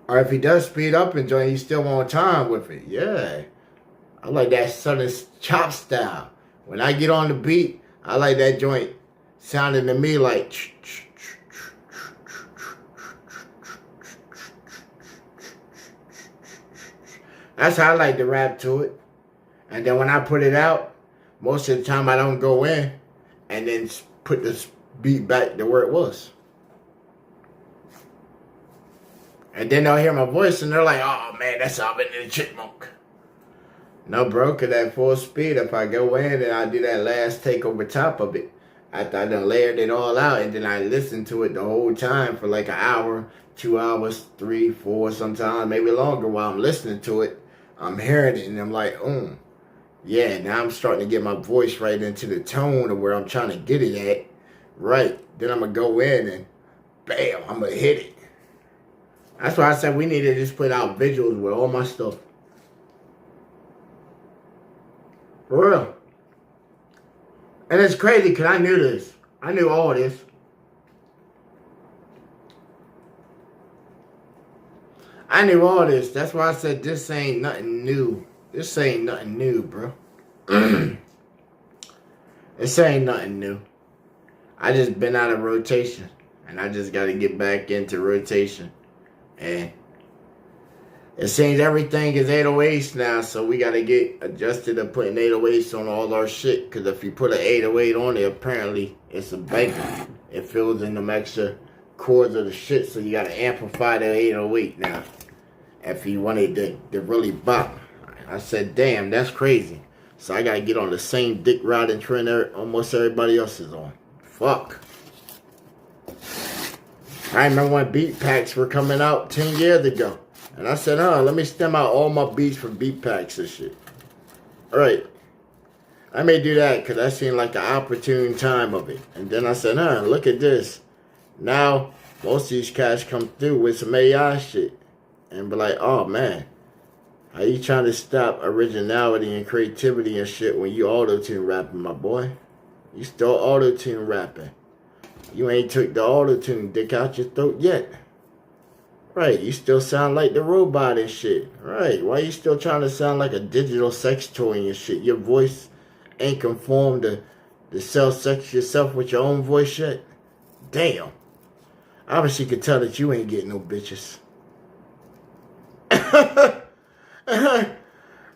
Or if he does speed up and join, he's still on time with it. Yeah. I like that Southern chop style. When I get on the beat, I like that joint sounding to me like. That's how I like to rap to it. And then when I put it out, most of the time I don't go in and then put this beat back to where it was. And then they'll hear my voice and they're like, oh man, that's Alvin and the Chipmunk. No, bro, cause at full speed, if I go in and I do that last take over top of it, after I done layered it all out, and then I listen to it the whole time for like an hour, 2 hours, 3, 4, sometimes maybe longer while I'm listening to it, I'm hearing it and I'm like, yeah, now I'm starting to get my voice right into the tone of where I'm trying to get it at. Right. Then I'm going to go in and bam, I'm going to hit it. That's why I said we need to just put out visuals with all my stuff. For real. And it's crazy because I knew this. I knew all this. I knew all this. That's why I said this ain't nothing new. This ain't nothing new, bro. This ain't nothing new. I just been out of rotation. And I just got to get back into rotation. And It seems everything is 808s now, so we gotta get adjusted to putting 808s on all our shit. Cause if you put an 808 on it, apparently it's a banker. It fills in them extra chords of the shit, so you gotta amplify the 808 now. If you want it to really bop. I said, damn, that's crazy. So I gotta get on the same dick riding trend almost everybody else is on. Fuck. I remember when beat packs were coming out 10 years ago. And I said, let me stem out all my beats from beat packs and shit. Alright. I may do that because that seemed like an opportune time of it. And then I said, look at this. Now, most of these cats come through with some AI shit. And be like, oh man, how you trying to stop originality and creativity and shit when you auto-tune rapping, my boy? You still auto-tune rapping. You ain't took the auto-tune dick out your throat yet. Right, you still sound like the robot and shit. Right, why you still trying to sound like a digital sex toy and shit? Your voice ain't conformed to self-sex yourself with your own voice yet? Damn. Obviously you could tell that you ain't getting no bitches.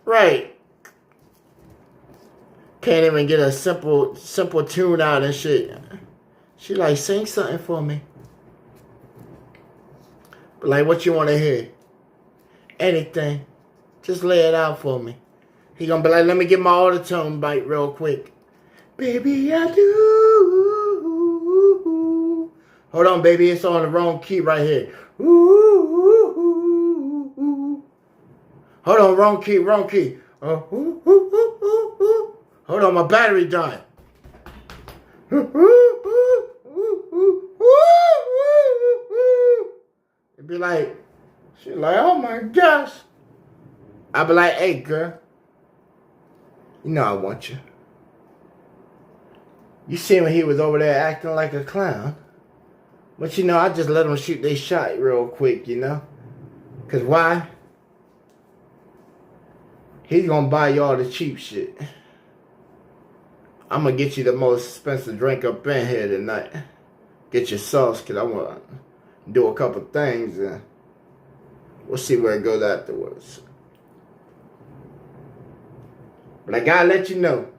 Right. Can't even get a simple tune out and shit. She like, sing something for me. But like, what you want to hear? Anything. Just lay it out for me. He gonna be like, let me get my auto-tune bite real quick. Baby, I do. Hold on, baby. It's on the wrong key right here. Hold on, wrong key. Hold on, my battery died. It'd be like, she's like, oh my gosh. I'd be like, hey girl, you know I want you. You see when he was over there acting like a clown. But you know, I just let them shoot their shot real quick, you know. Cause why? He's gonna buy y'all the cheap shit. I'm gonna get you the most expensive drink up in here tonight. Get your sauce, cause I wanna do a couple things and we'll see where it goes afterwards. But I gotta let you know.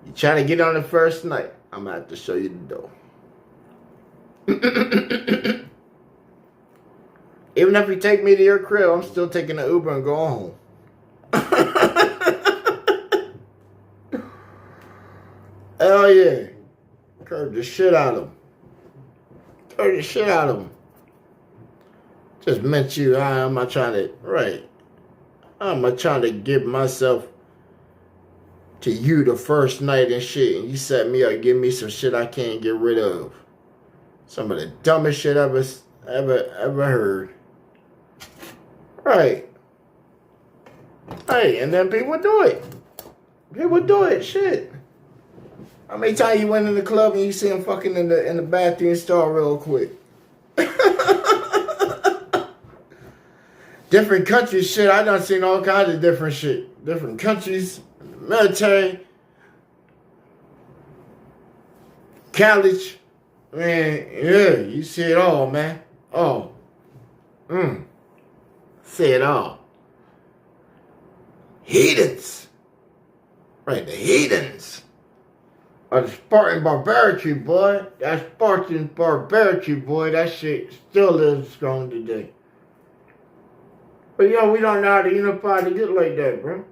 You try to get on the first night, I'm gonna have to show you the door. Even if you take me to your crib, I'm still taking the Uber and going home. Hell yeah. Curve the shit out of him. Curve the shit out of him. Just meant you, I'm not trying to, right. I'm not trying to give myself to you the first night and shit, and you set me up, give me some shit I can't get rid of. Some of the dumbest shit ever heard. Right. Hey, and then people do it. People do it, shit. How many times you went in the club and you see him fucking in the bathroom stall real quick? Different countries, shit. I done seen all kinds of different shit. Different countries, military, college. Man, yeah, you see it all, man. Oh. See it all. Heathens. Right, the heathens. Of the Spartan barbarity, boy. That Spartan barbarity, boy. That shit still lives strong today. But yo, we don't know how to unify to get like that, bro.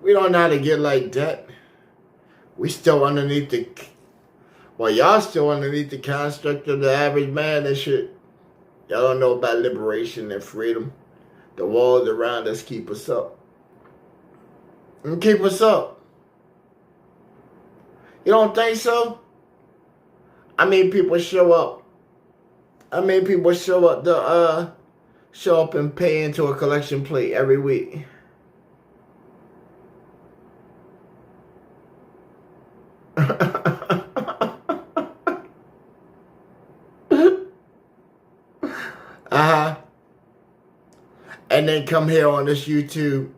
We don't know how to get like that. We still underneath the... Well, y'all still underneath the construct of the average man and shit. Y'all don't know about liberation and freedom. The walls around us keep us up. And keep us up. You don't think so? I mean, people show up. Show up and pay into a collection plate every week. And then come here on this YouTube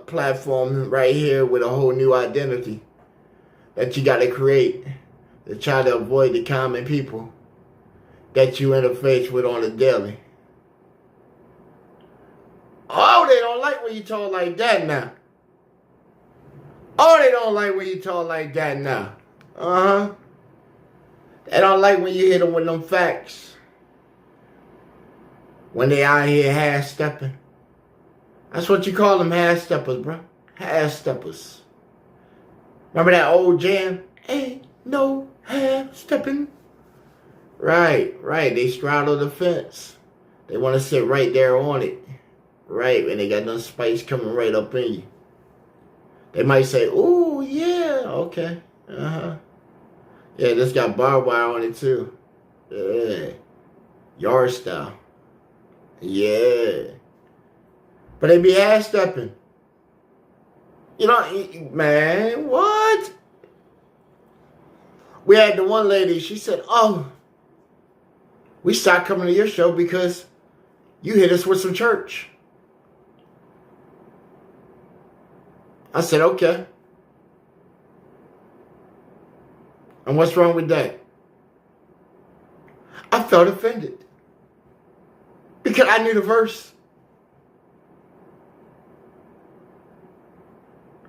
platform right here with a whole new identity that you got to create. to try to avoid the common people that you interface with on a daily. Oh, they don't like when you talk like that now. Oh, they don't like when you talk like that now. Uh-huh. They don't like when you hit them with them facts. When they out here half-stepping. That's what you call them, half-steppers, bro. Half-steppers. Remember that old jam? Ain't no half-stepping. Right. They straddle the fence. They want to sit right there on it. Right, and they got no spice coming right up in you. They might say, ooh, yeah, okay. Uh-huh. Yeah, this got barbed wire on it too. Yeah. Yard style. Yeah. But they be half-stepping. You know, man, what? We had the one lady, she said, oh, we stopped coming to your show because you hit us with some church. I said, okay. And what's wrong with that? I felt offended. Because I knew the verse.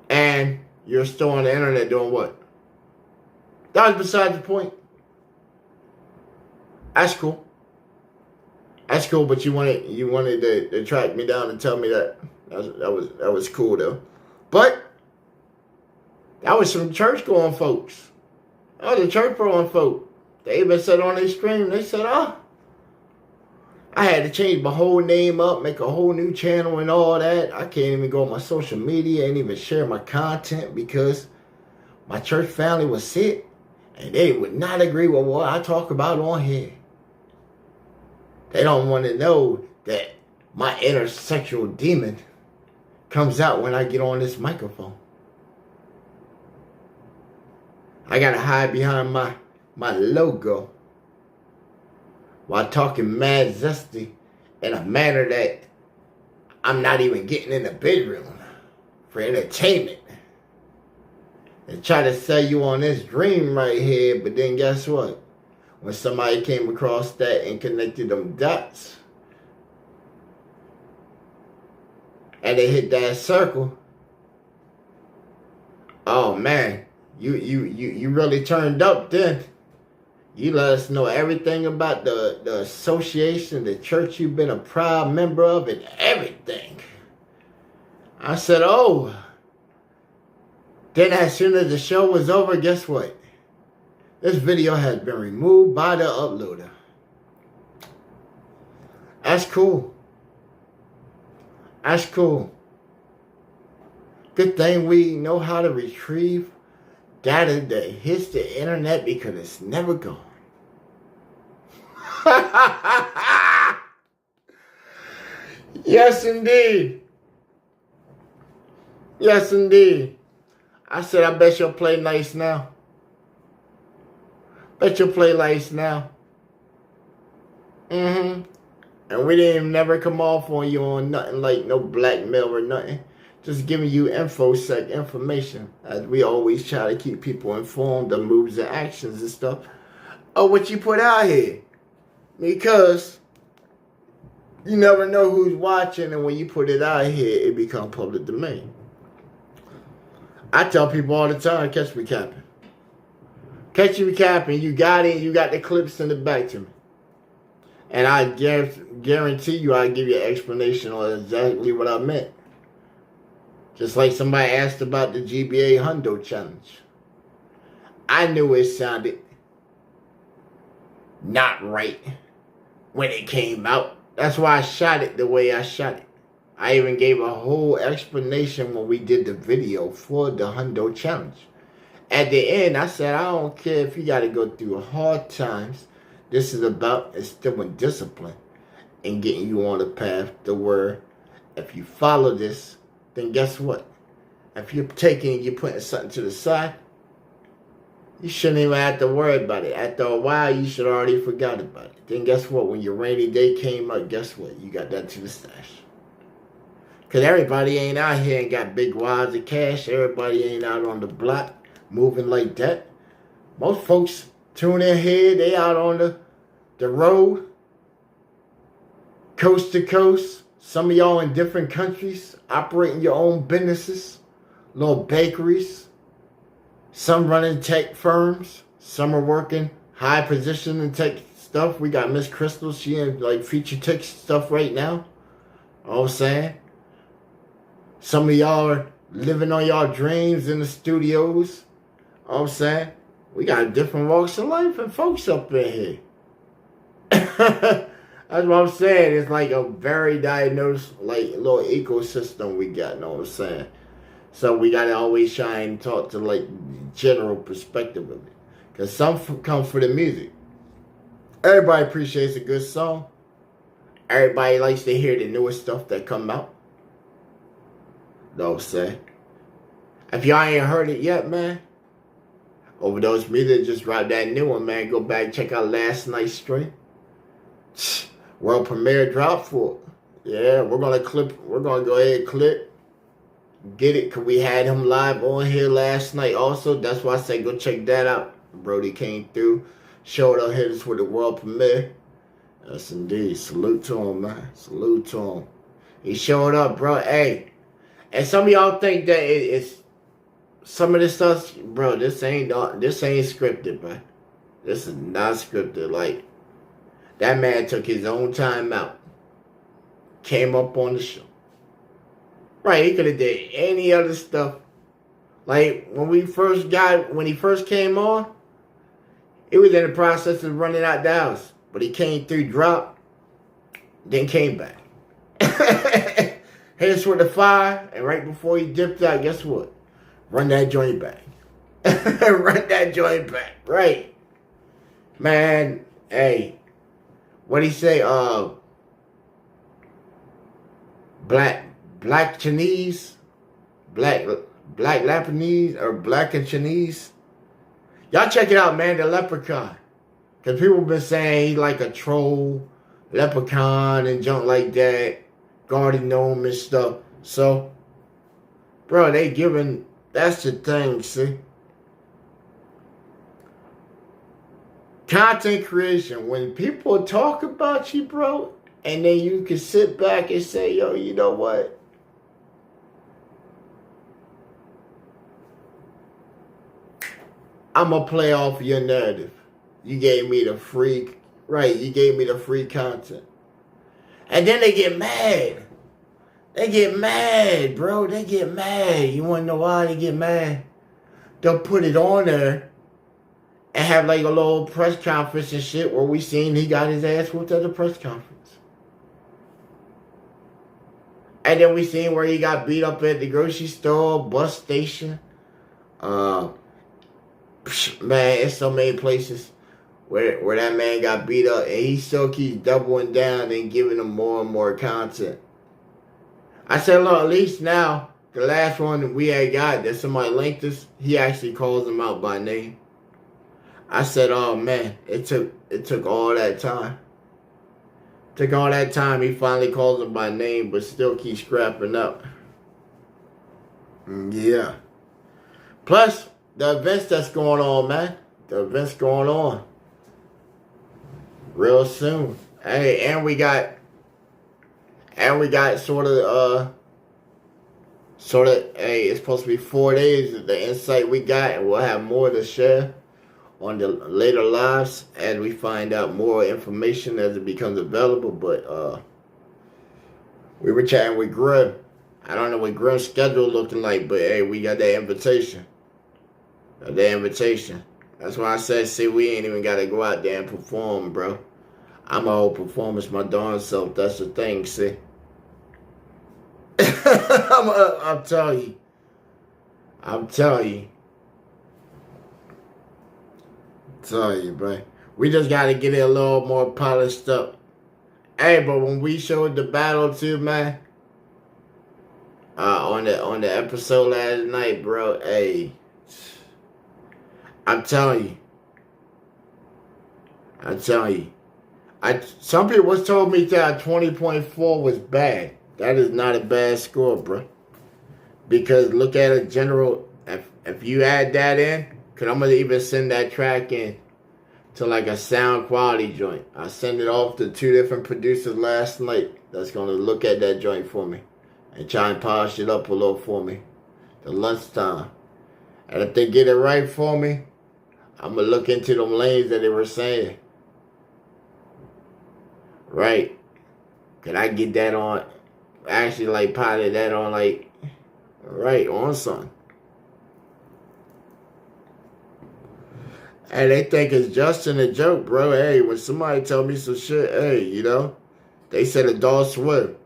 And you're still on the internet doing what? That was beside the point. That's cool. That's cool, but you wanted to track me down and tell me that. That was cool though. But that was some church going folks. Oh, the church going folk. They even said on their stream, they said, oh, I had to change my whole name up, make a whole new channel and all that. I can't even go on my social media and even share my content because my church family was sick and they would not agree with what I talk about on here. They don't want to know that my inner sexual demon comes out when I get on this microphone. I gotta hide behind my logo while talking mad zesty in a manner that I'm not even getting in the bedroom for entertainment. And try to sell you on this dream right here, but then guess what? When somebody came across that and connected them dots, and they hit that circle, oh man, you really turned up then. You let us know everything about the association, the church you've been a proud member of, and everything. I said, oh. Then as soon as the show was over, guess what? This video has been removed by the uploader. That's cool. That's cool. Good thing we know how to retrieve data that hits the internet because it's never gone. Yes, indeed. Yes, indeed. I said, I bet you'll play nice now. Bet you'll play nice now. And we didn't even never come off on you on nothing like no blackmail or nothing. Just giving you infosec information. As we always try to keep people informed of moves and actions and stuff of what you put out here. Because you never know who's watching, and when you put it out here, it becomes public domain. I tell people all the time, catch me capping. Catch me capping. You got it. You got the clips, send it back to me. And I guarantee you I'll give you an explanation on exactly what I meant. Just like somebody asked about the GBA Hundo Challenge. I knew it sounded not right when it came out. That's why I shot it the way I shot it. I even gave a whole explanation when we did the video for the Hundo Challenge. At the end, I said, I don't care if you got to go through hard times. This is about instilling discipline and getting you on the path to where if you follow this, then guess what? If you're putting something to the side, you shouldn't even have to worry about it. After a while, you should already forgot about it. Then guess what? When your rainy day came up, guess what? You got that to the stash. Because everybody ain't out here and got big wads of cash. Everybody ain't out on the block moving like that. Most folks tune in here. They out on the road, coast to coast. Some of y'all in different countries, operating your own businesses, little bakeries. Some running tech firms. Some are working high position in tech stuff. We got Miss Crystal. She in like feature tech stuff right now. You know what I'm saying? Some of y'all are living on y'all dreams in the studios. You know what I'm saying? We got different walks of life and folks up in here. That's what I'm saying. It's like a very diagnosed, like, little ecosystem we got. You know what I'm saying? So we got to always try and talk to, like, general perspective of it. Because some come for the music. Everybody appreciates a good song. Everybody likes to hear the newest stuff that come out. You know what I'm saying? If y'all ain't heard it yet, man, Overdose Music just dropped that new one, man. Go back and check out last night's stream. World premiere drop for it. Yeah, we're going to go ahead and clip. Get it, because we had him live on here last night also. That's why I say go check that out. Brody came through, showed up here for the world premiere. Yes, indeed. Salute to him, man. Salute to him. He showed up, bro. Hey, and some of y'all think that it's some of this stuff, bro. This ain't scripted, bro. This is not scripted. Like, that man took his own time out, came up on the show. Right, he could have did any other stuff. Like when he first came on, he was in the process of running out the house. But he came through, dropped, then came back. Hits with the fire, and right before he dipped out, guess what? Run that joint back. Run that joint back. Right. Man, hey. What'd he say? Black Chinese, black Japanese, or black and Chinese. Y'all check it out, man. The Leprechaun, because people been saying he like a troll, leprechaun, and junk like that, guardian gnome and stuff. So, bro, they giving. That's the thing. See, content creation. When people talk about you, bro, and then you can sit back and say, yo, you know what? I'm going to play off your narrative. You gave me the free, right, you gave me the free content. And then they get mad. They get mad, bro. They get mad. You want to know why they get mad? They'll put it on there and have like a little press conference and shit where we seen he got his ass whooped at the press conference. And then we seen where he got beat up at the grocery store, bus station. Man, it's so many places where that man got beat up, and he still keeps doubling down and giving them more and more content. I said, look, at least now, the last one that we had got that somebody linked us, he actually calls him out by name. I said, oh man, it took all that time. Took all that time, he finally calls him by name, but still keeps scrapping up. Yeah. Plus, the events that's going on, man. The events going on. Real soon. Hey, and we got sort of, hey, it's supposed to be 4 days of the insight we got, and we'll have more to share on the later lives as we find out more information as it becomes available. But we were chatting with Grim. I don't know what Grim's schedule looking like, but hey, we got that invitation. That's why I said, see, we ain't even got to go out there and perform, bro. I'm a whole performance, my darn self. That's the thing, see. I'm telling you, bro. We just got to get it a little more polished up. Hey, but when we showed the battle too, man, on the episode last night, bro, hey, I'm telling you. Some people was told me that 20.4 was bad. That is not a bad score, bro. Because look at it general. If you add that in, Cause I'm gonna even send that track in to like a sound quality joint. I sent it off to 2 different producers last night that's gonna look at that joint for me and try and polish it up a little for me. The lunchtime. And if they get it right for me, I'm gonna look into them lanes that they were saying. Right. Could I get that on? Actually, like, pilot that on, like, right, on something. And they think it's just in a joke, bro. Hey, when somebody tell me some shit, hey, you know, they said Adult Swim.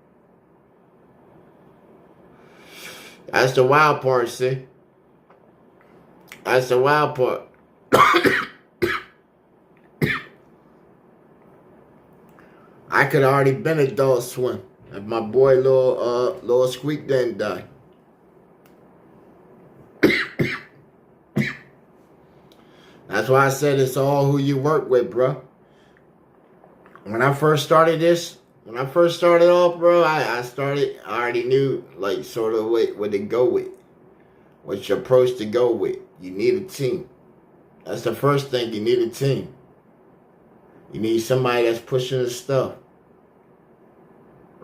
That's the wild part, see? That's the wild part. I could have already been Adult Swim if my boy Lil Squeak didn't die. That's why I said it's all who you work with, bro. When I first started off, bro, I already knew, like, sort of what to go with. What's your approach to go with. You need a team. That's the first thing. You need a team. You need somebody that's pushing the stuff.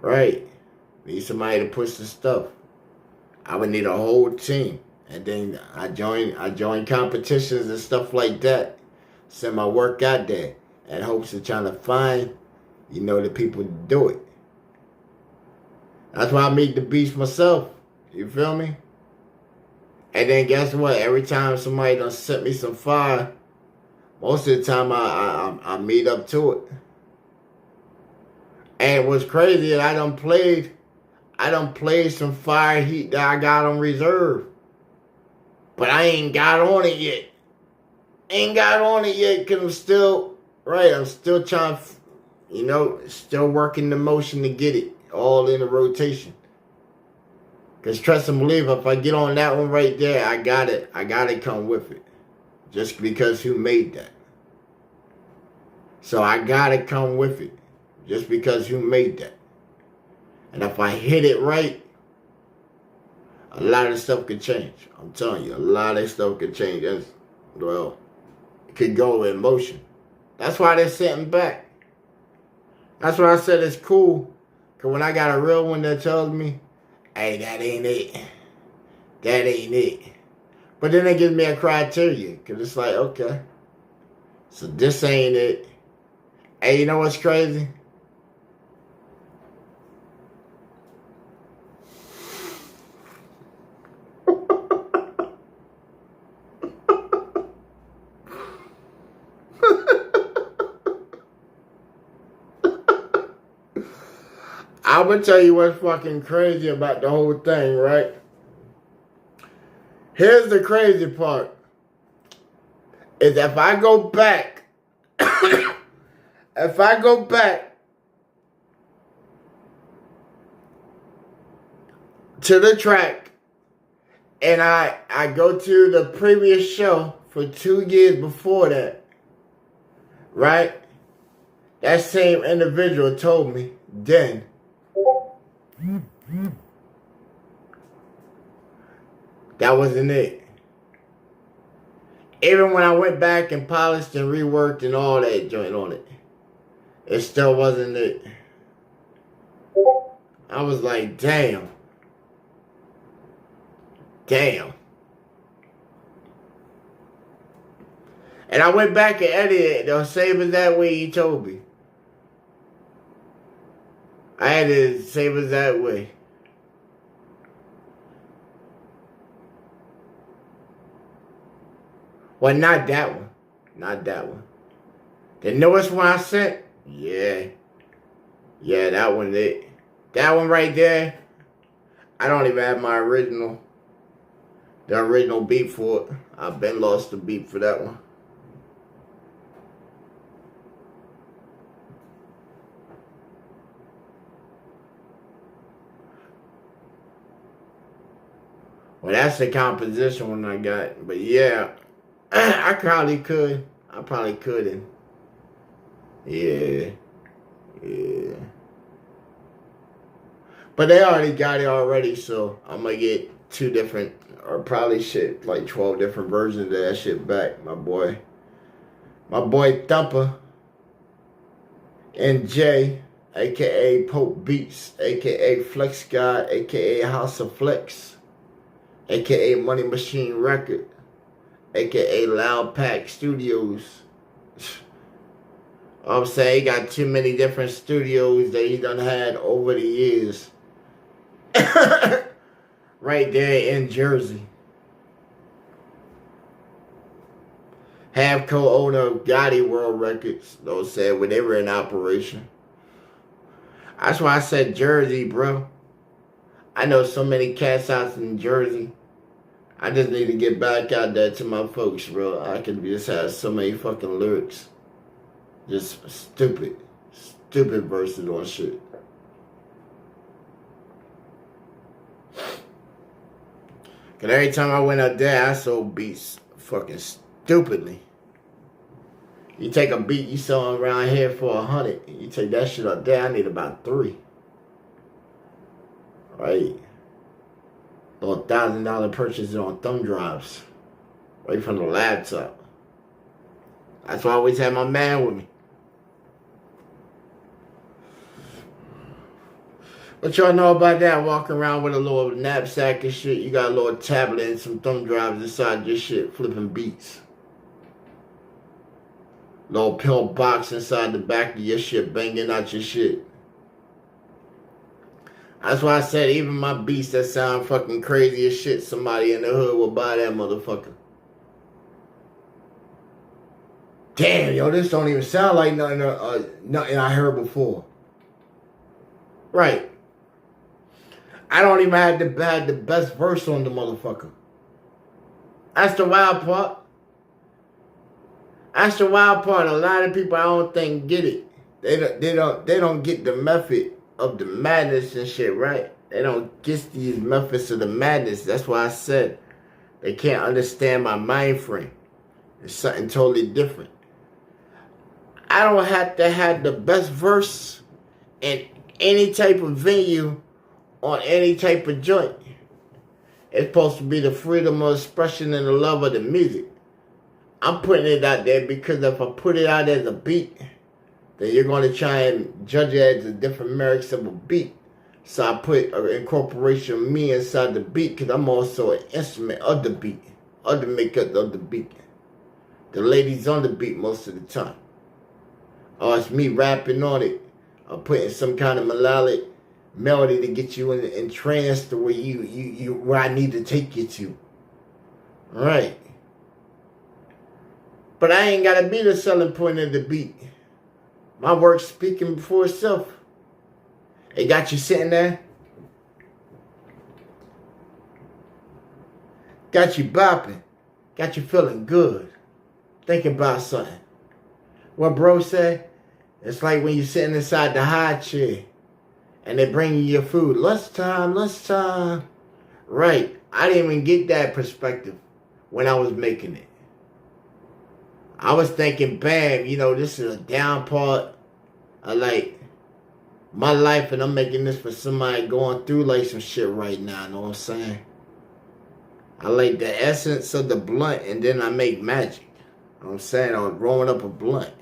Right. You need somebody to push the stuff. I would need a whole team. And then I join competitions and stuff like that. Send my work out there in hopes of trying to find, you know, the people to do it. That's why I meet the beast myself. You feel me? And then guess what? Every time somebody done set me some fire, most of the time I meet up to it. And what's crazy is I done played some fire heat that I got on reserve. But I ain't got on it yet. Because I'm still trying, you know, still working the motion to get it all in a rotation. Because trust and believe, if I get on that one right there, I got it come with it. Just because who made that. So I got to come with it. Just because who made that. And if I hit it right, a lot of stuff could change. I'm telling you, a lot of stuff could change. It could go in motion. That's why they're sitting back. That's why I said it's cool. Because when I got a real one that tells me, hey, that ain't it. That ain't it. But then it gives me a criteria. Because it's like, okay. So this ain't it. Hey, you know what's crazy? I'm going to tell you what's fucking crazy about the whole thing, right? Here's the crazy part. Is if I go back, to the track and I go to the previous show for 2 years before that, right? That same individual told me then, that wasn't it. Even when I went back and polished and reworked and all that joint on it, it still wasn't it. I was like, damn. And I went back and edited it the same as that way he told me. I edited it the same as that way. Well, not that one. Not that one. The newest one I sent? Yeah. Yeah, that one it. That one right there, I don't even have my original. The original beat for it. I've been lost the beat for that one. Well, that's the composition one I got. But yeah, I probably could. I probably couldn't. Yeah. Yeah. But they already got it already, so I'm going to get 2 different. or probably shit, like 12 different versions of that shit back, my boy. My boy Thumper and Jay, aka Pope Beats, aka Flex God, aka House of Flex, aka Money Machine Record, aka Loud Pack Studios. I'm saying he got too many different studios that he done had over the years. Right there in Jersey. Half co-owner of Gotti World Records, those said when they were in operation. That's why I said Jersey, bro. I know so many cats out in Jersey. I just need to get back out there to my folks, bro. I can just have so many fucking lyrics. Just stupid verses on shit. Cause every time I went out there, I sold beats fucking stupidly. You take a beat you sell around here for 100, you take that shit up there, I need about 3. Right? Those $1,000 purchases on thumb drives. Right from the laptop. That's why I always have my man with me. What y'all know about that? Walking around with a little knapsack and shit. You got a little tablet and some thumb drives inside your shit, flipping beats. Little pill box inside the back of your shit, banging out your shit. That's why I said even my beats that sound fucking crazy as shit, somebody in the hood will buy that motherfucker. Damn, yo, this don't even sound like nothing I heard before. Right. I don't even have the best verse on the motherfucker. That's the wild part. That's the wild part. A lot of people I don't think get it. They don't get the method of the madness and shit, right? They don't get these methods of the madness. That's why I said they can't understand my mind frame. It's something totally different. I don't have to have the best verse in any type of venue on any type of joint. It's supposed to be the freedom of expression and the love of the music. I'm putting it out there because if I put it out as a beat, then you're going to try and judge it as the different merits of a beat. So I put an incorporation of me inside the beat because I'm also an instrument of the beat, of the makeup of the beat. The ladies on the beat most of the time. Or it's me rapping on it, or putting some kind of melodic melody to get you in trance to where you where I need to take you to. Right. But I ain't gotta be the selling point of the beat. My work's speaking for itself. It got you sitting there. Got you bopping. Got you feeling good. Thinking about something. What bro said? It's like when you're sitting inside the high chair and they bring you your food. Lunchtime. Right. I didn't even get that perspective when I was making it. I was thinking, bam, this is a down part of like my life and I'm making this for somebody going through like some shit right now, you know what I'm saying? I like the essence of the blunt and then I make magic. You know what I'm saying? I was rolling up a blunt.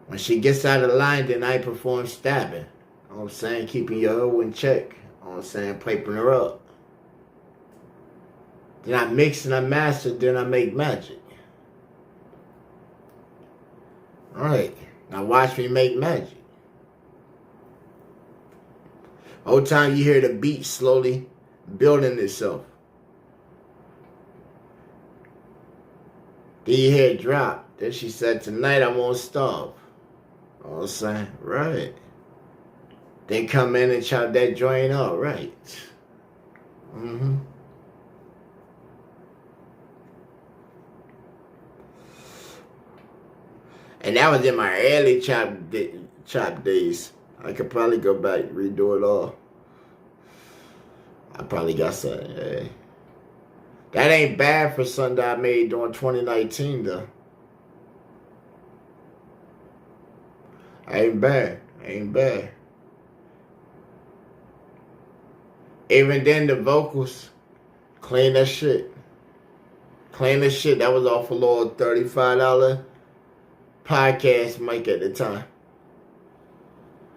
When she gets out of line, then I perform stabbing. You know what I'm saying? Keeping your hoe in check. You know what I'm saying? Piping her up. Then I mix and I master, then I make magic. Alright. Now watch me make magic. Whole time you hear the beat slowly building itself. Then you hear it drop. Then she said, tonight I won't starve. You know what I'm saying? Right. Then come in and chop that joint up. Right. Mm-hmm. And that was in my early chop days. I could probably go back and redo it all. I probably got something. Yeah. That ain't bad for something that I made during 2019, though. Ain't bad. Even then, the vocals, Claim that shit. Claim that shit. That was off a little $35 podcast mic at the time.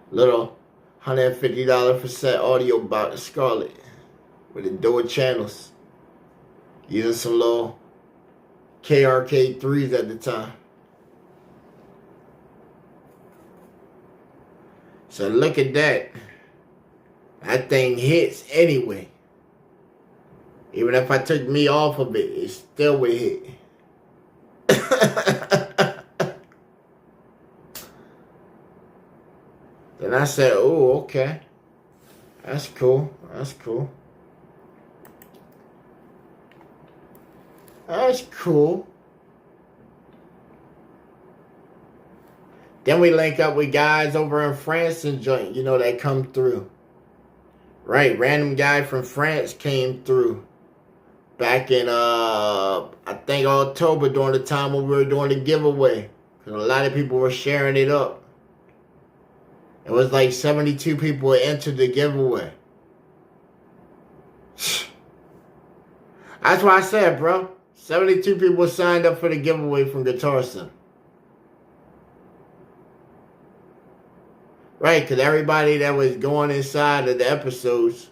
Little $150 for set audio about the Scarlett with the dual channels. Using some little KRK3s at the time. So look at that. That thing hits anyway. Even if I took me off of it, it still would hit. Then I said, oh, okay. That's cool. That's cool. That's cool. Then we link up with guys over in France and joint, you know, that come through. Right, random guy from France came through. Back in, I think October, during the time when we were doing the giveaway. Because a lot of people were sharing it up. It was like 72 people entered the giveaway. That's what I said, bro. 72 people signed up for the giveaway from Guitar Center. Right, because everybody that was going inside of the episodes,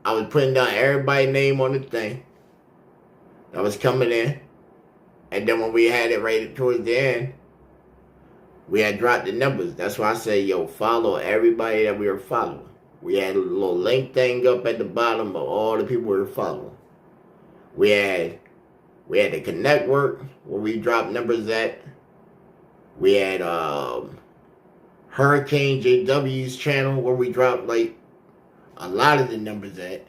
I was putting down everybody's name on the thing that was coming in. And then when we had it right towards the end, we had dropped the numbers. That's why I say, yo, follow everybody that we were following. We had a little link thing up at the bottom of all the people we were following. We had the Connect work where we dropped numbers at. We had Hurricane JW's channel where we dropped like a lot of the numbers at.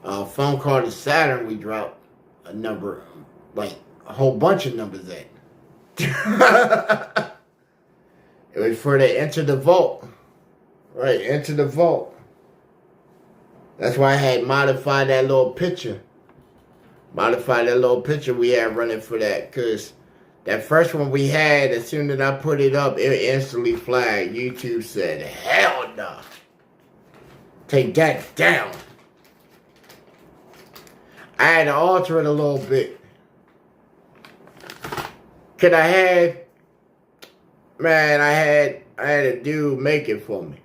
Phone Call to Saturn, we dropped a number, like a whole bunch of numbers at. It was for the Enter the Vault. Right, Enter the Vault. That's why I had modified that little picture. Modified that little picture we had running for that. Because that first one we had, as soon as I put it up, it instantly flagged. YouTube said, hell no. Take that down. I had to alter it a little bit. Cause I had a dude make it for me.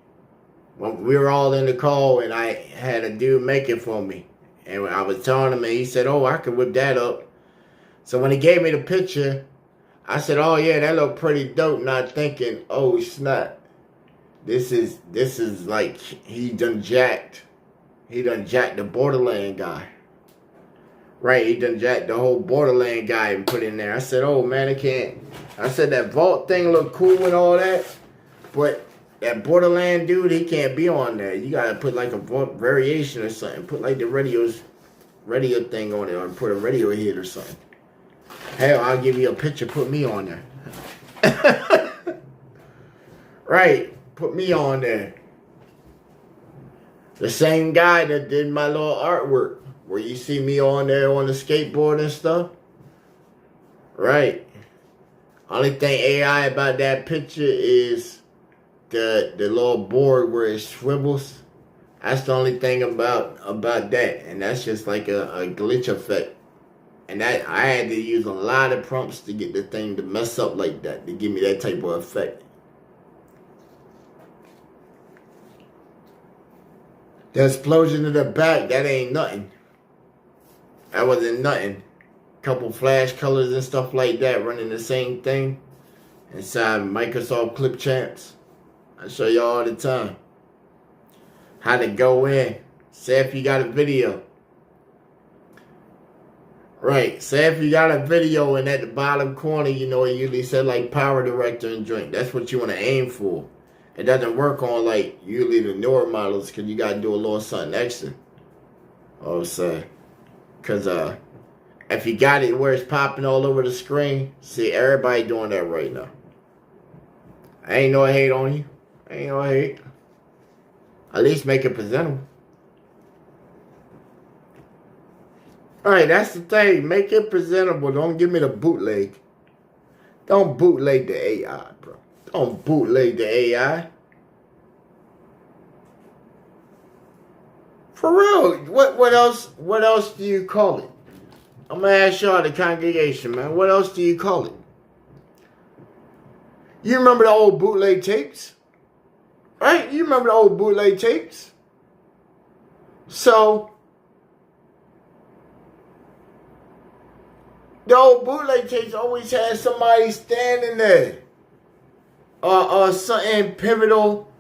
When we were all in the call and I had a dude make it for me. And I was telling him and he said, oh, I could whip that up. So when he gave me the picture, I said, oh yeah, that looked pretty dope. Not thinking, oh snap. This is like he done jacked the Borderland guy. Right, he done jacked the whole Borderland guy and put in there. I said, oh man, I can't. I said that Vault thing looked cool and all that, but that Borderland dude, he can't be on there. You gotta put like a Vault variation or something. Put like the radio thing on it, or put a radio hit or something. Hell, I'll give you a picture. Put me on there. Right, put me on there. The same guy that did my little artwork. Where you see me on there on the skateboard and stuff. Right. Only thing AI about that picture is the little board where it swivels. That's the only thing about that. And that's just like a glitch effect. And that I had to use a lot of prompts to get the thing to mess up like that. To give me that type of effect. The explosion in the back, that ain't nothing. That wasn't nothing. Couple flash colors and stuff like that running the same thing inside Microsoft Clip Champs. I show you all the time how to go in. Say if you got a video. Right. Say if you got a video and at the bottom corner, you know, it usually said like Power Director and joint. That's what you want to aim for. It doesn't work on like usually the newer models because you got to do a little something extra. I would say. Because if you got it where it's popping all over the screen, see, everybody doing that right now. I ain't no hate on you. I ain't no hate. At least make it presentable. Alright, that's the thing. Make it presentable. Don't give me the bootleg. Don't bootleg the AI, bro. Don't bootleg the AI. For real. What else do you call it? I'm gonna ask y'all, the congregation, man. What else do you call it? You remember the old bootleg tapes? Right? You remember the old bootleg tapes? So, the old bootleg tapes always had somebody standing there. Or something pivotal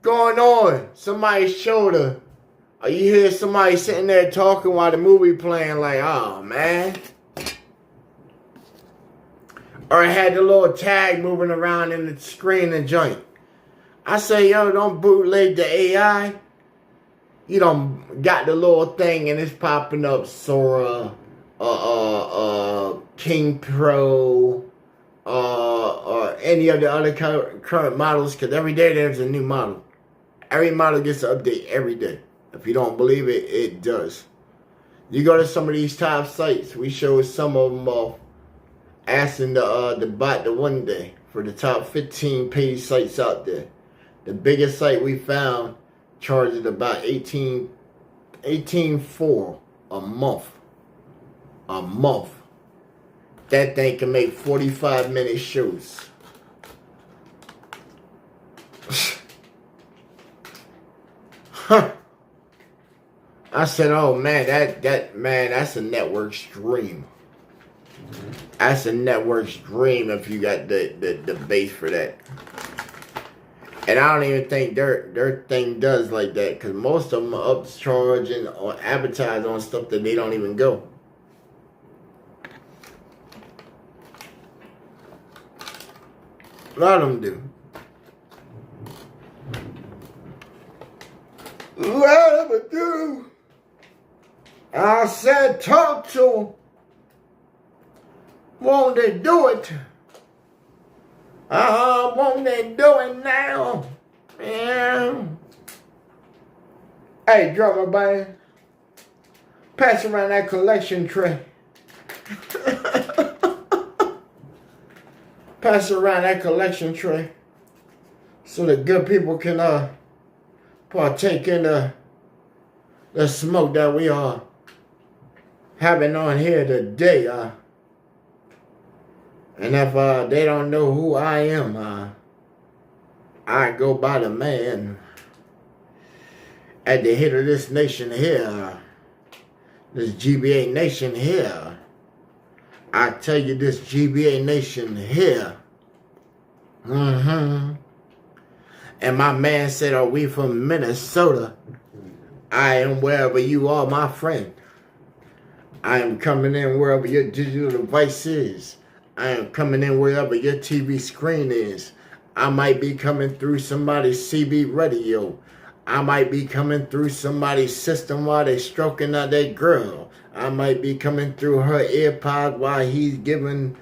going on. Somebody's shoulder. Or you hear somebody sitting there talking while the movie playing like, oh, man. Or it had the little tag moving around in the screen and joint. I say, yo, don't bootleg the AI. You done got the little thing and it's popping up Sora, King Pro, or any of the other current models, because every day there's a new model. Every model gets an update every day. If you don't believe it, it does. You go to some of these top sites. We showed some of them off, asking the bot the one day for the top 15 paid sites out there. The biggest site we found charges about $18.4 a month. A month. That thing can make 45-minute shows. Huh. I said, oh man, that's a network's dream. That's a network's dream if you got the base for that. And I don't even think their thing does like that, because most of them are upcharging or advertise on stuff that they don't even go. A lot of them do. A lot of them do. I said, talk to them. Won't they do it? Won't they do it now? Yeah. Hey, drummer band. Pass around that collection tray. Pass around that collection tray. So the good people can partake in the smoke that we are having on here today. And if they don't know who I am, I go by the man at the head of this nation here, this GBA nation here. I tell you, this GBA nation here. And my man said, are we from Minnesota? I am wherever you are, my friend. I am coming in wherever your digital device is. I am coming in wherever your TV screen is. I might be coming through somebody's CB radio. I might be coming through somebody's system while they stroking out that girl. I might be coming through her earpod while he's giving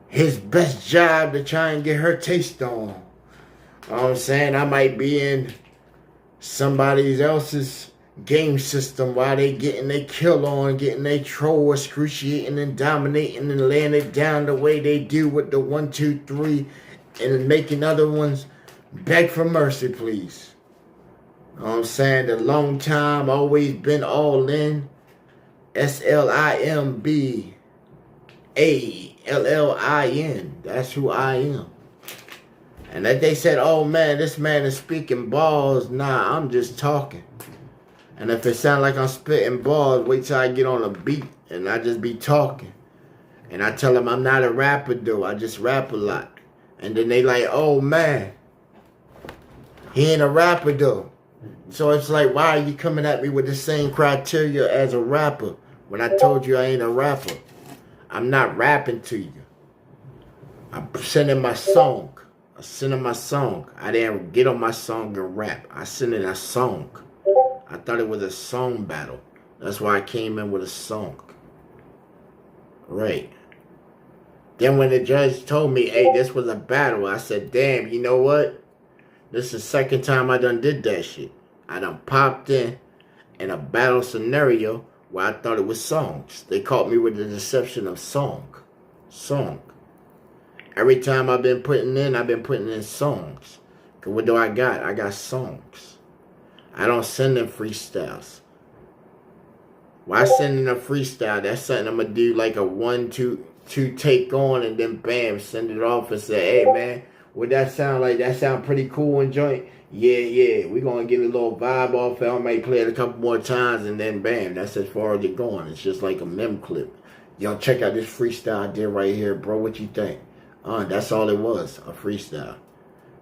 his best job to try and get her taste on. You know what I'm saying? I might be in somebody else's game system while they getting their kill on, getting their troll excruciating and dominating and laying it down the way they do with the 1, 2, 3 and making other ones beg for mercy, please. You know what I'm saying? The long time, always been all in. SLIMBALLIN. That's who I am. And that they said, oh man, this man is speaking balls. Nah, I'm just talking. And if it sound like I'm spitting balls, wait till I get on a beat and I just be talking. And I tell them I'm not a rapper though, I just rap a lot. And then they like, oh man, he ain't a rapper though. So it's like, why are you coming at me with the same criteria as a rapper when I told you I ain't a rapper? I'm not rapping to you. I'm sending my song. I sent my song. I didn't get on my song and rap. I sent in a song. I thought it was a song battle. That's why I came in with a song. Right. Then when the judge told me, hey, this was a battle, I said, damn, you know what? This is the second time I done did that shit. I done popped in a battle scenario where I thought it was songs. They caught me with the deception of song. Song. Every time I've been putting in songs. What do I got? I got songs. I don't send them freestyles. Why send in a freestyle? That's something I'm gonna do like a 1, 2 take on, and then bam, send it off and say, hey man, what that sound like? That sound pretty cool and joint. Yeah, we gonna get a little vibe off it. I might play it a couple more times, and then bam, that's as far as it going. It's just like a mem clip. Yo, check out this freestyle I did right here, bro. What you think? That's all it was, a freestyle.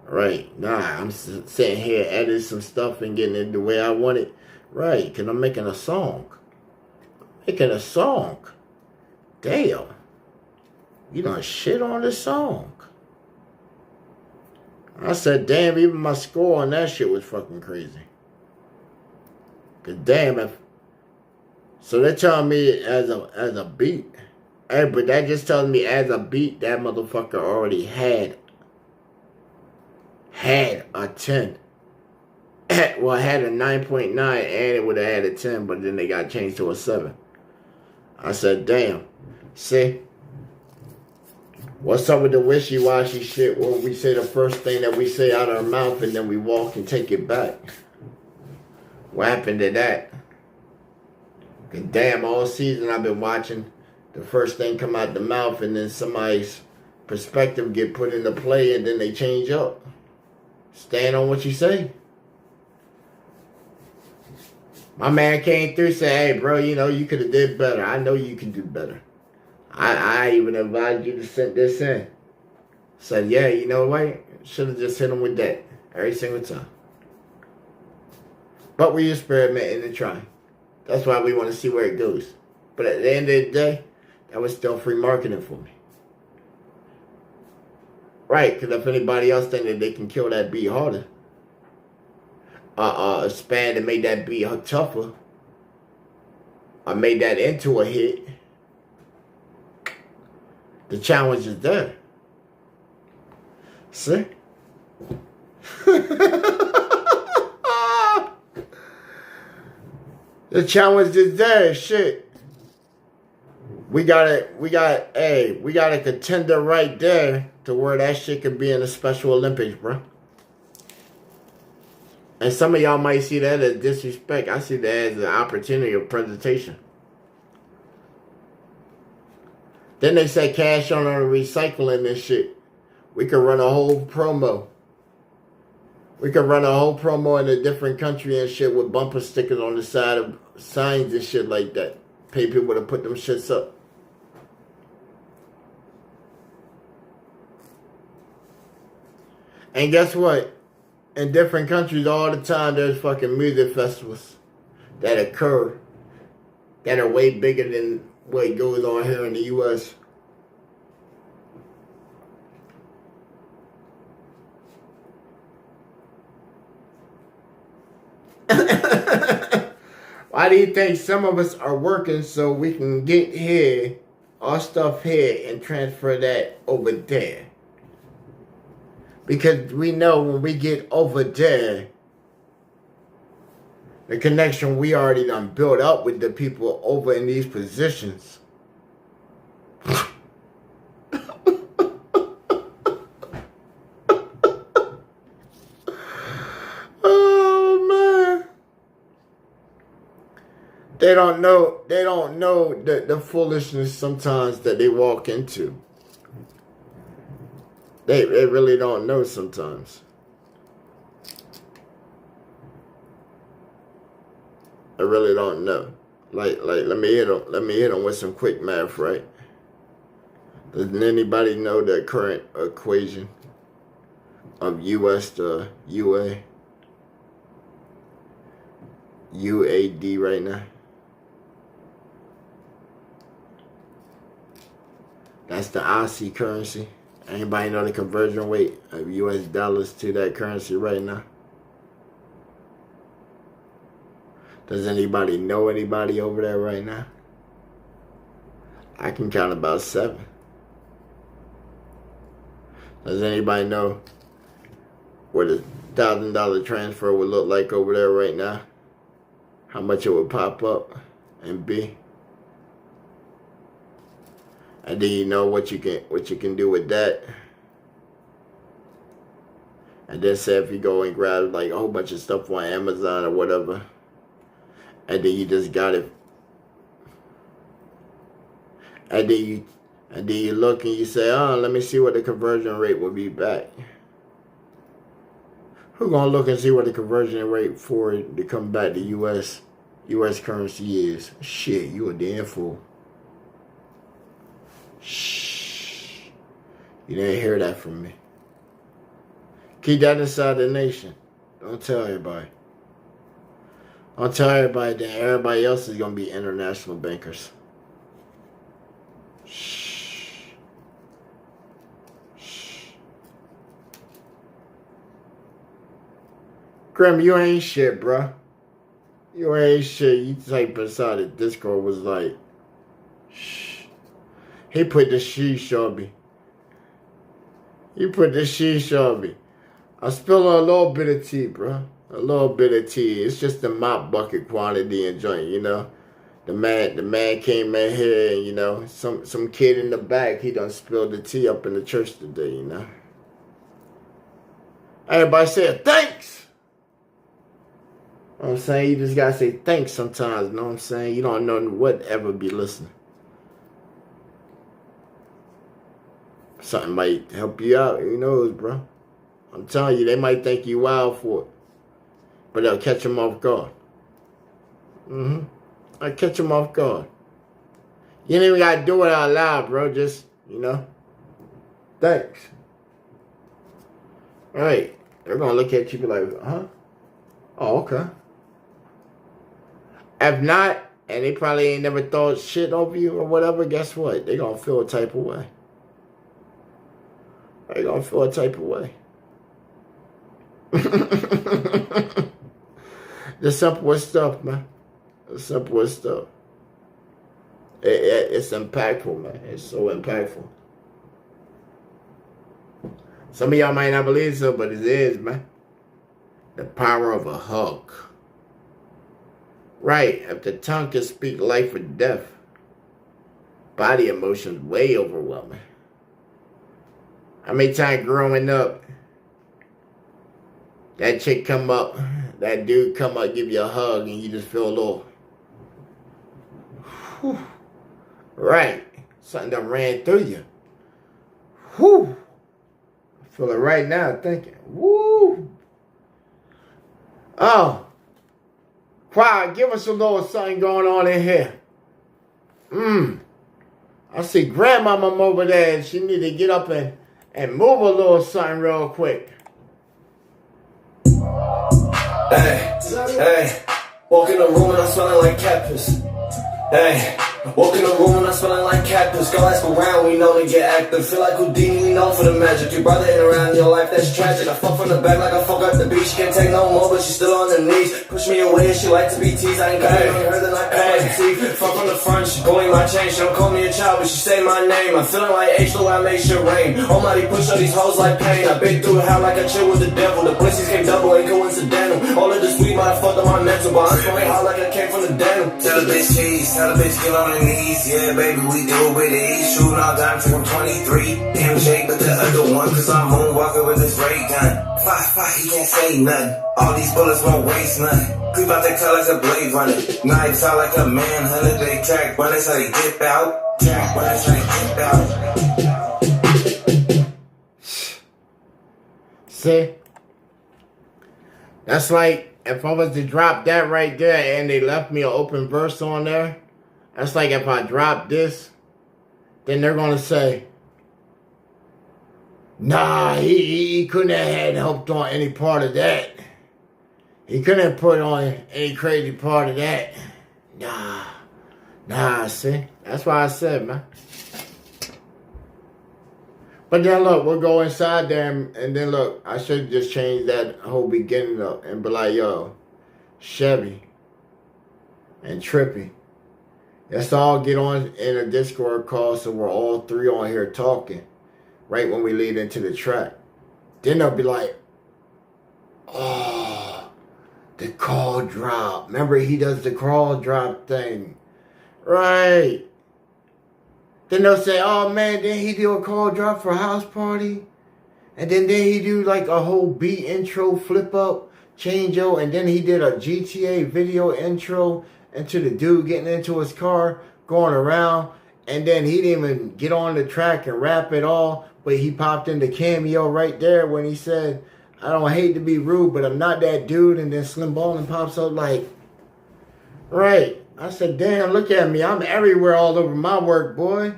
Right. Nah, I'm sitting here editing some stuff and getting it the way I want it. Right, because I'm making a song. Making a song. Damn. You done shit on this song. I said, damn, even my score on that shit was fucking crazy. Cause damn, if so they're telling me as a beat. Hey, but that just tells me as a beat, that motherfucker already had a 10. Well, it had a 9.9 and it would have had a 10, but then they got changed to a 7. I said, damn. See? What's up with the wishy-washy shit where we say the first thing that we say out of our mouth and then we walk and take it back? What happened to that? Cause damn, all season I've been watching the first thing come out the mouth and then somebody's perspective get put into play and then they change up. Stand on what you say. My man came through and said, hey bro, you could have did better. I know you can do better. I even advised you to send this in. Said, yeah, you know what? Should have just hit him with that every single time. But we experimenting and trying. That's why we want to see where it goes. But at the end of the day, that was still free marketing for me. Right, because if anybody else think that they can kill that beat harder, expand and make that beat tougher, or made that into a hit, the challenge is there. See? The challenge is there, shit. We got a contender right there to where that shit could be in the Special Olympics, bro. And some of y'all might see that as disrespect. I see that as an opportunity of presentation. Then they say cash on recycling this shit. We could run a whole promo. We could run a whole promo in a different country and shit with bumper stickers on the side of signs and shit like that. Pay people to put them shits up. And guess what? In different countries all the time there's fucking music festivals that occur that are way bigger than what goes on here in the U.S. Why do you think some of us are working so we can get here, our stuff here, and transfer that over there? Because we know when we get over there, the connection we already done built up with the people over in these positions. Oh man. They don't know the foolishness sometimes that they walk into. They really don't know sometimes. I really don't know. Like let me hit them with some quick math, right? Does anybody know the current equation of US to UA? UAD right now? That's the Aussie currency. Anybody know the conversion rate of US dollars to that currency right now? Does anybody know anybody over there right now? I can count about 7. Does anybody know what a $1,000 transfer would look like over there right now? How much it would pop up and be? And do you know what you can do with that? And then say if you go and grab like a whole bunch of stuff on Amazon or whatever, and then you just got it, and then you look and you say, oh, let me see what the conversion rate will be back. Who gonna look and see what the conversion rate for it to come back to US currency is? Shit, you a damn fool. Shh. You didn't hear that from me. Keep that inside the nation. Don't tell everybody. Don't tell everybody that everybody else is gonna be international bankers. Shh. Shh. Grim, you ain't shit, bruh. You ain't shit. You type inside the Discord was like, shh. He put the sheesh on me. He put the sheesh on me. I spilled a little bit of tea, bro. A little bit of tea. It's just the mop bucket quantity and joint, you know. The man came in here and, you know, some kid in the back, he done spilled the tea up in the church today, you know. Everybody said thanks. You know what I'm saying? You just gotta say thanks sometimes, you know what I'm saying? You don't know whatever be listening. Something might help you out, who knows, bro. I'm telling you, they might think you wild for it. But they'll catch them off guard. I'll catch them off guard. You ain't even got to do it out loud, bro. Just, you know, thanks. All right. They're going to look at you and be like, huh? Oh, okay. If not, and they probably ain't never thought shit over you or whatever, guess what? They going to feel a type of way. They going to feel a type of way. The simplest stuff, man. The simplest stuff. It's impactful, man. It's so impactful. Some of y'all might not believe so, but it is, man. The power of a hug. Right. If the tongue can speak life or death, body emotions way overwhelming. How many times growing up, that chick come up, that dude come up, give you a hug, and you just feel a little, whew, right, something done ran through you. Whew. I feel it right now, thinking, woo. Oh, wow, give us a little something going on in here. I see grandmama over there, and she need to get up and move a little something real quick. Hey, walk in the room and I'm smelling like cat piss. Hey, walk in the room and I'm smelling like cat piss. Go ask around, we know to get active. Feel like Houdini, we known for the magic. Your brother ain't around in your life, that's tragic. I fuck from the back like I fuck at the beach. She can't take no more, but she's still on her knees. Push me away and she like to be teased. I ain't coming on her, then I cut my teeth. Fuck from the front, she pulling my chain. She don't call me a child, but she say my name. I'm feeling like H, though I make shit rain. Almighty push all these hoes like pain. I been through hell like I chill with the devil. The blessings came double, ain't coincidental. All of this weed might fuck up my mental, but I'm smoking hard like I came from the dental. Tell a bitch cheese, tell a bitch get on her knees. Yeah, baby, we do it with ease. Shooting all down to 23. Damn Jake, but the other one, cause I'm moonwalking with this ray gun. 5-5, he can't say nothing. All these bullets won't waste nothing. Creep out that car like a blade runner. Knives out like a manhunter. They track runners, how they dip out. Track runners, how they dip out. See? That's like if I was to drop that right there and they left me an open verse on there. That's like if I drop this, then they're going to say, nah, he couldn't have had helped on any part of that. He couldn't have put on any crazy part of that. Nah, see? That's why I said, man. But then look, we'll go inside there and then look, I should just change that whole beginning up and be like, yo, Chevy and Trippy. Let's all get on in a Discord call so we're all three on here talking right when we lead into the track. Then they'll be like, oh, the call drop. Remember, he does the call drop thing. Right. Then they'll say, oh man, didn't he do a call drop for a house party? And then he do like a whole beat intro, flip up, change out, and then he did a GTA video intro into the dude getting into his car, going around, and then he didn't even get on the track and rap at all, but he popped in the cameo right there when he said, I don't hate to be rude, but I'm not that dude, and then Slim Ballin pops up like, right. I said, damn, look at me. I'm everywhere all over my work, boy.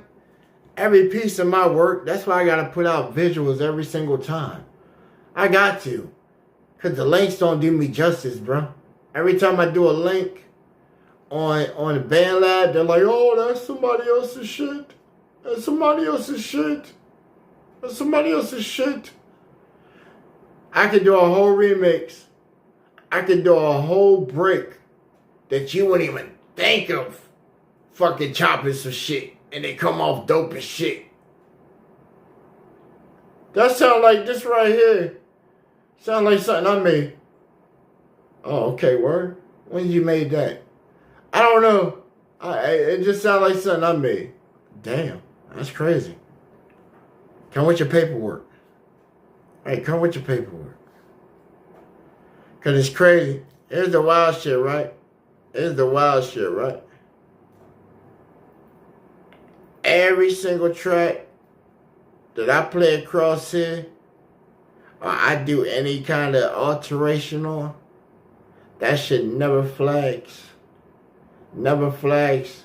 Every piece of my work. That's why I got to put out visuals every single time. I got to. Because the links don't do me justice, bro. Every time I do a link on the Band Lab, they're like, oh, that's somebody else's shit. That's somebody else's shit. That's somebody else's shit. I could do a whole remix. I could do a whole break that you wouldn't even think of fucking chopping some shit. And they come off dope as shit. That sound like this right here. Sound like something I made. Oh, okay, word. When did you made that? I don't know. It just sound like something I made. Damn, that's crazy. Come with your paperwork. Hey, come with your paperwork. Because it's crazy. Here's the wild shit, right? Here's the wild shit, right? Every single track that I play across here, or I do any kind of alteration on, that shit never flags. Never flags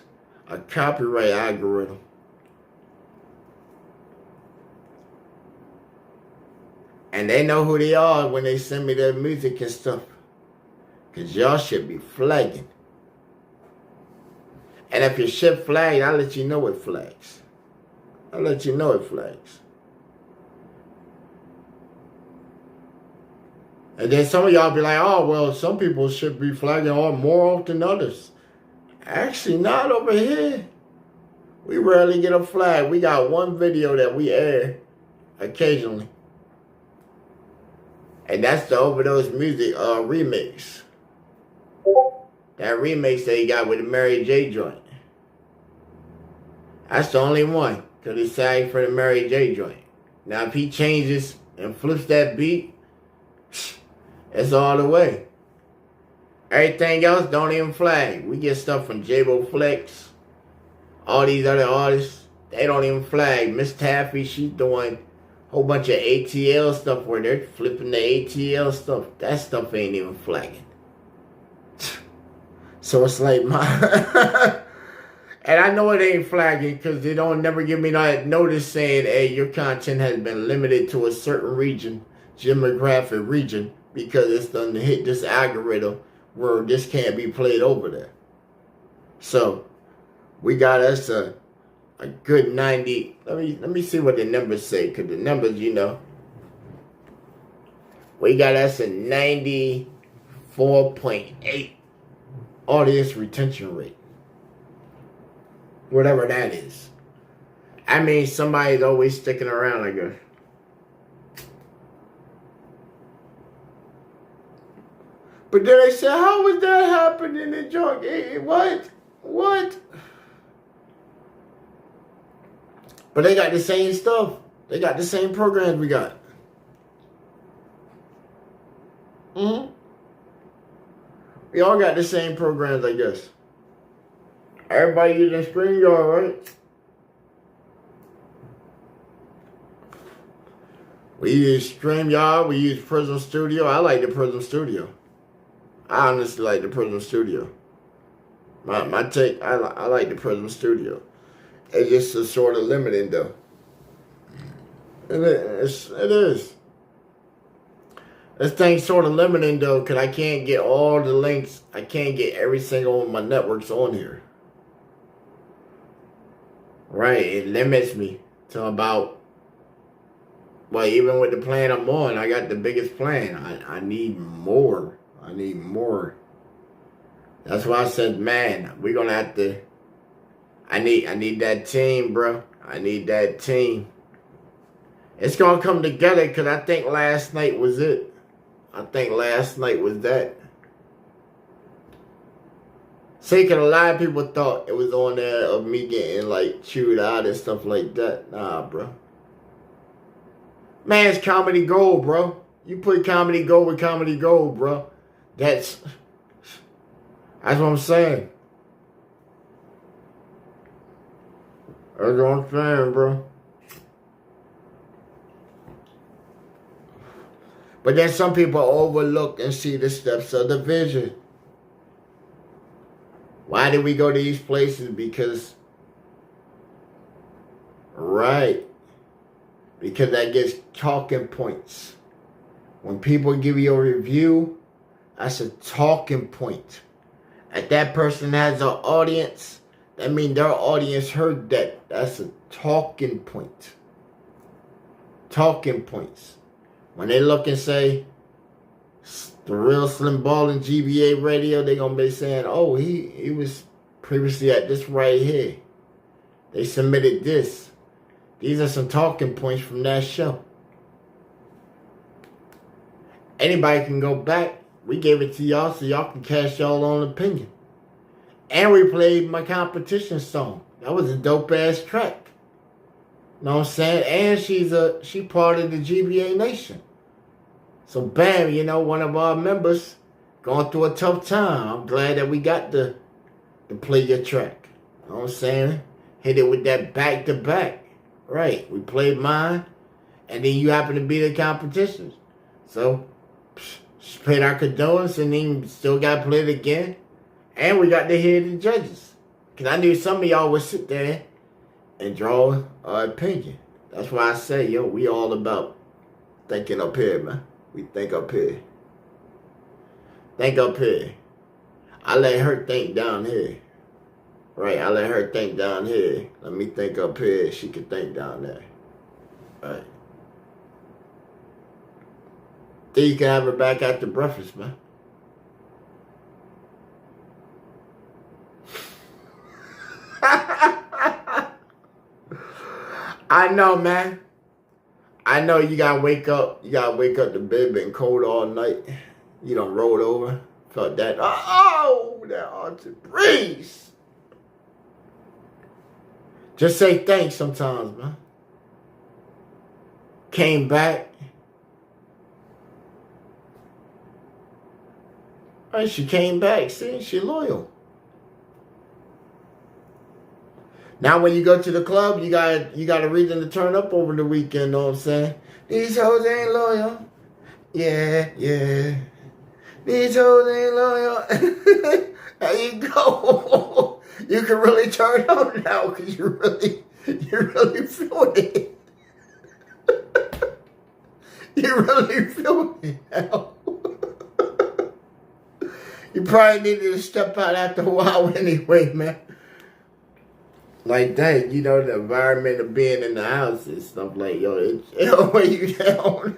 a copyright algorithm. And they know who they are when they send me their music and stuff. Because y'all should be flagging. And if your shit flagged, I'll let you know it flags. I'll let you know it flags. And then some of y'all be like, oh, well, some people should be flagging more often than others. Actually, not over here. We rarely get a flag. We got one video that we air occasionally. And that's the Overdose Music remix. That remix that he got with the Mary J joint. That's the only one. Because he sang for the Mary J joint. Now if he changes and flips that beat, it's all the way. Everything else don't even flag. We get stuff from J-Bo Flex. All these other artists, they don't even flag. Miss Taffy, she's doing a whole bunch of ATL stuff where they're flipping the ATL stuff. That stuff ain't even flagging. So it's like my... And I know it ain't flagging because they don't never give me that notice saying, hey, your content has been limited to a certain region, demographic region, because it's done to hit this algorithm where this can't be played over there. So we got us a good 90. Let me see what the numbers say, because the numbers, you know. We got us a 94.8 audience retention rate. Whatever that is. I mean, somebody's always sticking around, I guess. But then they said, how was that happening in the junk? What? What? But they got the same stuff. They got the same programs we got. We all got the same programs, I guess. Everybody using StreamYard, right? We use StreamYard. We use Prism Studio. I like the Prism Studio. I honestly like the Prism Studio. My take, I like the Prism Studio. It's just a sort of limiting, though. It is. This thing's sort of limiting, though, because I can't get all the links. I can't get every single one of my networks on here. Right, it limits me to about, well, even with the plan I'm on, I got the biggest plan. I need more. I need more. That's why I said, man, we're going to have to, I need that team, bro. I need that team. It's going to come together because I think last night was it. I think last night was that. See, because a lot of people thought it was on there of me getting, like, chewed out and stuff like that. Nah, bro. Man, it's comedy gold, bro. You put comedy gold with comedy gold, bro. That's what I'm saying. That's what I'm saying, bro. But then some people overlook and see the steps of the vision. Why did we go to these places? Because, right, because that gets talking points. When people give you a review, that's a talking point. If that person has an audience, that means their audience heard that. That's a talking point. Talking points. When they look and say, the real Slim Ball in GBA Radio, they're going to be saying, oh, he was previously at this right here. They submitted this. These are some talking points from that show. Anybody can go back. We gave it to y'all so y'all can cast y'all own opinion. And we played my competition song. That was a dope-ass track. Know what I'm saying? And she part of the GBA Nation. So bam, you know, one of our members going through a tough time. I'm glad that we got to play your track. Know what I'm saying? Hit it with that back-to-back. Right. We played mine. And then you happen to be the competition. So, she played our condolence and then still got played again. And we got to hear the judges. Because I knew some of y'all would sit there and draw an opinion. That's why I say, yo, we all about thinking up here, man. We think up here. Think up here. I let her think down here. Right, I let her think down here. Let me think up here. She can think down there. Right. Then you can have her back after breakfast, man. I know, man. I know you gotta wake up. You gotta wake up. The bed been cold all night. You done rolled over. Felt that. Oh, that haunted breeze. Just say thanks sometimes, man. Came back. Right, she came back. See, she loyal. Now when you go to the club, you got a reason to turn up over the weekend, know what I'm saying? These hoes ain't loyal. Yeah, yeah. These hoes ain't loyal. There you go. You can really turn up now because you really feel it. You really feel it now. You probably needed to step out after a while anyway, man. Like that, you know, the environment of being in the house and stuff like, yo, it'll weigh you down.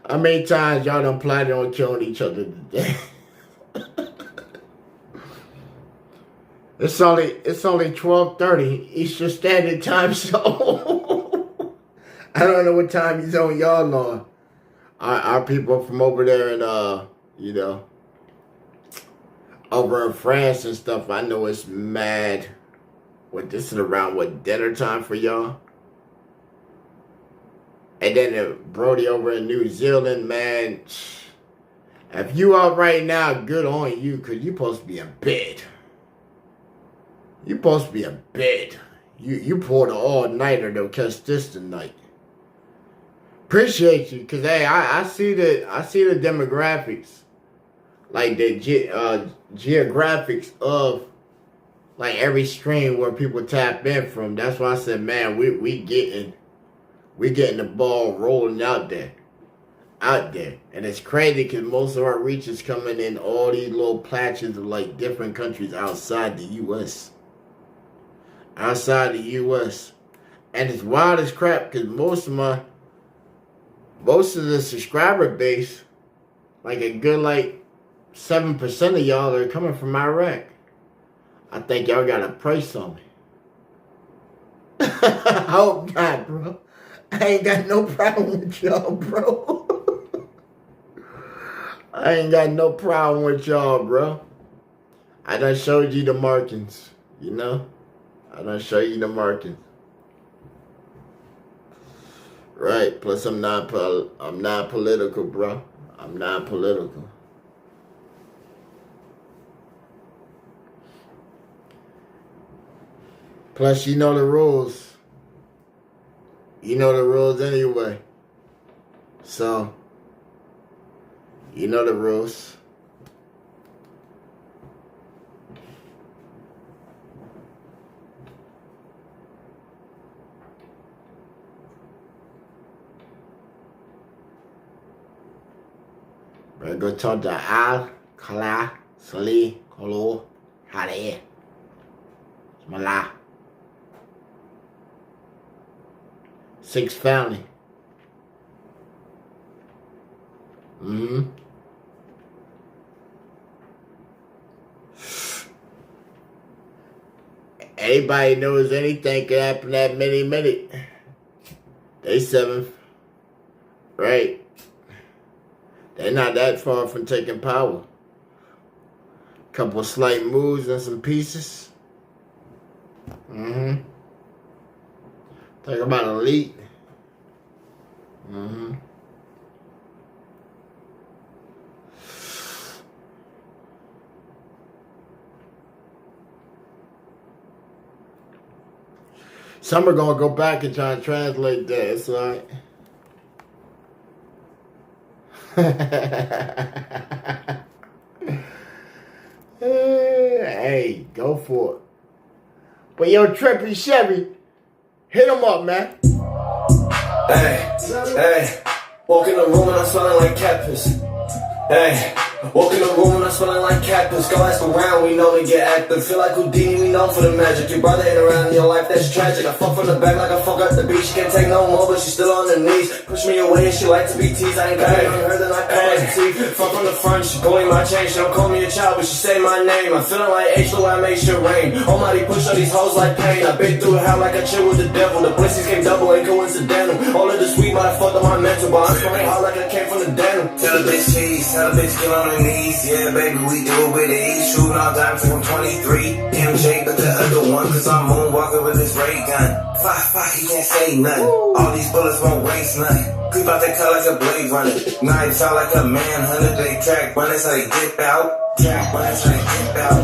How many times y'all done plotted on killing each other today? It's only 12:30 Eastern Standard Time, so I don't know what time zone y'all on. Our people from over there in you know, over in France and stuff, I know it's mad. What, this is around what, dinner time for y'all? And then Brody over in New Zealand, man. If you up right now, good on you, because you supposed to be in bed. You supposed to be in bed. You pulled an all-nighter to catch this tonight. Appreciate you, because hey, I see the demographics. Like the geographics of like every stream where people tap in from. That's why I said, man, we getting the ball rolling out there. And it's crazy because most of our reach is coming in all these little patches of like different countries outside the U.S. Outside the U.S. And it's wild as crap because most of the subscriber base, like a good like 7% of y'all are coming from Iraq. I think y'all got a price on me. I hope not, bro. I ain't got no problem with y'all, bro. I ain't got no problem with y'all, bro. I done showed you the markings, you know? I done showed you the markings. Right. Plus, I'm not political, bro. I'm not political. Plus, you know the rules. You know the rules anyway. So, you know the rules. Better go talk to Al, Kala, Sali, Kolo, Hare. Mala. 6 family. Anybody knows anything can happen at minute. They 7th. Right. They're not that far from taking power. Couple slight moves and some pieces. Talk about elite. Some are gonna go back and try and translate that. It's like, hey, go for it. But yo, Trippy Chevy, hit him up, man. Hey, walk in the room and I'm smelling like cat piss. Hey, walk in the room and I'm smelling like cat piss. Go ask around, we know to get active. Feel like Houdini, we know for the magic. Your brother ain't around in your life, that's tragic. I fuck from the back like I fuck at the beach. She can't take no more, but she's still on her knees. Push me away and she like to be teased. I ain't got it on her, then I call her teeth. Fuck from the front, she going my chain. She don't call me a child, but she say my name. I'm feeling like H, though I make shit rain. Almighty push on these hoes like pain. I been through hell like a chill with the devil. The blessings came double, ain't coincidental. All of the sweet might have fucked up my mental, but I'm spraying hard like I came from the dental. Tell a bitch cheese, tell a bitch get on her knees. Yeah, baby, we do it with ease. Shooting all dimes like I'm 23. MJ, but the other one, cause I'm moonwalking with this ray gun. 5'5", he can't say nothing. All these bullets won't waste nothing. Creep out that car like a blade runner. Knives out like a manhunter. They track runners, how they dip out. Track runners, how they dip out.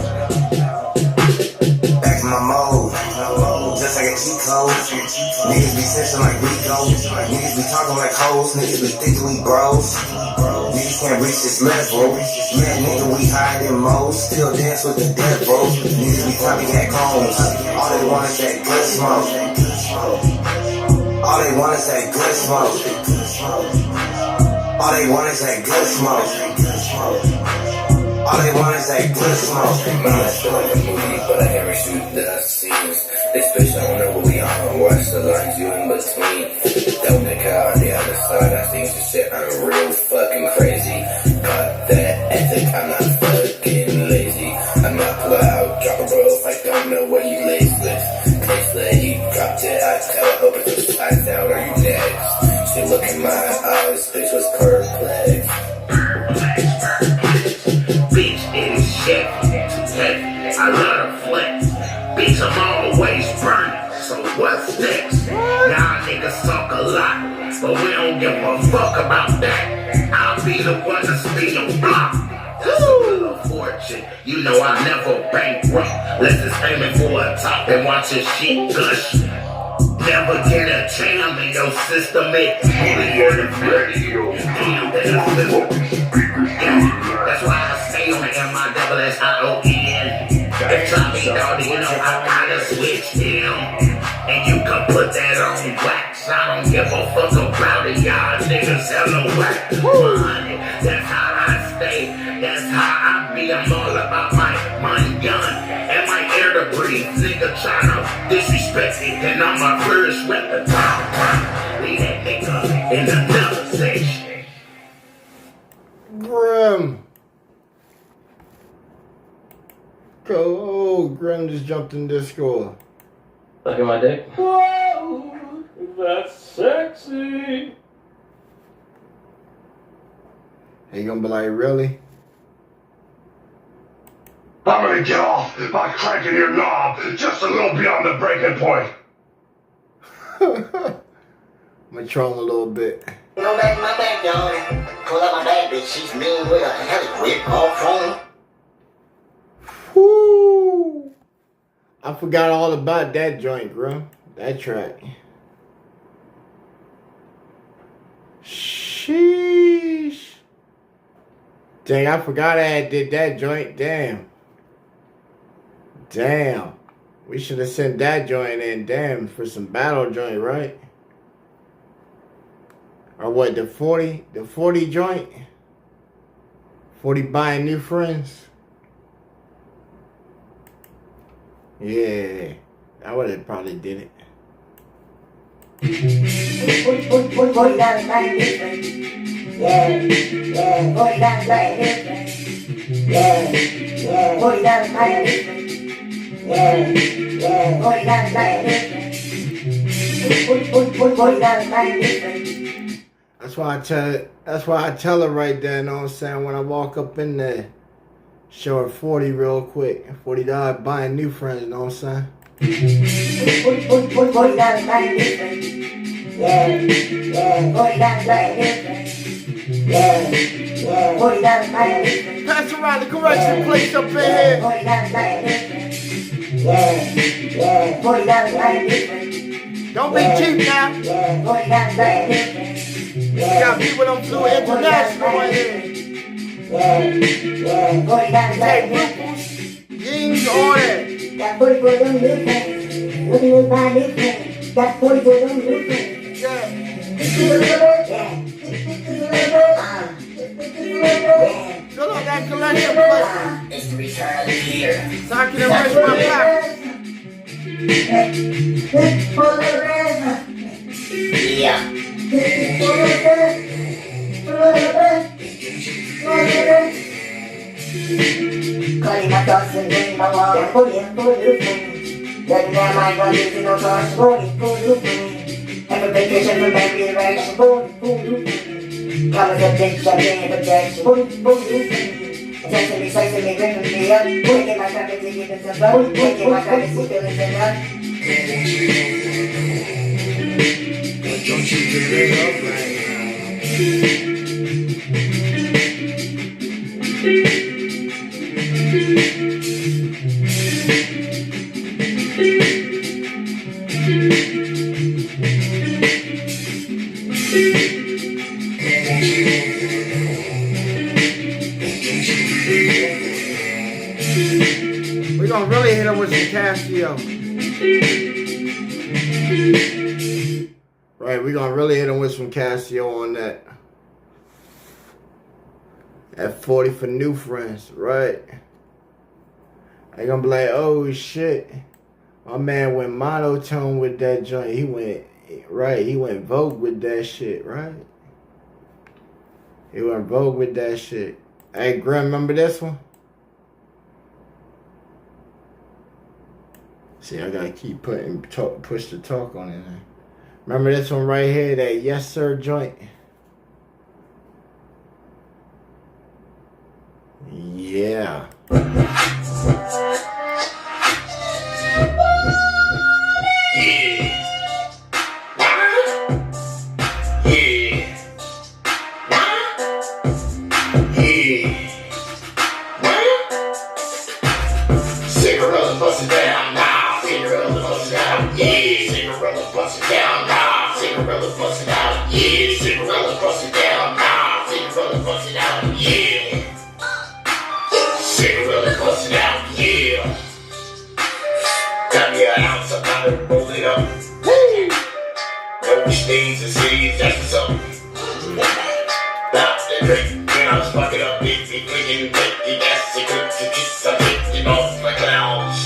Back to my mode. Just like a cheat code. Niggas be snitching like Rico. Niggas be talking like hoes. Niggas be thinking we bros. Niggas can't reach this level. Yeah, nigga, we higher than most. Still dance with the devil. Niggas be copycat cones. All they want is that good smoke. All they want is that good smoke. All they want is that good smoke. All they want is that good smoke. I feel like a movie, but I never shoot the scenes. They switch on whenever we on. Watch the lines you in between. That nigga on the other side, I think this shit, I'm real fucking crazy. Got that ethic, I'm not fucking lazy. I'm not loud, drop a bro if I don't know what you lace with. Case that he dropped it, I tell her, hope it was eyes out, are you next? She look in my eyes, bitch was perplexed. Bitch is shit. I love to flex. Bitch, I'm always burning. So what's next? Y'all niggas talk a lot, but we don't give a fuck about that. I'll be the one to spin your block. That's a little fortune. You know I never bankrupt. Let's just aiming for a top and watch his shit gush. Never get a jam in your system. It's GBA Radio. That's why I stay on the MISSION. If try me, dog, you know I gotta switch him. And you can put that on wax. I don't give a fuck about it, y'all niggas hella whack. Money, that's how I stay. That's how I be. I'm all about my gun and my air to breathe. Nigga tryna disrespect it, then I'ma first rep the top. Leave that nigga in another section. Grim. Oh, Grim just jumped in Discord. Look at my dick. Whoa, that's sexy. He gonna be like, really? I'm gonna get off by cranking your knob just a little beyond the breaking point. gonna troll him a little bit. Go back in my backyard, pull out my bad bitch, she's mean with a heli whip, all chrome. Whoo! I forgot all about that joint, bro. That track. Sheesh. Dang, I forgot I had did that joint. Damn. Damn. We should have sent that joint in, damn, for some battle joint, right? Or what, the 40? The 40 joint? 40 buying new friends? Yeah. I would have probably did it. $40 buying new friends. Yeah, yeah, $40 buying new friends. Yeah, yeah, $40 buying new friends. Yeah, yeah, $40 buying new friends. $40 buying new friends. That's why I tell her right there, you know what I'm saying, when I walk up in there, show her 40 real quick. $40 buying new friends, you know what I'm saying? $40 buying new friends. Yeah, yeah, $40 buying new friends. Yeah, yeah, $40 buying new friends. Pass around the correction place up in here. $40 buying new friends. Yeah, yeah, $40 buying new friends. Don't be cheap now. Yeah, $40 buying new friends. You got people that flew international in here. Yeah, yeah, $40 Take buying new friends. ruples, yings, all that. Got 40 for them new friends. Looking to buy new friends. Got 40 for them new friends. Yeah. Fill up that collection plate. It's the return of the year. So I can erase my pocket. Yeah. Cutting my thoughts and bring my wall and put in for new friends. Letting down my gun, using no cars, voting for new friends. Have a vacation from every direction, voting for new friends. Commas and bitch, I'm getting protection, voting for new friends. Testing me, slicing me, ripping me up. Taking my privacy, giving some love. Taking my privacy, feeling enough. Don't you give it up right We're gonna really hit him with some Casio. Right, we're gonna really hit him with some Casio on that. At 40 for new friends, right? They gonna be like, oh shit. My man went monotone with that joint. He went Vogue with that shit, right? He went Vogue with that shit. Hey, Grim, remember this one? See, I gotta keep push the talk on it. Remember this one right here, that Yes Sir joint? Yeah. Cinderella bust it down now. Cinderella bust it down. Yeah. Cinderella bust it down now. Cinderella bust it down. Yeah. Cinderella bust it down now. Cinderella bust it down. Yeah. Cinderella bust it down. Yeah. Got me an ounce of powder, roll it up. Woo. No stains and seeds, that's what's up. Now the drink, when I was fucking up, big, clicking, the gas, the cook, the kiss, I'm taking off my clowns.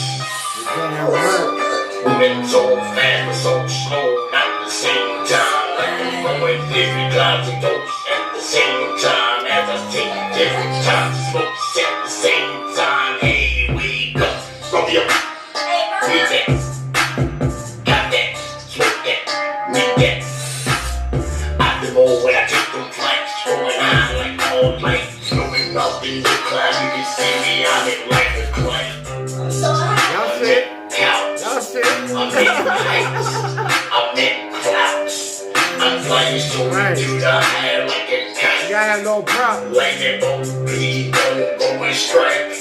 Moving so fast, but so slow, at the same time. Like I'm going different clouds and ghosts at the same time. As I take different times to smoke at the same time. Hey, we go, roll me up, need that, got that, smoke that, need that. I do more when I take them flights, going on like all night. Snowing up in the cloud, you can see me on it like a cloud. Y'all see it? Y'all see it? I'm in heights, I'm in clouds, I'm flying so Right. do the hair like it's got. You gotta have no problem. Like that boat, please don't go and strike.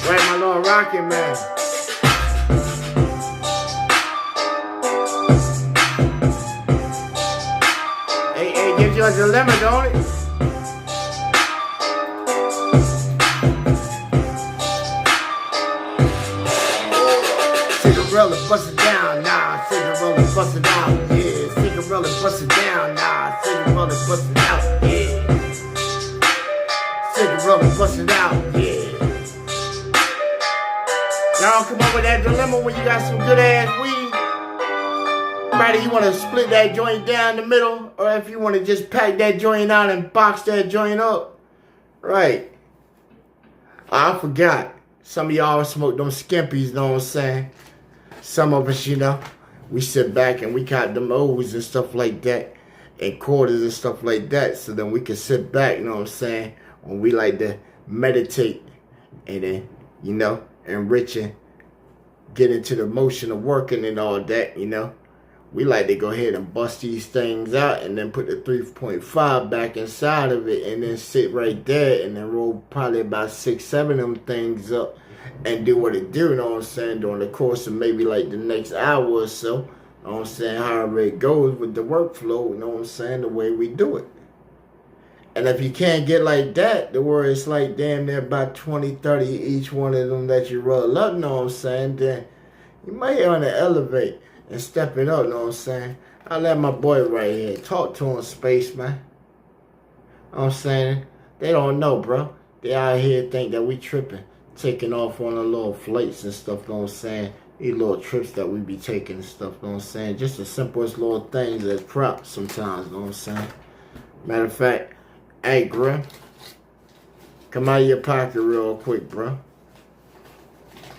Right, my little rocket man. Hey, gives you a dilemma, don't it? Cinderella bust it down, nah. Cinderella bust it out, yeah. Cinderella bust it down, nah. Cinderella bust it out, yeah. Cinderella bust it out, yeah. Y'all come up with that dilemma when you got some good ass weed. Right, you want to split that joint down the middle, or if you want to just pack that joint out and box that joint up. Right. I forgot. Some of y'all smoke them skimpies, know what I'm saying? Some of us, you know, we sit back and we got them O's and stuff like that, and quarters and stuff like that, so then we can sit back, you know what I'm saying, when we like to meditate and then, you know, enriching, get into the motion of working and all that, you know. We like to go ahead and bust these things out and then put the 3.5 back inside of it and then sit right there and then roll probably about 6-7 of them things up and do what it do, you know what I'm saying, during the course of maybe like the next hour or so, you know what I'm saying, however it goes with the workflow, you know what I'm saying, the way we do it. And if you can't get like that, the where it's like damn near about 20, 30 each one of them that you roll up, you know what I'm saying, then you might want to elevate and step it up, you know what I'm saying. I let my boy right here talk to him, space, man. You know what I'm saying? They don't know, bro. They out here think that we tripping, taking off on the little flights and stuff, you know what I'm saying. These little trips that we be taking and stuff, you know what I'm saying. Just the simplest little things as props sometimes, you know what I'm saying. Matter of fact, hey, bro, come out of your pocket real quick, bro.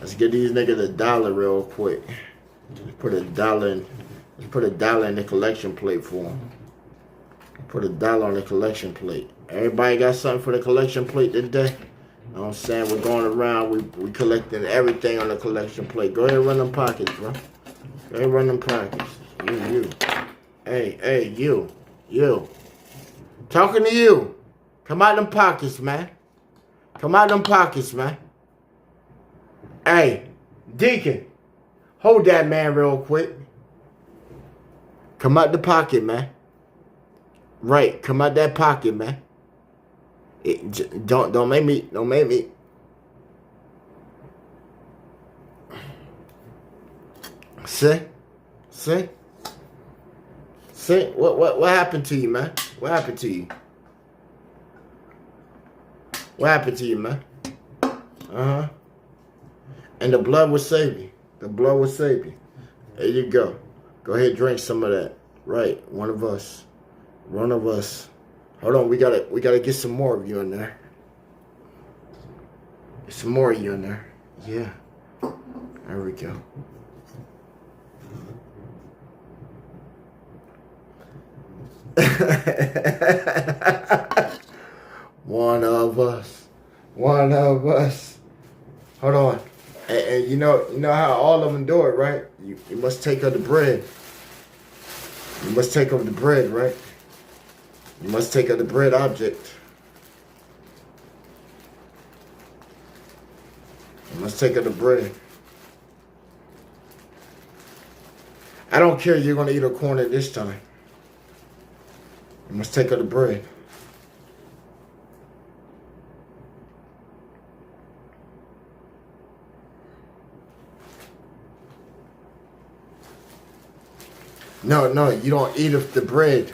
Let's get these niggas $1 real quick. Let's put $1 in the collection plate for them. Put $1 on the collection plate. Everybody got something for the collection plate today? You know what I'm saying? We're going around, we collecting everything on the collection plate. Go ahead and run them pockets, bro. Go ahead and run them pockets. You. Hey, you. Talking to you. Come out them pockets, man. Come out them pockets, man. Hey, Deacon. Hold that man real quick. Come out the pocket, man. Right, come out that pocket, man. Don't make me. See? What happened to you, man? What happened to you? What happened to you, man? And the blood will save you. The blood will save you. There you go. Go ahead, drink some of that. Right, one of us. Hold on, we gotta get some more of you in there. Get some more of you in there. Yeah. There we go. One of us. Hold on. And you know how all of them do it, right? You must take of the bread. You must take of the bread, right? You must take of the bread object. You must take of the bread. I don't care if you're going to eat a corner this time. You must take of the bread. No, you don't eat of the bread.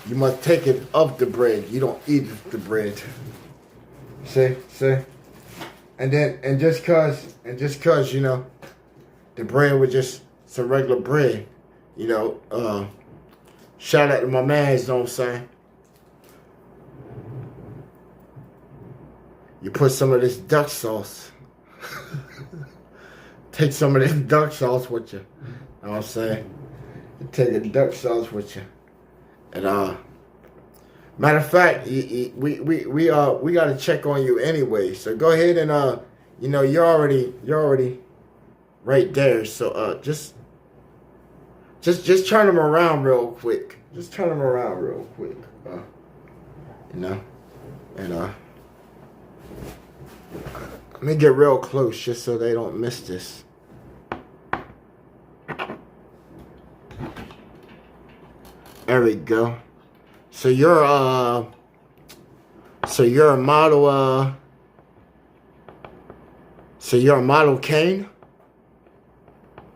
You must take it of the bread. You don't eat of the bread. See? And just cause, you know, the bread was just some regular bread, you know, shout out to my man, you know what I'm saying? You put some of this duck sauce. Take some of this duck sauce with you. You know what I'm saying? You take the duck sauce with you. And Matter of fact, we got to check on you anyway. So go ahead and you know, you're already right there. So just turn them around real quick. Just turn them around real quick. You know, and let me get real close just so they don't miss this. There we go. So you're a model. So you're a model Kane.